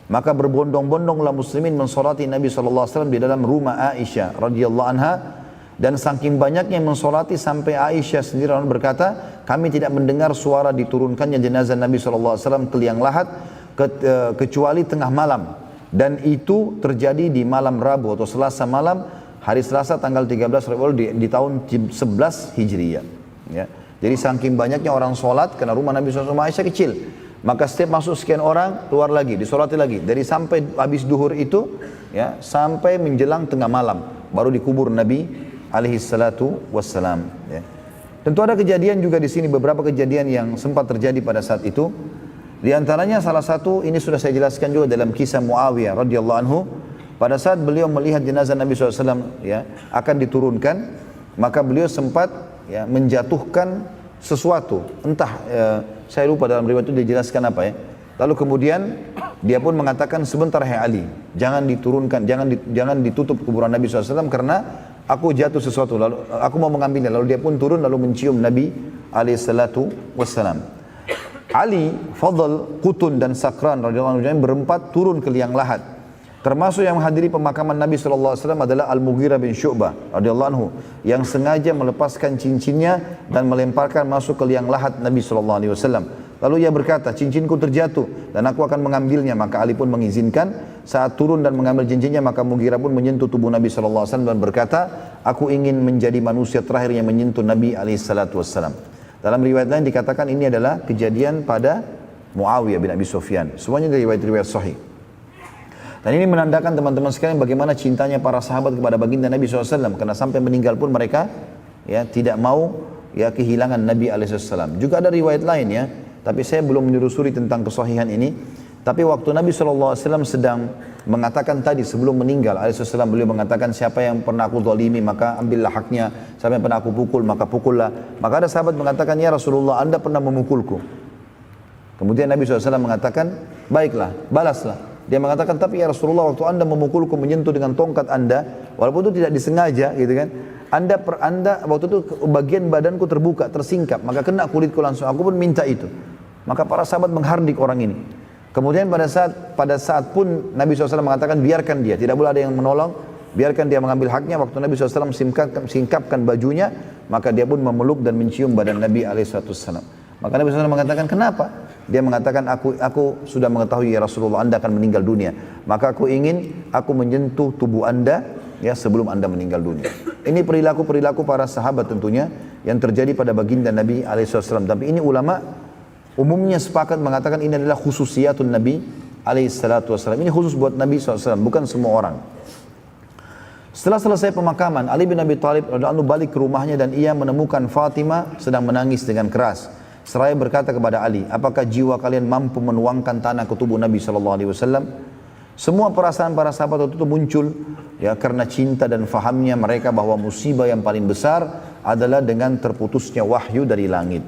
Maka berbondong-bondonglah muslimin mensolati Nabi SAW di dalam rumah Aisyah radhiyallahu anha. Dan saking banyaknya yang mensolati sampai Aisyah sendiri berkata, kami tidak mendengar suara diturunkannya jenazah Nabi SAW ke liang lahat kecuali tengah malam. Dan itu terjadi di malam Rabu atau Selasa malam, hari Selasa tanggal 13 Rabiul di tahun 11 Hijriyah. Ya. Jadi saking banyaknya orang sholat, karena rumah Nabi SAW Aisyah kecil. Maka setiap masuk sekian orang, keluar lagi, disolati lagi. Dari sampai habis duhur itu, ya, sampai menjelang tengah malam, baru dikubur Nabi alaihi salatu wassalam. Ya. Tentu ada kejadian juga di sini, beberapa kejadian yang sempat terjadi pada saat itu. Di antaranya salah satu, ini sudah saya jelaskan juga dalam kisah Muawiyah radhiyallahu anhu. Pada saat beliau melihat jenazah Nabi SAW ya, akan diturunkan, maka beliau sempat ya, menjatuhkan sesuatu. Entah, saya lupa dalam riwayat itu dijelaskan apa ya. Lalu kemudian dia pun mengatakan, sebentar hai Ali, jangan diturunkan, jangan ditutup kuburan Nabi SAW karena aku jatuh sesuatu, lalu aku mau mengambilnya. Lalu dia pun turun lalu mencium Nabi SAW. Ali, Fadl, Qutun dan Sakran radhiyallahu anhu berempat turun ke liang lahat. Termasuk yang menghadiri pemakaman Nabi SAW adalah Al-Mughirah bin Syu'bah radhiyallahu anhu yang sengaja melepaskan cincinnya dan melemparkan masuk ke liang lahat Nabi SAW. Lalu ia berkata, cincinku terjatuh dan aku akan mengambilnya. Maka Ali pun mengizinkan. Saat turun dan mengambil cincinnya, maka Mughirah pun menyentuh tubuh Nabi SAW dan berkata, aku ingin menjadi manusia terakhir yang menyentuh Nabi SAW. Dalam riwayat lain dikatakan ini adalah kejadian pada Muawiyah bin Abi Sufyan. Semuanya dari riwayat sahih. Dan ini menandakan teman-teman sekalian bagaimana cintanya para sahabat kepada baginda Nabi SAW. Karena sampai meninggal pun mereka ya tidak mau ya kehilangan Nabi SAW. Juga ada riwayat lain ya. Tapi saya belum menyusuri tentang kesahihan ini. Tapi waktu Nabi SAW sedang mengatakan tadi sebelum meninggal SAW, beliau mengatakan siapa yang pernah aku zalimi maka ambillah haknya, siapa yang pernah aku pukul maka pukullah. Maka ada sahabat mengatakan, ya Rasulullah, Anda pernah memukulku. Kemudian Nabi SAW mengatakan, baiklah, balaslah. Dia mengatakan, tapi ya Rasulullah, waktu Anda memukulku menyentuh dengan tongkat Anda, walaupun itu tidak disengaja gitu kan, Anda waktu itu bagian badanku terbuka, tersingkap, maka kena kulitku langsung, aku pun minta itu. Maka para sahabat menghardik orang ini. Kemudian pada saat pun Nabi SAW mengatakan, biarkan dia, tidak boleh ada yang menolong, biarkan dia mengambil haknya. Waktu Nabi SAW singkapkan bajunya, maka dia pun memeluk dan mencium badan Nabi SAW. Maka Nabi SAW mengatakan, kenapa? Dia mengatakan, aku sudah mengetahui ya Rasulullah, Anda akan meninggal dunia. Maka aku menyentuh tubuh Anda ya sebelum Anda meninggal dunia. Ini perilaku para sahabat tentunya yang terjadi pada baginda Nabi SAW. Tapi ini ulama umumnya sepakat mengatakan ini adalah khususiyatun Nabi SAW. Ini khusus buat Nabi SAW, bukan semua orang. Setelah selesai pemakaman, Ali bin Abi Thalib balik ke rumahnya dan ia menemukan Fatimah sedang menangis dengan keras. Seraya berkata kepada Ali, apakah jiwa kalian mampu menuangkan tanah ke tubuh Nabi SAW? Semua perasaan para sahabat waktu itu muncul ya karena cinta dan fahamnya mereka bahwa musibah yang paling besar adalah dengan terputusnya wahyu dari langit.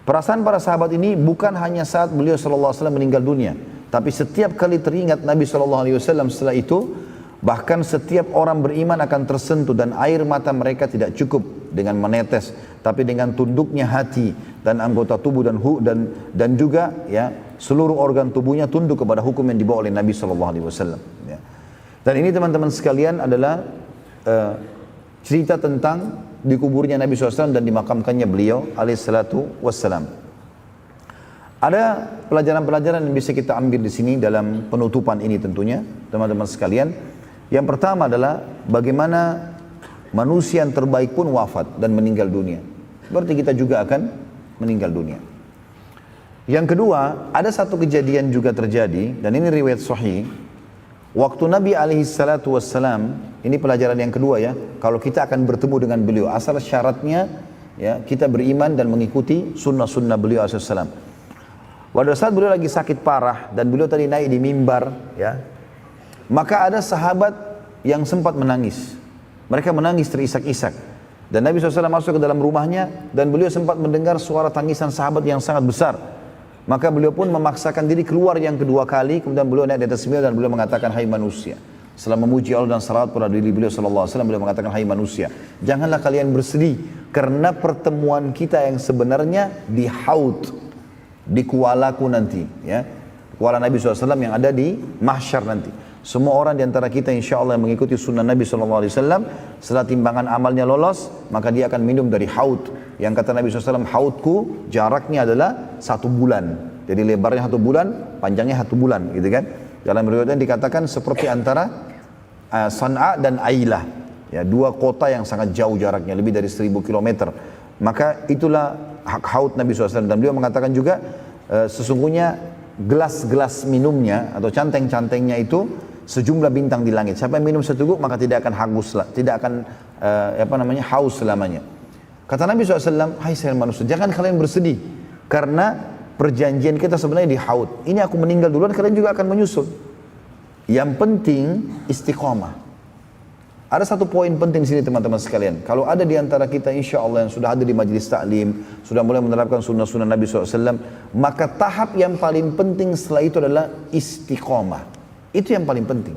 Perasaan para sahabat ini bukan hanya saat beliau SAW meninggal dunia, tapi setiap kali teringat Nabi SAW setelah itu, bahkan setiap orang beriman akan tersentuh dan air mata mereka tidak cukup dengan menetes, tapi dengan tunduknya hati dan anggota tubuh dan juga ya seluruh organ tubuhnya tunduk kepada hukum yang dibawa oleh Nabi SAW. Ya. Dan ini teman-teman sekalian adalah cerita tentang dikuburnya Nabi SAW dan dimakamkannya beliau alaihissalam. Ada pelajaran-pelajaran yang bisa kita ambil di sini dalam penutupan ini tentunya, teman-teman sekalian. Yang pertama adalah bagaimana manusia yang terbaik pun wafat dan meninggal dunia. Berarti kita juga akan meninggal dunia. Yang kedua, ada satu kejadian juga terjadi, dan ini riwayat sahih. Waktu Nabi SAW, ini pelajaran yang kedua ya, kalau kita akan bertemu dengan beliau, asal syaratnya ya kita beriman dan mengikuti sunnah-sunnah beliau SAW. Pada saat beliau lagi sakit parah dan beliau tadi naik di mimbar, ya, maka ada sahabat yang sempat menangis. Mereka menangis terisak-isak. Dan Nabi SAW masuk ke dalam rumahnya dan beliau sempat mendengar suara tangisan sahabat yang sangat besar. Maka beliau pun memaksakan diri keluar yang kedua kali, kemudian beliau naik di atas mimbar dan beliau mengatakan, hai manusia. Setelah memuji Allah dan salawat pada diri beliau SAW, beliau mengatakan, hai manusia, janganlah kalian bersedih karena pertemuan kita yang sebenarnya di Haud, di kualaku nanti, ya, kuala Nabi SAW yang ada di mahsyar nanti. Semua orang di antara kita insya Allah yang mengikuti sunnah Nabi SAW, setelah timbangan amalnya lolos, maka dia akan minum dari haud. Yang kata Nabi SAW, haudku jaraknya adalah 1 bulan. Jadi lebarnya 1 bulan, panjangnya 1 bulan, gitu kan. Dalam riwayatnya dikatakan seperti antara San'a dan Ailah, ya, 2 kota yang sangat jauh jaraknya, lebih dari 1000 km. Maka itulah hak haud Nabi SAW. Dan beliau mengatakan juga sesungguhnya gelas-gelas minumnya atau canteng-cantengnya itu sejumlah bintang di langit. Siapa yang minum seteguk maka tidak akan haus selamanya. Kata Nabi SAW, hai sekalian manusia, jangan kalian bersedih karena perjanjian kita sebenarnya di haud. Ini aku meninggal duluan, kalian juga akan menyusul. Yang penting istiqomah. Ada satu poin penting di sini teman-teman sekalian. Kalau ada di antara kita insya Allah yang sudah hadir di majlis taklim, sudah mulai menerapkan sunnah-sunnah Nabi SAW, maka tahap yang paling penting setelah itu adalah istiqomah. Itu yang paling penting.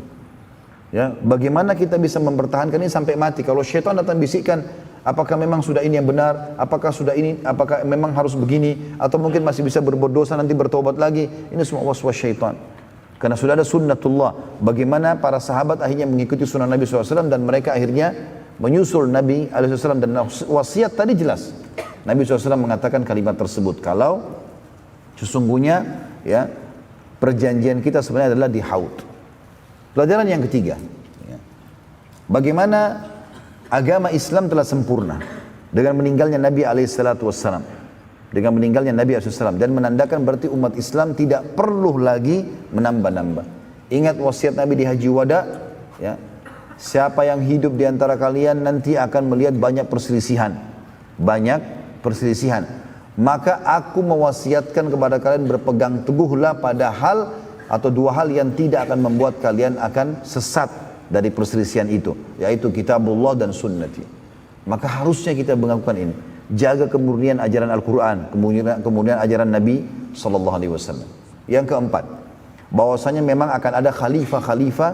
Ya, bagaimana kita bisa mempertahankan ini sampai mati. Kalau syaitan datang bisikkan, apakah memang sudah ini yang benar, apakah sudah ini, apakah memang harus begini, atau mungkin masih bisa berbuat dosa nanti bertobat lagi. Ini semua waswas syaitan. Karena sudah ada sunnatullah. Bagaimana para sahabat akhirnya mengikuti sunnah Nabi SAW dan mereka akhirnya menyusul Nabi SAW. Dan wasiat tadi jelas. Nabi SAW mengatakan kalimat tersebut. Kalau sesungguhnya ya perjanjian kita sebenarnya adalah di haud. Pelajaran yang ketiga. Ya, bagaimana agama Islam telah sempurna dengan meninggalnya Nabi SAW. Dengan meninggalnya Nabi SAW dan menandakan berarti umat Islam tidak perlu lagi menambah-nambah. Ingat wasiat Nabi di Haji Wada, ya, siapa yang hidup di antara kalian nanti akan melihat banyak perselisihan, maka aku mewasiatkan kepada kalian berpegang teguhlah pada hal atau 2 hal yang tidak akan membuat kalian akan sesat dari perselisihan itu, yaitu kitabullah dan sunnati. Maka harusnya kita melakukan ini. Jaga kemurnian ajaran Al-Quran, kemudian ajaran Nabi SAW. Yang keempat, bahwasanya memang akan ada khalifah-khalifah,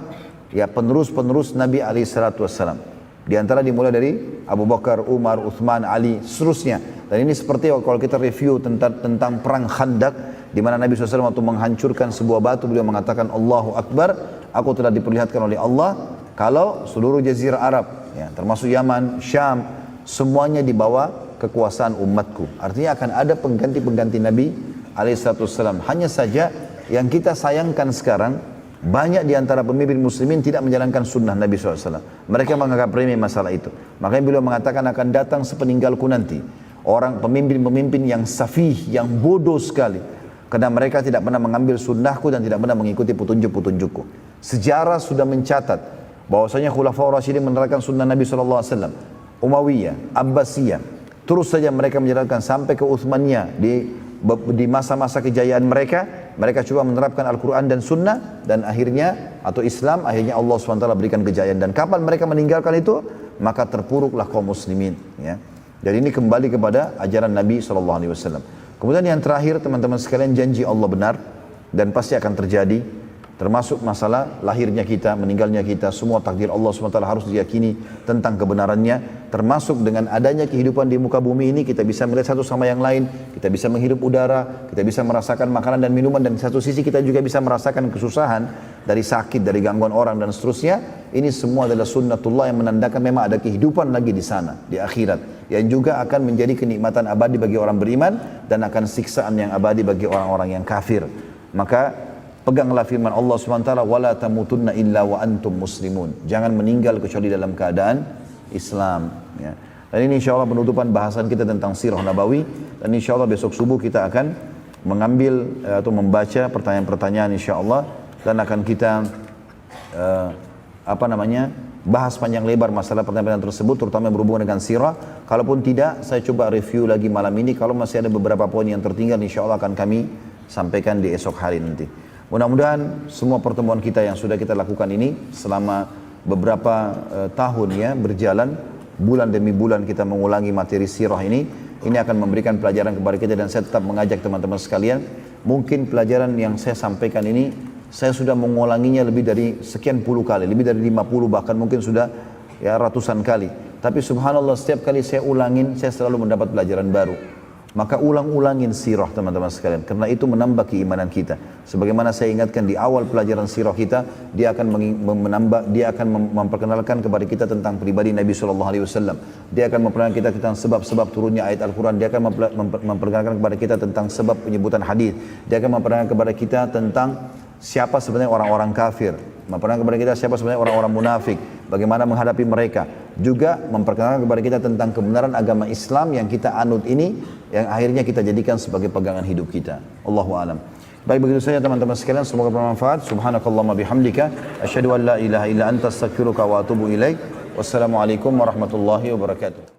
ya, penerus-penerus Nabi SAW. Di antara dimulai dari Abu Bakar, Umar, Uthman, Ali, seterusnya. Dan ini seperti kalau kita review tentang perang Khandak, di mana Nabi SAW waktu menghancurkan sebuah batu, beliau mengatakan Allahu Akbar, aku telah diperlihatkan oleh Allah kalau seluruh jazirah Arab, ya, termasuk Yaman, Syam, semuanya di bawah kekuasaan umatku. Artinya akan ada pengganti-pengganti Nabi alaihissalam. Hanya saja yang kita sayangkan sekarang, banyak di antara pemimpin muslimin tidak menjalankan sunnah Nabi SAW. Mereka menganggap remeh masalah itu. Makanya beliau mengatakan akan datang sepeninggalku nanti orang pemimpin-pemimpin yang safih, yang bodoh sekali. Karena mereka tidak pernah mengambil sunnahku dan tidak pernah mengikuti petunjuk-petunjukku. Sejarah sudah mencatat bahwasanya Khulafaur Rasyidin menerapkan sunnah Nabi SAW. Umayyah, Abbasiyah, terus saja mereka menjalankan sampai ke Uthmaniyah. Di masa-masa kejayaan mereka coba menerapkan Al-Quran dan Sunnah, dan akhirnya, atau Islam, akhirnya Allah SWT berikan kejayaan. Dan kapan mereka meninggalkan itu, maka terpuruklah kaum muslimin. Ya. Jadi ini kembali kepada ajaran Nabi SAW. Kemudian yang terakhir teman-teman sekalian, janji Allah benar dan pasti akan terjadi. Termasuk masalah lahirnya kita, meninggalnya kita, semua takdir Allah SWT harus diyakini tentang kebenarannya. Termasuk dengan adanya kehidupan di muka bumi ini, kita bisa melihat satu sama yang lain, kita bisa menghirup udara, kita bisa merasakan makanan dan minuman, dan di satu sisi kita juga bisa merasakan kesusahan dari sakit, dari gangguan orang dan seterusnya. Ini semua adalah sunnatullah yang menandakan memang ada kehidupan lagi di sana, di akhirat, yang juga akan menjadi kenikmatan abadi bagi orang beriman dan akan siksaan yang abadi bagi orang-orang yang kafir. Maka peganglah firman Allah SWT, wala tamutunna illa wa antum muslimun. Jangan meninggal kecuali dalam keadaan Islam. Ya. Dan ini insya Allah penutupan bahasan kita tentang sirah Nabawi. Dan insya Allah besok subuh kita akan mengambil atau membaca pertanyaan-pertanyaan insya Allah. Dan akan kita bahas panjang lebar masalah pertanyaan tersebut, terutama berhubungan dengan sirah. Kalaupun tidak, saya coba review lagi malam ini. Kalau masih ada beberapa poin yang tertinggal, insya Allah akan kami sampaikan di esok hari nanti. Mudah-mudahan semua pertemuan kita yang sudah kita lakukan ini selama beberapa tahun ya berjalan, bulan demi bulan kita mengulangi materi sirah ini akan memberikan pelajaran kepada kita. Dan saya tetap mengajak teman-teman sekalian, mungkin pelajaran yang saya sampaikan ini saya sudah mengulanginya lebih dari sekian puluh kali, lebih dari 50 bahkan mungkin sudah ya ratusan kali. Tapi subhanallah setiap kali saya ulangin, saya selalu mendapat pelajaran baru. Maka ulang-ulangin sirah teman-teman sekalian, karena itu menambah keimanan kita. Sebagaimana saya ingatkan di awal pelajaran sirah kita, dia akan memperkenalkan kepada kita tentang pribadi Nabi SAW. Dia akan memperkenalkan kita tentang sebab-sebab turunnya ayat Al-Quran. Dia akan memperkenalkan kepada kita tentang sebab penyebutan hadis. Dia akan memperkenalkan kepada kita tentang siapa sebenarnya orang-orang kafir, memperkenalkan kepada kita siapa sebenarnya orang-orang munafik, bagaimana menghadapi mereka. Juga memperkenalkan kepada kita tentang kebenaran agama Islam yang kita anut ini, yang akhirnya kita jadikan sebagai pegangan hidup kita. Allahu a'lam. Baik, begitu saja teman-teman sekalian, semoga bermanfaat. Subhanakallahumma bihamdika, asyhadu an la ilaha illa anta astaghfiruka wa atubu ilaik. Wassalamualaikum warahmatullahi wabarakatuh.